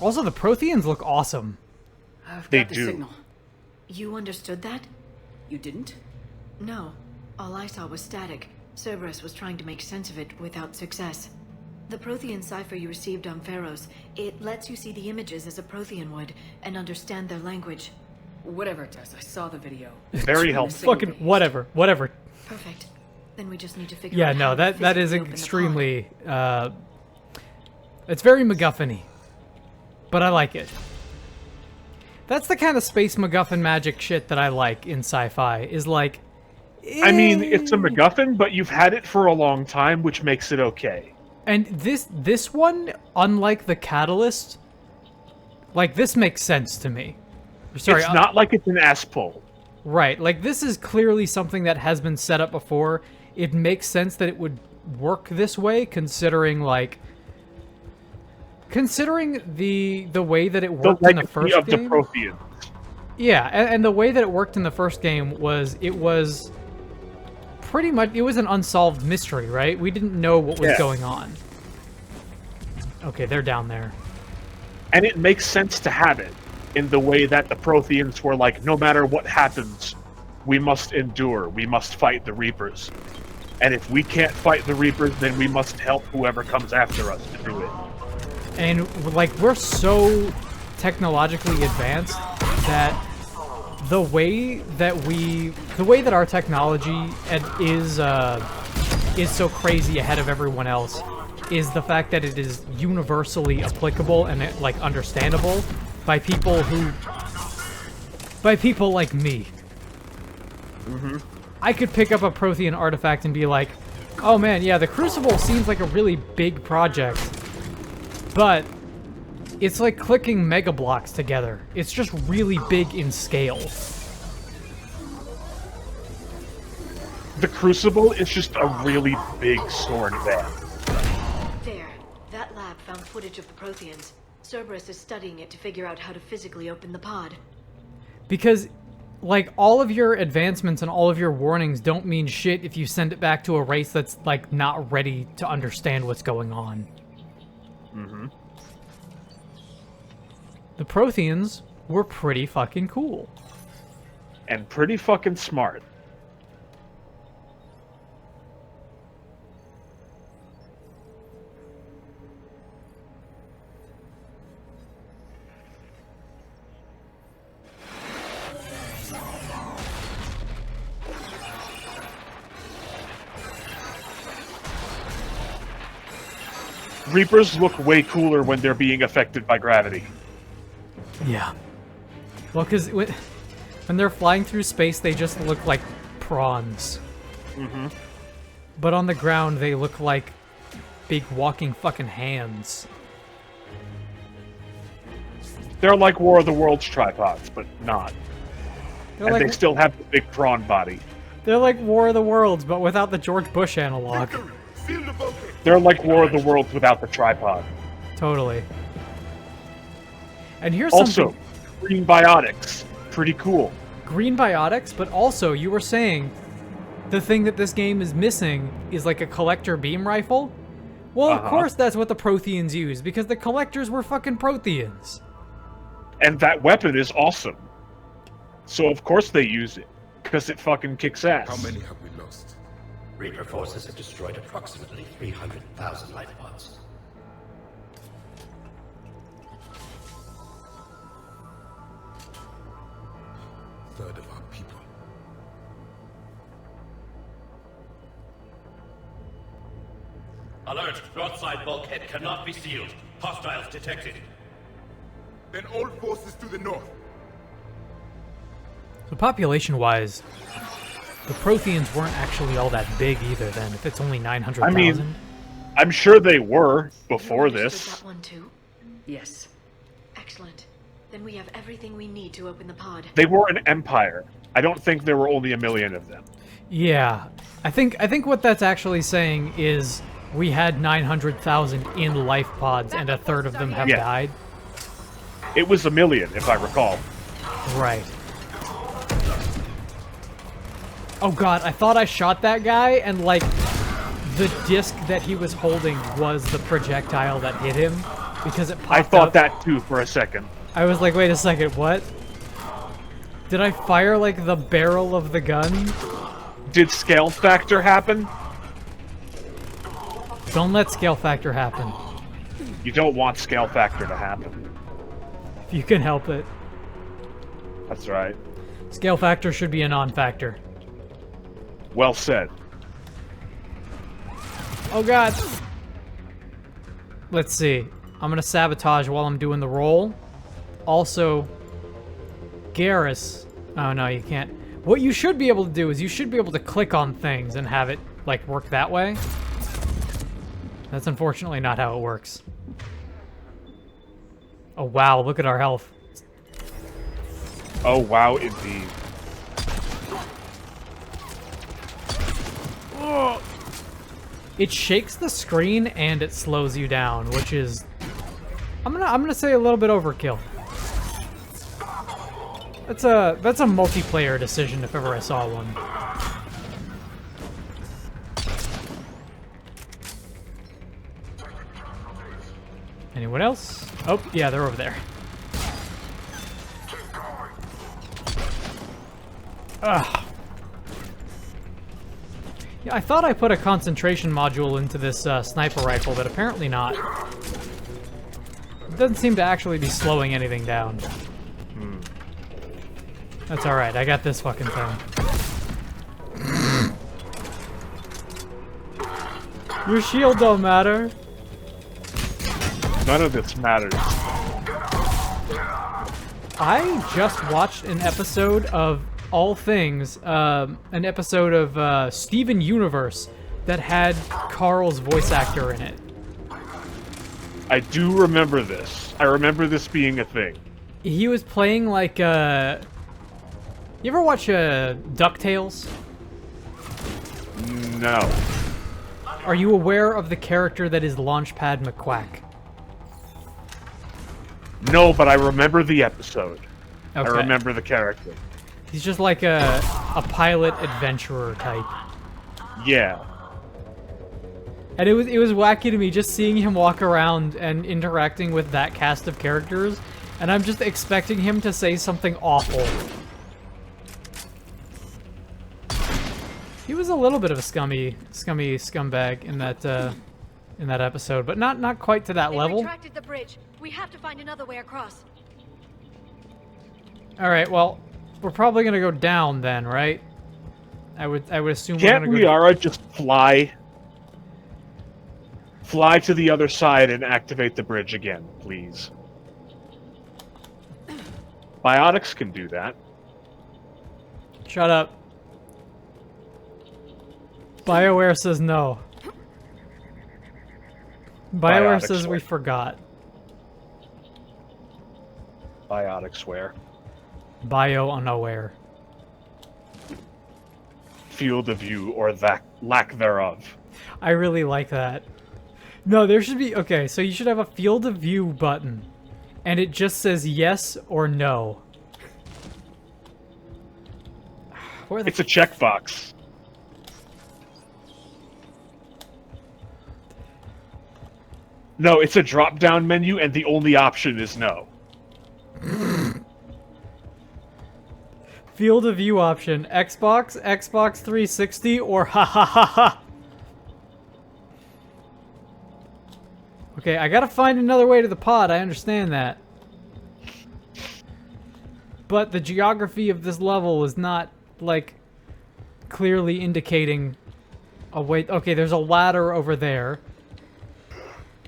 Also, the Protheans look awesome. I've They got the do. signal. You understood that? You didn't? No. All I saw was static. Cerberus was trying to make sense of it without success. The Prothean cipher you received on Pharaohs, it lets you see the images as a Prothean would and understand their language. Whatever it does, I saw the video. Very helpful. Fucking whatever. Perfect. Then we just need to figure Yeah, out no, how to that is physically open the extremely, it's very MacGuffin-y, but I like it. That's the kind of space MacGuffin magic shit that I like in sci-fi, is like... I mean, it's a MacGuffin, but you've had it for a long time, which makes it okay. And this one, unlike the Catalyst, like, this makes sense to me. Sorry, it's not like it's an ass pull. Right, like, this is clearly something that has been set up before. It makes sense that it would work this way, considering, like... Considering the way that it worked in the first game. The Protheans. Yeah, and the way that it worked in the first game was, it was pretty much, it was an unsolved mystery, right? We didn't know what was going on. Okay, they're down there. And it makes sense to have it in the way that the Protheans were like, no matter what happens, we must endure, we must fight the Reapers. And if we can't fight the Reapers, then we must help whoever comes after us to do it. And, like, we're so technologically advanced that the way that our technology is so crazy ahead of everyone else is the fact that it is universally applicable and, like, understandable by people like me. Mm-hmm. I could pick up a Prothean artifact and be like, oh man, yeah, the Crucible seems like a really big project, but it's like clicking mega blocks together. It's just really big in scale. The Crucible is just a really big sword van. There. That lab found footage of the Protheans. Cerberus is studying it to figure out how to physically open the pod. Because, like, all of your advancements and all of your warnings don't mean shit if you send it back to a race that's, like, not ready to understand what's going on. Mm-hmm. The Protheans were pretty fucking cool. And pretty fucking smart. Reapers look way cooler when they're being affected by gravity. Yeah. Well, because when they're flying through space, they just look like prawns. Mm-hmm. But on the ground, they look like big walking fucking hands. They're like War of the Worlds tripods, but not. They're and like, they still have the big prawn body. They're like War of the Worlds, but without the George Bush analog. They're like War of the Worlds without the tripod. Totally. And here's also, something... green biotics. Pretty cool. Green biotics, but also, you were saying the thing that this game is missing is like a collector beam rifle? Well, of course that's what the Protheans use, because the collectors were fucking Protheans. And that weapon is awesome. So of course they use it, because it fucking kicks ass. How many have we lost? Reaper forces have destroyed approximately 300,000 life pods. Third of our people. Alert! Broadside bulkhead cannot be sealed. Hostiles detected. Then all forces to the north. So population-wise, the Protheans weren't actually all that big either then, if it's only 900,000. I mean, I'm sure they were before this. That one too? Yes. Excellent. Then we have everything we need to open the pod. They were an empire. I don't think there were only 1 million of them. Yeah. I think what that's actually saying is we had 900,000 in life pods and a third of them have died. It was 1 million, if I recall. Right. Oh god, I thought I shot that guy, and like, the disc that he was holding was the projectile that hit him, because it popped I thought out. that too for a second. I was like, wait a second, what? Did I fire, like, the barrel of the gun? Did scale factor happen? Don't let scale factor happen. You don't want scale factor to happen. If you can help it. That's right. Scale factor should be a non-factor. Well said. Oh god. Let's see. I'm gonna sabotage while I'm doing the roll. Also, Garrus. Oh no, you can't. What you should be able to do is you should be able to click on things and have it, like, work that way. That's unfortunately not how it works. Oh wow, look at our health. Oh wow, indeed. It shakes the screen and it slows you down, which is, I'm gonna say a little bit overkill. That's a multiplayer decision if ever I saw one. Anyone else? Oh, yeah, they're over there. Ugh. Yeah, I thought I put a concentration module into this sniper rifle, but apparently not. It doesn't seem to actually be slowing anything down. That's alright, I got this fucking thing. Your shield don't matter. None of this matters. I just watched an episode of all things, an episode of Steven Universe that had Carl's voice actor in it. I do remember this. I remember this being a thing. He was playing like you ever watch DuckTales? No. Are you aware of the character that is Launchpad McQuack? No, but I remember the episode. Okay. I remember the character. He's just like a pilot adventurer type. Yeah. And it was wacky to me just seeing him walk around and interacting with that cast of characters, and I'm just expecting him to say something awful. He was a little bit of a scummy scumbag in that episode, but not quite to that They level. retracted the bridge. We have to find another way across. All right, well, we're probably gonna go down then, right? I would assume Can't we're gonna go. Liara just fly to the other side and activate the bridge again, please? Biotics can do that. Shut up. BioWare says no. BioWare Biotics says we swear. forgot. Biotics swear. Bio unaware. Field of view or that lack thereof. I really like that. No, there should be... Okay, so you should have a field of view button. And it just says yes or no. It's a checkbox. No, it's a drop-down menu, and the only option is no. Field of view option. Xbox, Xbox 360, or ha ha ha ha. Okay, I gotta find another way to the pod, I understand that. But the geography of this level is not, like, clearly indicating a way... Okay, there's a ladder over there.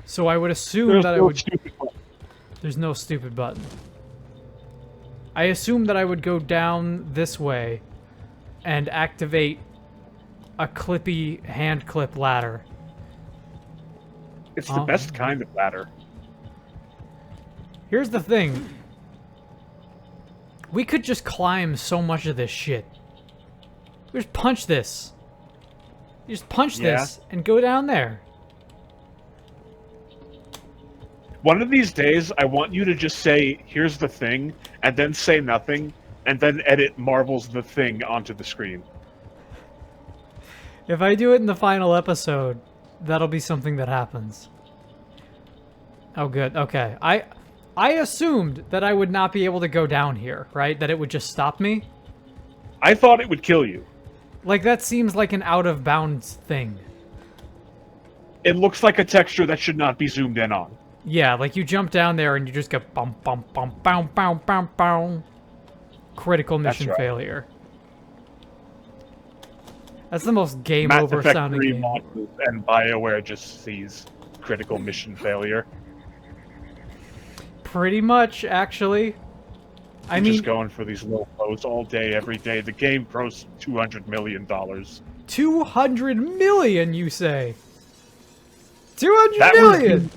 So I would assume that I would... There's no stupid button. I assume that I would go down this way and activate a clippy hand clip ladder. It's the best kind of ladder. Here's the thing. We could just climb so much of this shit. We just punch this. You just punch this and go down there. One of these days, I want you to just say, here's the thing, and then say nothing, and then edit Marvel's The Thing onto the screen. If I do it in the final episode, that'll be something that happens. Oh, good. Okay. I assumed that I would not be able to go down here, right? That it would just stop me. I thought it would kill you. Like, that seems like an out-of-bounds thing. It looks like a texture that should not be zoomed in on. Yeah, like you jump down there and you just go bum bum bum bum bum bum bum. Critical mission failure. That's the most game Mass over Effect sounding 3 game. models and BioWare just sees critical mission failure. Pretty much, actually. I mean, just going for these low lows all day, every day. The game grossed $200 million. 200 million, you say? 200 million!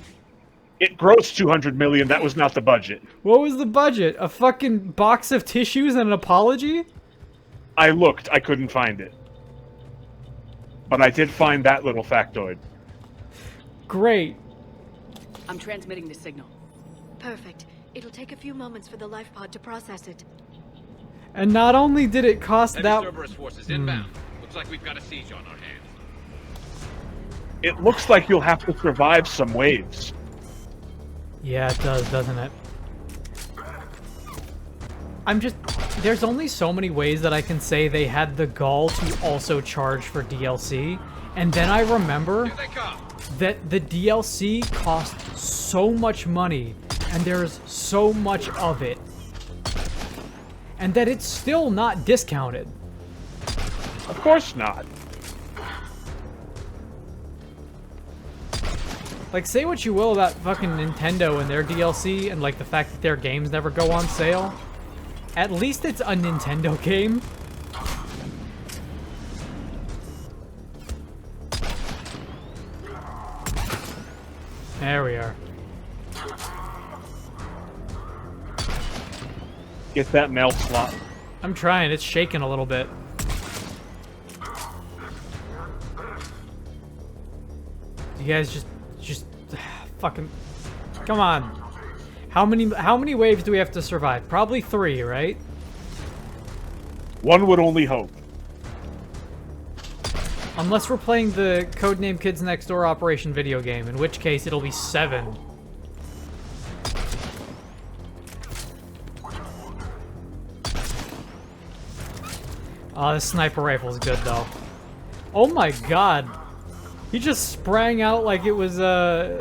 It grossed 200 million. That was not the budget. What was the budget? A fucking box of tissues and an apology? I looked. I couldn't find it. But I did find that little factoid. Great. I'm transmitting the signal. Perfect. It'll take a few moments for the life pod to process it. And not only did it cost Heavy that... Cerberus forces inbound. Looks like we've got a siege on our hands. It looks like you'll have to survive some waves. Yeah, it does, doesn't it? There's only so many ways that I can say they had the gall to also charge for DLC, and then I remember that the DLC cost so much money, and there's so much of it, and that it's still not discounted. Of course not. Like, say what you will about fucking Nintendo and their DLC and, like, the fact that their games never go on sale. At least it's a Nintendo game. There we are. Get that mail slot. I'm trying. It's shaking a little bit. You guys just fucking come on. How many waves do we have to survive? Probably 3, right? One would only hope. Unless we're playing the Codename Kids Next Door Operation video game, in which case it'll be 7. Oh, this sniper rifle is good though. Oh my god. He just sprang out like it was, I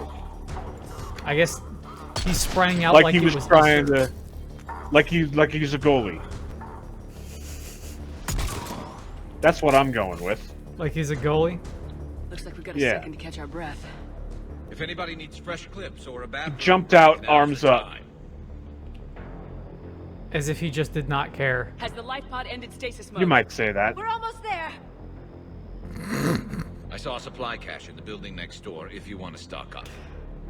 guess he sprang out like he was trying to... Like he's a goalie. That's what I'm going with. Like he's a goalie? Looks like we got a second to catch our breath. If anybody needs fresh clips or a bathroom, Jumped out, arms up. As if he just did not care. Has the life pod ended stasis mode? You might say that. We're almost there. I saw a supply cache in the building next door if you want to stock up.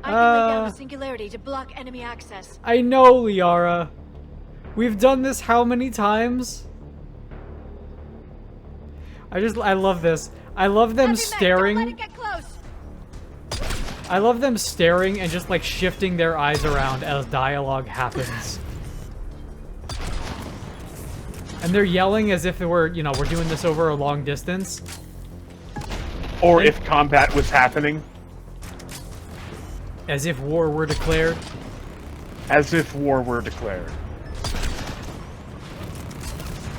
I can lay down a singularity to block enemy access. I know, Liara. We've done this how many times? I love this. I love them staring. Don't let it get close. I love them staring and just like shifting their eyes around as dialogue happens. And they're yelling as if we're doing this over a long distance. Or if combat was happening. As if war were declared. As if war were declared.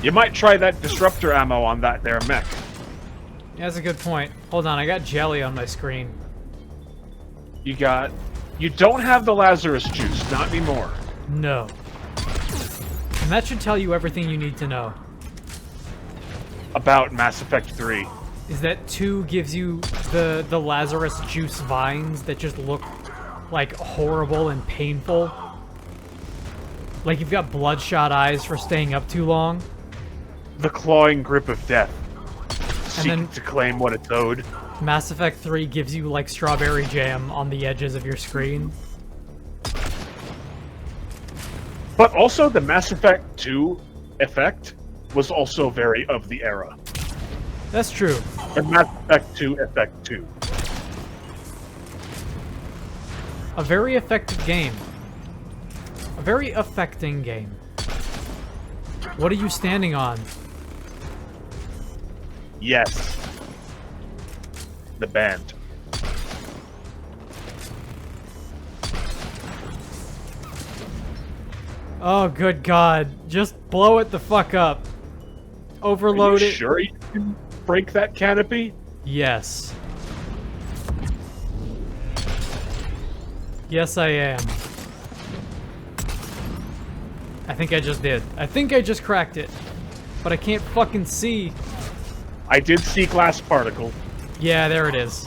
You might try that disruptor ammo on that there mech. Yeah, that's a good point. Hold on, I got jelly on my screen. You don't have the Lazarus juice, not anymore. No. And that should tell you everything you need to know. About Mass Effect 3. Is that 2 gives you the Lazarus juice vines that just look like horrible and painful. Like you've got bloodshot eyes for staying up too long. The clawing grip of death. And then to claim what it's owed. Mass Effect 3 gives you like strawberry jam on the edges of your screen. But also the Mass Effect 2 effect was also very of the era. That's true. Or Mass Effect 2 effect 2. A very effective game. A very affecting game. What are you standing on? Yes. The band. Oh, good God. Just blow it the fuck up. Overload Are you it. Sure you can break that canopy? Yes. Yes, I am. I think I just did. I think I just cracked it. But I can't fucking see. I did see glass particle. Yeah, there it is.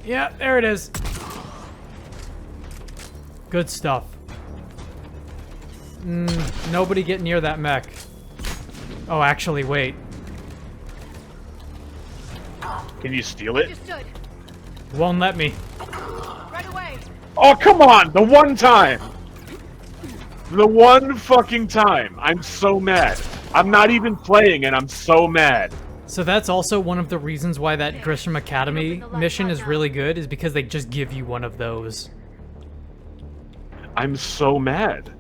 Yeah, there it is. Good stuff. Nobody get near that mech. Oh, actually, wait. Can you steal it? Understood. Won't let me. Right away. Oh, come on! The one time! The one fucking time! I'm so mad. I'm not even playing and I'm so mad. So that's also one of the reasons why that Grisham Academy mission is really good, is because they just give you one of those. I'm so mad.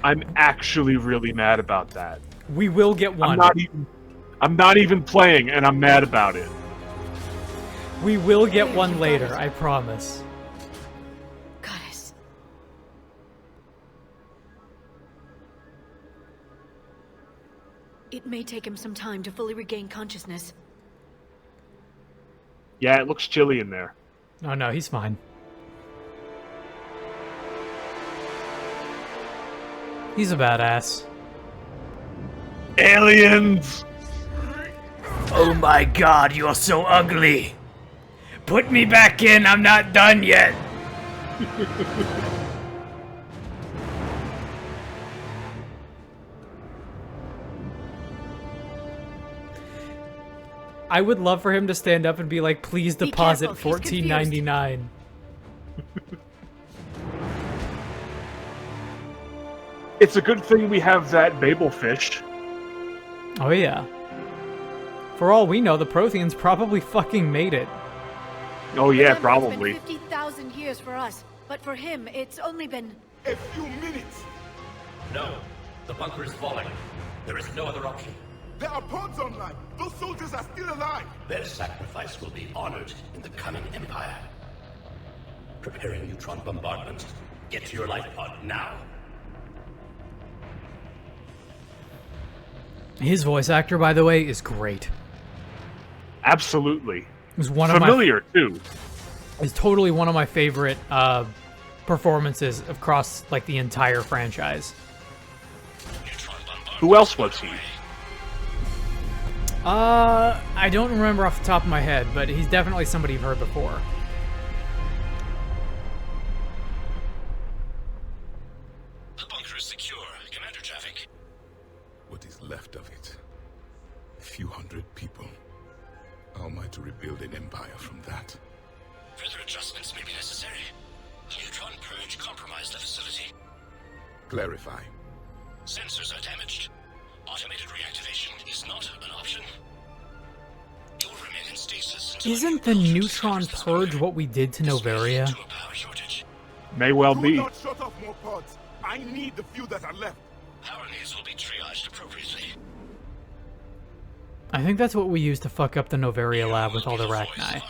I'm actually really mad about that. We will get one. I'm not even playing and I'm mad about it. We will get one later, I promise. Goddess. It may take him some time to fully regain consciousness. Yeah, it looks chilly in there. Oh no, he's fine. He's a badass. Aliens! Oh my God, you're so ugly. Put me back in, I'm not done yet. I would love for him to stand up and be like, please deposit $14.99. It's a good thing we have that Babel fish. Oh yeah. For all we know, the Protheans probably fucking made it. Oh yeah, Remember, probably. It's been 50,000 years for us, but for him, it's only been a few minutes. No, the bunker is falling. There is no other option. There are pods online. Those soldiers are still alive. Their sacrifice will be honored in the coming empire. Preparing neutron bombardment. Get to your life pod now. His voice actor, by the way, is great. Absolutely. It was one of familiar too. Is totally one of my favorite performances across like the entire franchise. Who else was he? I don't remember off the top of my head, but he's definitely somebody you've heard before. The bunker is secure. Commander traffic. What is left of it? A few hundred people. How am I to rebuild an empire from that? Further adjustments may be necessary. The neutron purge compromised the facility. Clarify. Sensors are damaged. Automated reactivation is not an option. You'll remain in stasis until Isn't the neutron purge what we did to Novaria? May well be. Do not shut off more pods. I need the few that are left. Power needs will be triaged appropriately. I think that's what we used to fuck up the Novaria lab with all the Rachni.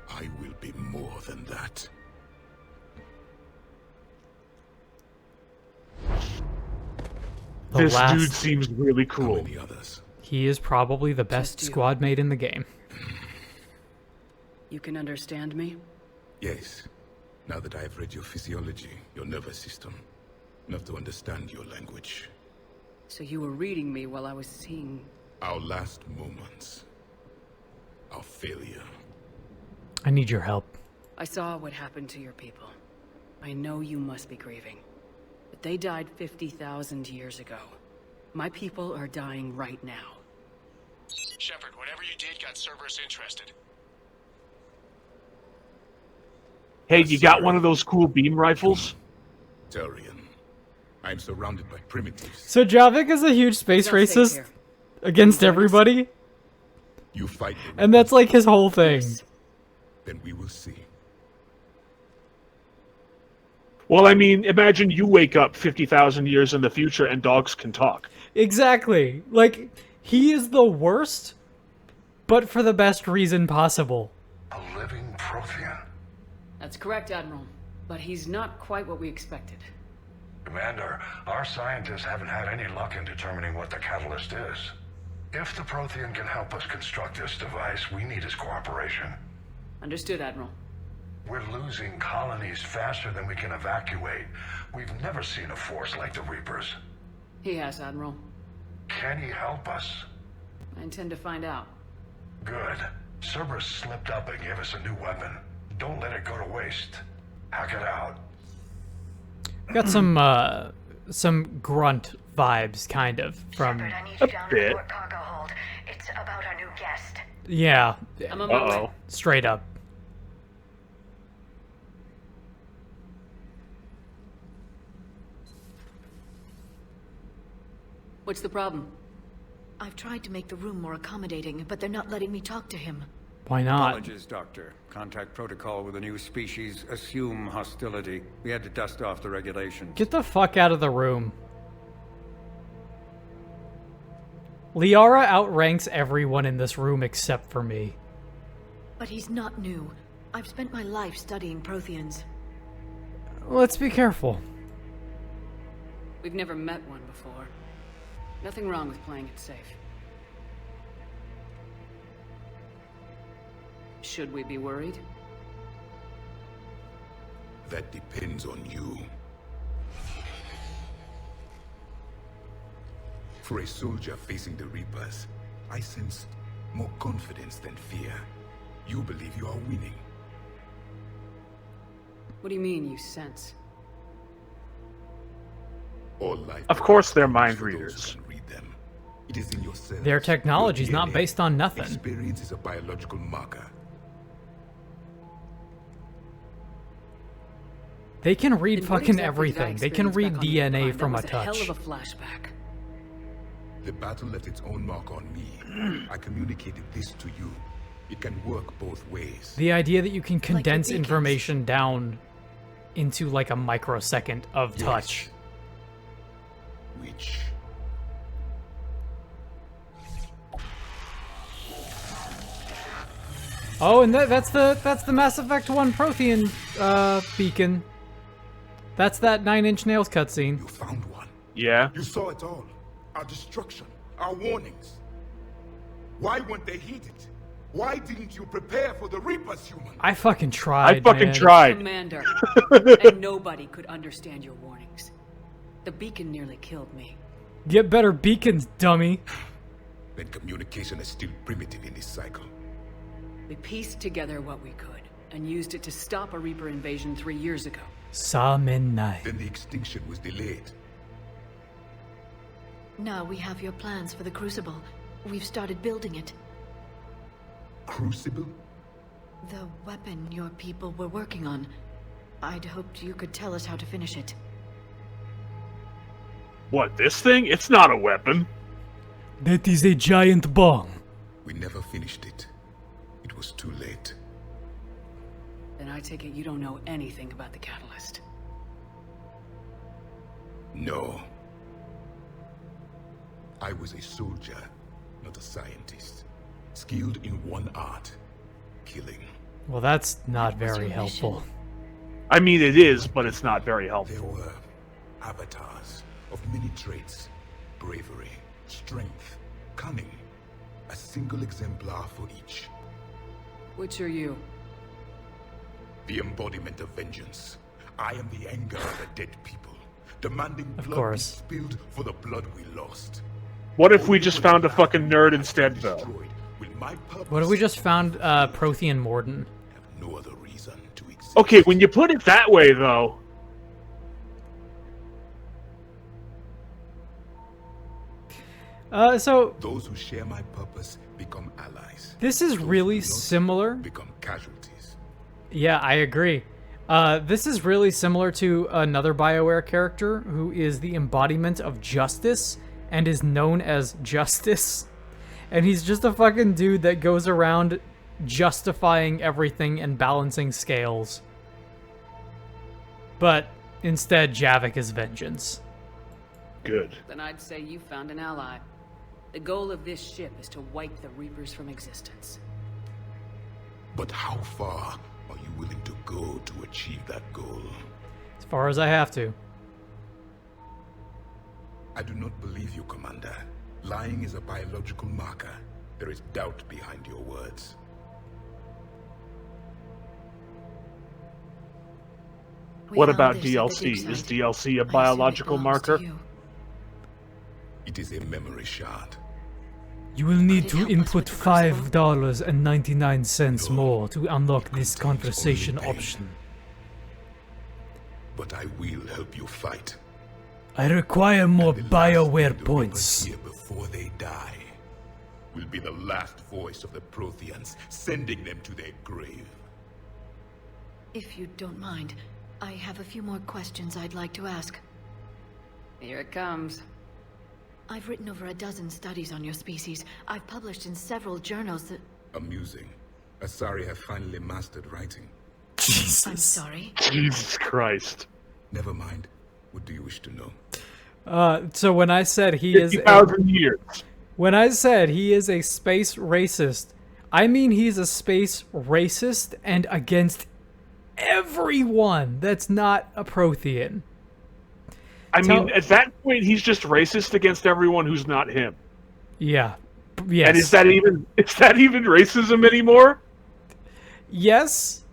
I will be more than that. This dude seems really cool. He is probably the best squad mate in the game. You can understand me? Yes. Now that I have read your physiology, your nervous system, enough to understand your language. So you were reading me while I was seeing... Our last moments. Our failure. I need your help. I saw what happened to your people. I know you must be grieving. But they died 50,000 years ago. My people are dying right now. Shepard, whatever you did got Cerberus interested. Hey, you got one of those cool beam rifles? Turian. I'm surrounded by primitives. So Javik is a huge space racist against everybody? You fight and that's like his whole thing. Then we will see. Well, I mean, imagine you wake up 50,000 years in the future and dogs can talk. Exactly. Like, he is the worst, but for the best reason possible. A living Prothean. That's correct, Admiral. But he's not quite what we expected. Commander, our scientists haven't had any luck in determining what the catalyst is. If the Prothean can help us construct this device, we need his cooperation. Understood, Admiral. We're losing colonies faster than we can evacuate. We've never seen a force like the Reapers. He has, Admiral. Can he help us? I intend to find out. Good. Cerberus slipped up and gave us a new weapon. Don't let it go to waste. Hack it out. Got some grunt vibes, kind of, from a bit. Cargo hold. It's about our new guest. Yeah. I'm on my way. Straight up. What's the problem? I've tried to make the room more accommodating, but they're not letting me talk to him. Why not? Apologies, Doctor. Contact protocol with a new species. Assume hostility. We had to dust off the regulations. Get the fuck out of the room. Liara outranks everyone in this room except for me. But he's not new. I've spent my life studying Protheans. Let's be careful. We've never met one before. Nothing wrong with playing it safe. Should we be worried? That depends on you. For a soldier facing the Reapers, I sensed more confidence than fear. You believe you are winning. What do you mean, you sense? All life. Of course they're mind readers. It is in your cells. Their technology's Your not DNA. based on nothing. Experience is a biological marker. They can read Then what fucking exactly did I everything. They can read experience back on DNA Prime? from a That was touch. hell of a flashback. The battle left its own mark on me. I communicated this to you. It can work both ways. The idea that you can condense beacons. information down into like a microsecond of touch. Which? Oh, and that's the Mass Effect 1 Prothean beacon. That's that 9 Inch Nails cutscene. You found one. Yeah? You saw it all. Our destruction, our warnings. Why weren't they heeded? Why didn't you prepare for the Reapers, human? I fucking tried, man. Commander, and nobody could understand your warnings. The beacon nearly killed me. Get better beacons, dummy. Then communication is still primitive in this cycle. We pieced together what we could, and used it to stop a Reaper invasion 3 years ago. Samenai. Then the extinction was delayed. Now we have your plans for the Crucible. We've started building it. Crucible? The weapon your people were working on. I'd hoped you could tell us how to finish it. What, this thing? It's not a weapon. That is a giant bomb. We never finished it. It was too late. Then I take it you don't know anything about the catalyst. No. I was a soldier, not a scientist. Skilled in one art, killing. Well, that's not very helpful. I mean, it is, but it's not very helpful. There were avatars of many traits. Bravery, strength, cunning. A single exemplar for each. Which are you? The embodiment of vengeance. I am the anger of the dead people, demanding Of blood course. be spilled for the blood we lost. What if we just found a fucking nerd instead, though? What if we just found Prothean Morden? No other reason to exist. Okay, when you put it that way, though... So... Those who share my purpose become allies. This is really similar. Become casualties. Yeah, I agree. This is really similar to another BioWare character who is the embodiment of justice and is known as Justice. And he's just a fucking dude that goes around justifying everything and balancing scales. But instead, Javik is vengeance. Good. Then I'd say you found an ally. The goal of this ship is to wipe the Reapers from existence. But how far are you willing to go to achieve that goal? As far as I have to. I do not believe you, Commander. Lying is a biological marker. There is doubt behind your words. What about DLC? Is DLC a biological marker? It is a memory shard. You will need to input $5.99 more to unlock this conversation option. But I will help you fight. I require more BioWare points. Here before they die will be the last voice of the Protheans, sending them to their grave. If you don't mind, I have a few more questions I'd like to ask. Here it comes. I've written over a dozen studies on your species. I've published in several journals that... Amusing. Asari have finally mastered writing. Jesus. I'm sorry. Jesus Christ. Never mind. What do you wish to know? So when I said he is 50,000 years. When I said he is a space racist, I mean he's a space racist and against everyone that's not a Prothean. I mean, at that point, he's just racist against everyone who's not him. Yeah. Yes. And is that even racism anymore? Yes,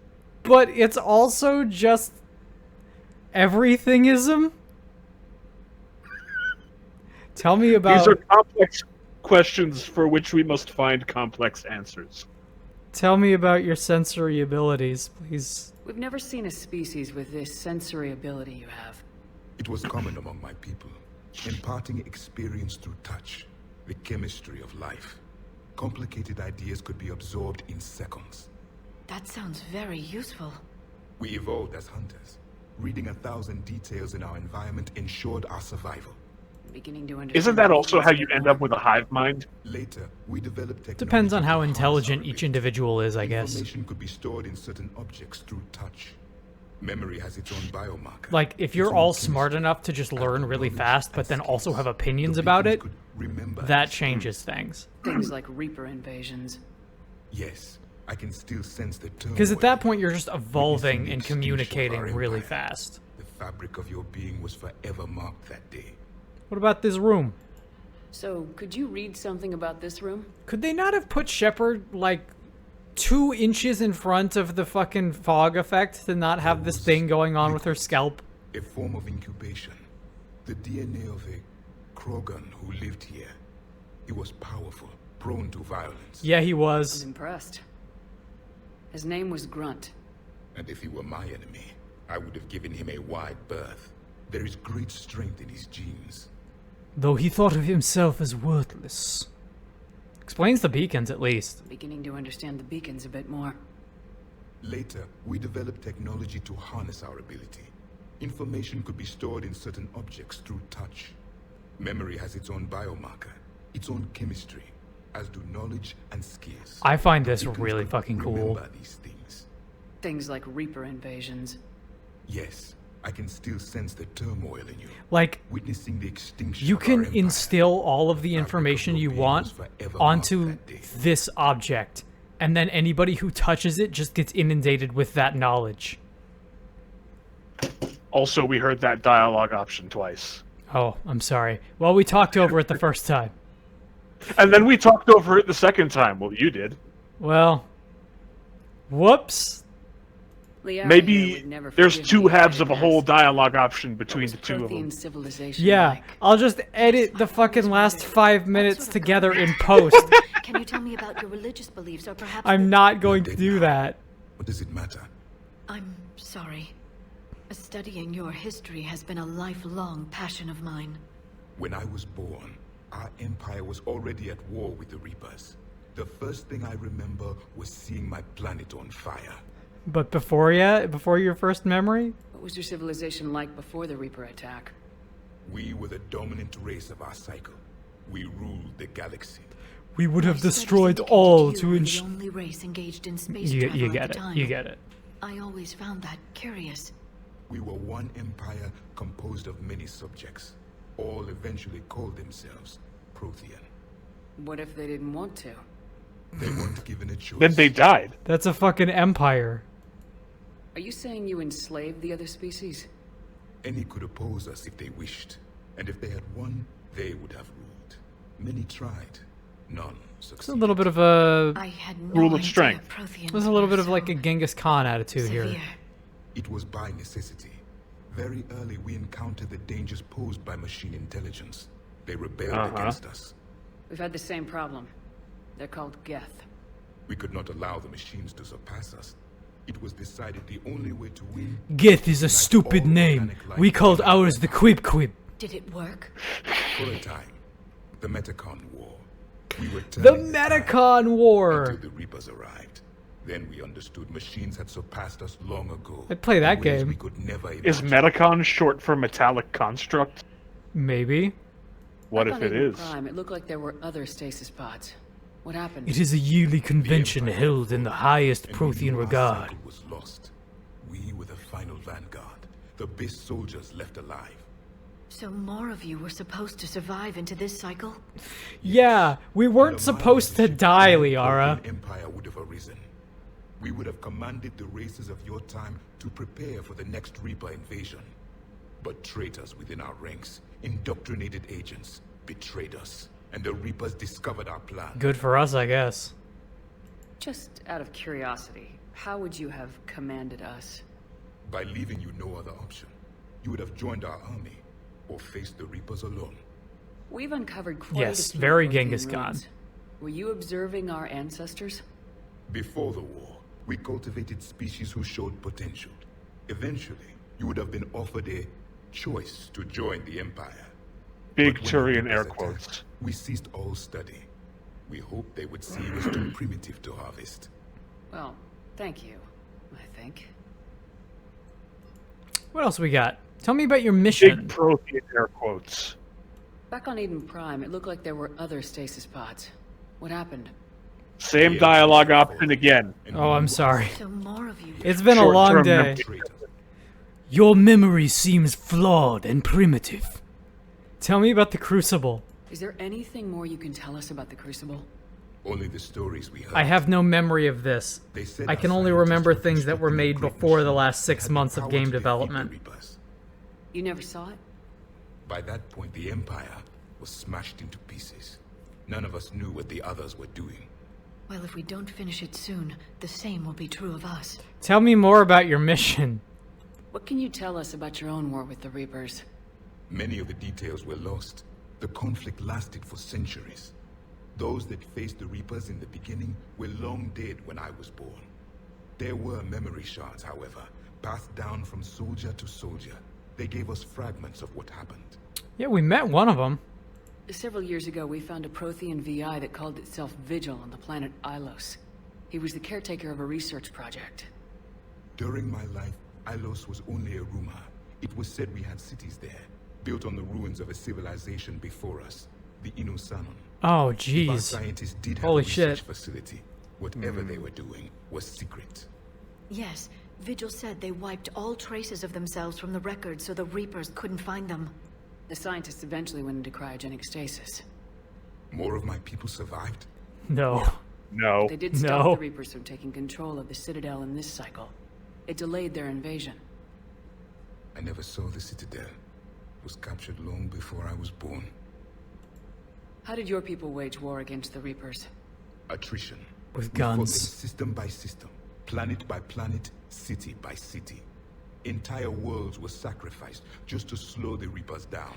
but it's also just everythingism. Tell me about... These are complex questions for which we must find complex answers. Tell me about your sensory abilities, please. We've never seen a species with this sensory ability you have. It was common among my people, imparting experience through touch, the chemistry of life. Complicated ideas could be absorbed in seconds. That sounds very useful. We evolved as hunters. Reading 1,000 details in our environment ensured our survival. Beginning to understand. Isn't that also how you end up with a hive mind? Later, we developed technology. Depends on how intelligent each individual is, I guess. Information could be stored in certain objects through touch. Memory has its own biomarker. Like, if you're all smart enough to just learn really fast, but then also have opinions about it, that changes things. Things like Reaper invasions. Yes, I can still sense the turmoil. Because at that point, you're just evolving and communicating really fast. The fabric of your being was forever marked that day. What about this room? So, could you read something about this room? Could they not have put Shepard, like, 2 inches in front of the fucking fog effect to not have this thing going on with her scalp? A form of incubation. The DNA of a Krogan who lived here. He was powerful, prone to violence. Yeah, he I'm was. impressed. His name was Grunt. And if he were my enemy, I would have given him a wide berth. There is great strength in his genes. Though he thought of himself as worthless. Explains the beacons, at least. Beginning to understand the beacons a bit more. Later, we developed technology to harness our ability. Information could be stored in certain objects through touch. Memory has its own biomarker, its own chemistry, as do knowledge and skills. I find this really fucking cool. Remember these things. Things like Reaper invasions. Yes, I can still sense the turmoil in you. Like, witnessing the extinction you of our can empire. instill all of the information you want onto this object, and then anybody who touches it just gets inundated with that knowledge. Also, we heard that dialogue option twice. Oh, I'm sorry. Well, we talked over it the first time. And then we talked over it the second time. Well, you did. Well, whoops. Maybe there's 2 halves of a whole dialogue option between the 2 of them. Yeah, I'll just edit the fucking last 5 minutes together in post. Can you tell me about your religious beliefs, or perhaps... I'm not going to do that. What does it matter? I'm sorry. Studying your history has been a lifelong passion of mine. When I was born, our empire was already at war with the Reapers. The first thing I remember was seeing my planet on fire. But before your first memory? What was your civilization like before the Reaper attack? We were the dominant race of our cycle. We ruled the galaxy. We would have destroyed all to the ensure... only race engaged in space You travel get at the it. time. You get it. I always found that curious. We were one empire composed of many subjects. All eventually called themselves Prothean. What if they didn't want to? They weren't given a choice. Then they died. That's a fucking empire. Are you saying you enslaved the other species? Any could oppose us if they wished. And if they had won, they would have ruled. Many tried. None succeeded. It's a little bit of a... I had no rule of idea strength. Protheans There's a little were bit of so like a Genghis Khan attitude here. severe. It was by necessity. Very early we encountered the dangers posed by machine intelligence. They rebelled against us. We've had the same problem. They're called Geth. We could not allow the machines to surpass us. It was decided the only way to win... Geth is a stupid name. We called ours the Quib Quib. Did it work? For a time. The Metacon War. We were The turning Metacon War! until the Reapers arrived. Then we understood machines had surpassed us long ago. I'd play that in ways game. We could never Is imagine. Metacon short for metallic construct? Maybe. What Back if on it Eden is? Prime, it looked like there were other stasis pods. What happened? It is a yearly convention held in the highest Prothean Our regard. cycle was lost. We were the final vanguard. The best soldiers left alive. So more of you were supposed to survive into this cycle? Yeah, we weren't supposed to die, Liara. An empire would have arisen. We would have commanded the races of your time to prepare for the next Reaper invasion. But traitors within our ranks, indoctrinated agents, betrayed us. And the Reapers discovered our plan. Good for us, I guess. Just out of curiosity, how would you have commanded us? By leaving you no other option. You would have joined our army, or faced the Reapers alone. We've uncovered quite Yes, a few very Prothean Genghis Khan. ruins. Were you observing our ancestors? Before the war, we cultivated species who showed potential. Eventually, you would have been offered a choice to join the Empire. Big But when the Turian air Reapers quotes. attacked, we ceased all study. We hoped they would see us too primitive to harvest. Well, thank you, I think. What else we got? Tell me about your mission. Big Prothean air quotes. Back on Eden Prime, it looked like there were other stasis pods. What happened? Same dialogue option again. Oh, I'm sorry. So more of you. It's been a long Short-term day. memory. Your memory seems flawed and primitive. Tell me about the Crucible. Is there anything more you can tell us about the Crucible? Only the stories we heard. I have no memory of this. They said I can only remember things that were made before the last 6 months of game development. You never saw it? By that point, the Empire was smashed into pieces. None of us knew what the others were doing. Well, if we don't finish it soon, the same will be true of us. Tell me more about your mission. What can you tell us about your own war with the Reapers? Many of the details were lost. The conflict lasted for centuries. Those that faced the Reapers in the beginning were long dead when I was born. There were memory shards, however, passed down from soldier to soldier. They gave us fragments of what happened. Yeah, we met one of them. Several years ago, we found a Prothean VI that called itself Vigil on the planet Ilos. He was the caretaker of a research project. During my life, Ilos was only a rumor. It was said we had cities there, built on the ruins of a civilization before us, the Inusanon. Oh, Our jeez. scientists did have Holy a research shit. facility. Whatever they were doing was secret. Yes, Vigil said they wiped all traces of themselves from the records so the Reapers couldn't find them. The scientists eventually went into cryogenic stasis. More of my people survived? No. No. They did stop the Reapers from taking control of the Citadel in this cycle. It delayed their invasion. I never saw the Citadel. It was captured long before I was born. How did your people wage war against the Reapers? Attrition. With We fought them guns. system by system, planet by planet, city by city. Entire worlds were sacrificed just to slow the Reapers down.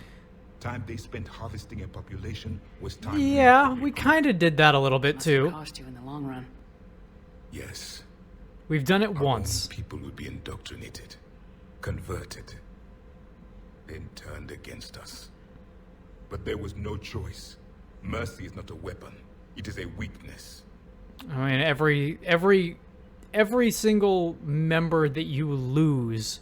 Time they spent harvesting a population was time. Yeah, we kind of did that a little bit too. Cost you in the long run. Yes. We've done it Our once. own people would be indoctrinated, converted, then turned against us. But there was no choice. Mercy is not a weapon. It is a weakness. I mean, every single member that you lose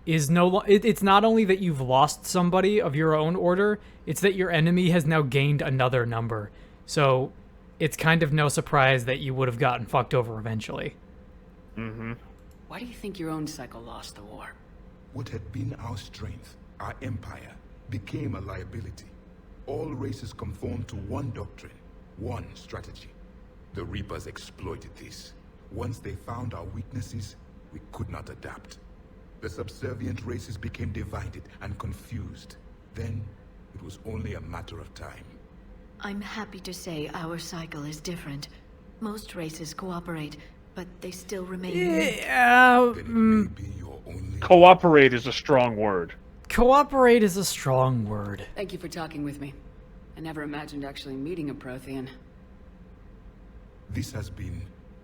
is it's not only that you've lost somebody of your own order, it's that your enemy has now gained another number. So it's kind of no surprise that you would have gotten fucked over eventually. Mm-hmm. Why do you think your own cycle lost the war? What had been our strength, our empire, became a liability. All races conformed to one doctrine, one strategy. The Reapers exploited this. Once they found our weaknesses, we could not adapt. The subservient races became divided and confused. Then, it was only a matter of time. I'm happy to say our cycle is different. Most races cooperate, but they still remain weak. Yeah. Cooperate is a strong word. Cooperate is a strong word. Thank you for talking with me. I never imagined actually meeting a Prothean. This has been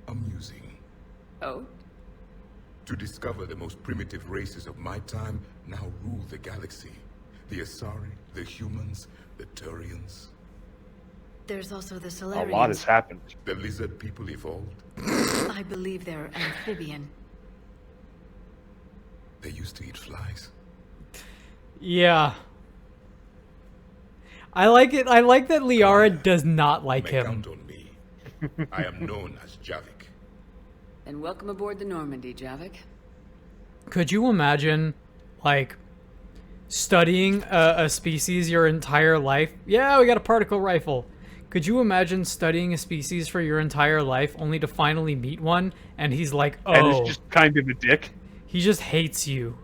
amusing. Oh? To discover the most primitive races of my time now rule the galaxy. The Asari, the humans, the Turians. There's also the A Solarians. lot has happened. The lizard people evolved. I believe they're amphibian. They used to eat flies. Yeah. I like it. I like that Liara does not like May him. count on me. I am known as Javik. And welcome aboard the Normandy, Javik. Could you imagine, like, studying a species your entire life? Yeah, we got a particle rifle. Could you imagine studying a species for your entire life only to finally meet one and he's like, oh. And is just kind of a dick. He just hates you.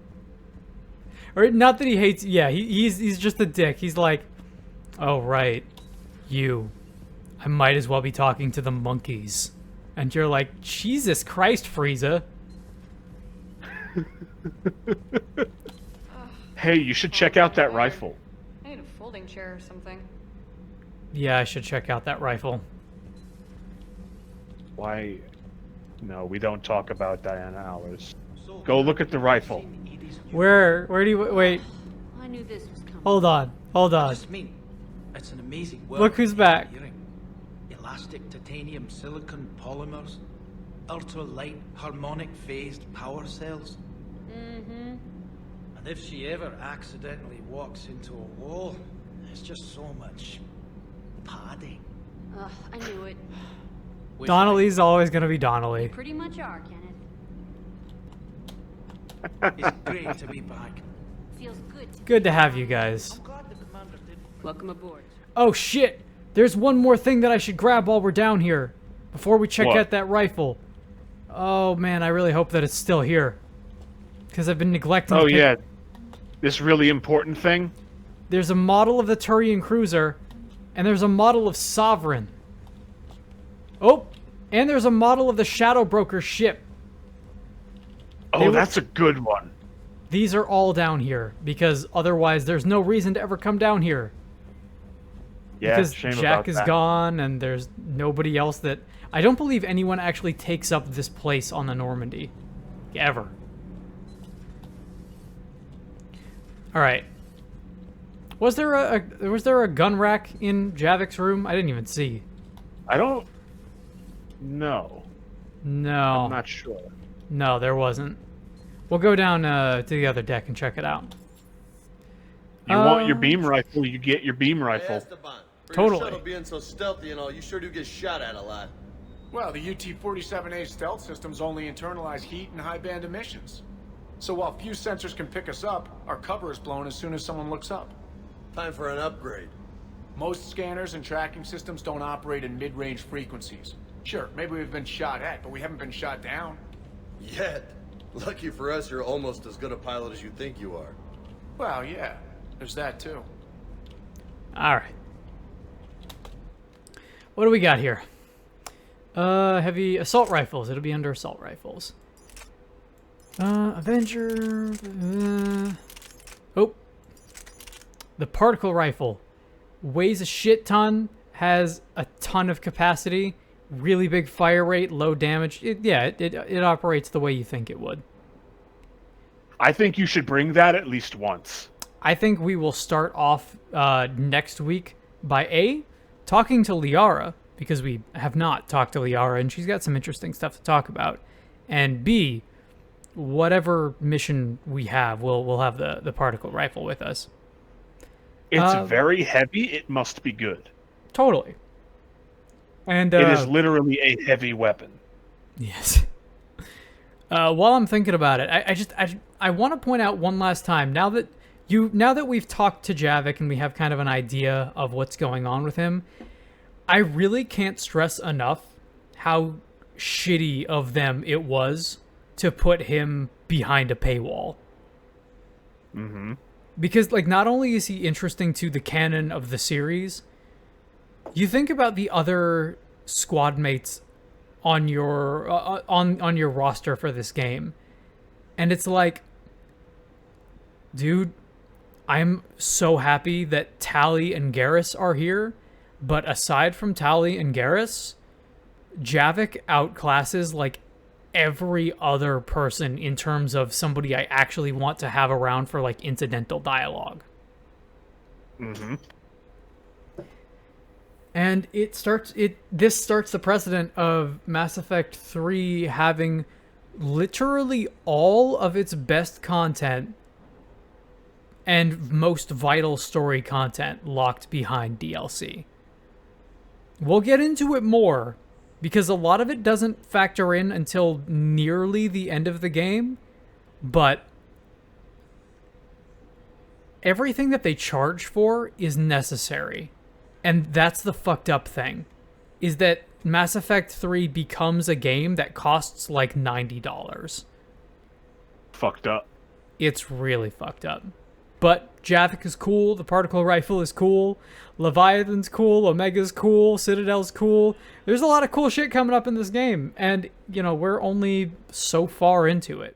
Or not that he hates, yeah, he's just a dick. He's like, oh, right, you. I might as well be talking to the monkeys. And you're like, Jesus Christ, Frieza. Hey, you should check out that rifle. I need a folding chair or something. Yeah, I should check out that rifle. Why? No, we don't talk about Diana Hours. Go look at the rifle. Where do you, wait. I knew this was coming. Hold on. I just mean, it's an amazing world. Look who's back. Hearing. Elastic titanium silicon polymers, ultra-light harmonic phased power cells. Mm-hmm. And if she ever accidentally walks into a wall, there's just so much padding. Ugh, I knew it. Donnelly's always gonna be Donnelly. Pretty much are, Kenneth. It's great to be back. Feels good. Good to have you guys. Welcome aboard. Oh shit! There's one more thing that I should grab while we're down here. Before we check What? out that rifle. Oh man, I really hope that it's still here. Because I've been neglecting Oh to pick- yeah, this really important thing. There's a model of the Turian cruiser, and there's a model of Sovereign. Oh, and there's a model of the Shadow Broker ship. Oh, that's a good one. These are all down here, because otherwise there's no reason to ever come down here. Yeah, because shame Jack about is that. gone, and there's nobody else that... I don't believe anyone actually takes up this place on the Normandy. Ever. Alright. Was there a gun rack in Javik's room? I didn't even see. I don't know. No. I'm not sure. No, there wasn't. We'll go down to the other deck and check it out. You want your beam rifle, you get your beam rifle. Totally. Your shuttle being so stealthy and all, you sure do get shot at a lot. Well, the UT-47A stealth systems only internalize heat and high band emissions. So while few sensors can pick us up, our cover is blown as soon as someone looks up. Time for an upgrade. Most scanners and tracking systems don't operate in mid-range frequencies. Sure, maybe we've been shot at, but we haven't been shot down. Yet. Lucky for us, you're almost as good a pilot as you think you are. Well, yeah. There's that, too. Alright. What do we got here? Heavy assault rifles. It'll be under assault rifles. Avenger. Oh. The particle rifle. Weighs a shit ton. Has a ton of capacity. Really big fire rate. Low damage. It operates the way you think it would. I think you should bring that at least once. I think we will start off next week by talking to Liara, because we have not talked to Liara, and she's got some interesting stuff to talk about. And B, whatever mission we have, we'll have the particle rifle with us. It's very heavy. It must be good. Totally. And it is literally a heavy weapon. Yes. While I'm thinking about it, I want to point out one last time, now that we've talked to Javik and we have kind of an idea of what's going on with him, I really can't stress enough how shitty of them it was to put him behind a paywall. Mm-hmm. Because, like, not only is he interesting to the canon of the series, you think about the other squad mates on your on your roster for this game, and it's like, dude, I'm so happy that Tally and Garrus are here, but aside from Tally and Garrus, Javik outclasses like every other person in terms of somebody I actually want to have around for like incidental dialogue. Mm-hmm. And this starts the precedent of Mass Effect 3 having literally all of its best content and most vital story content locked behind DLC. We'll get into it more, because a lot of it doesn't factor in until nearly the end of the game, but everything that they charge for is necessary. And that's the fucked up thing, is that Mass Effect 3 becomes a game that costs like $90. Fucked up. It's really fucked up. But Javik is cool, the particle rifle is cool, Leviathan's cool, Omega's cool, Citadel's cool. There's a lot of cool shit coming up in this game, and, you know, we're only so far into it.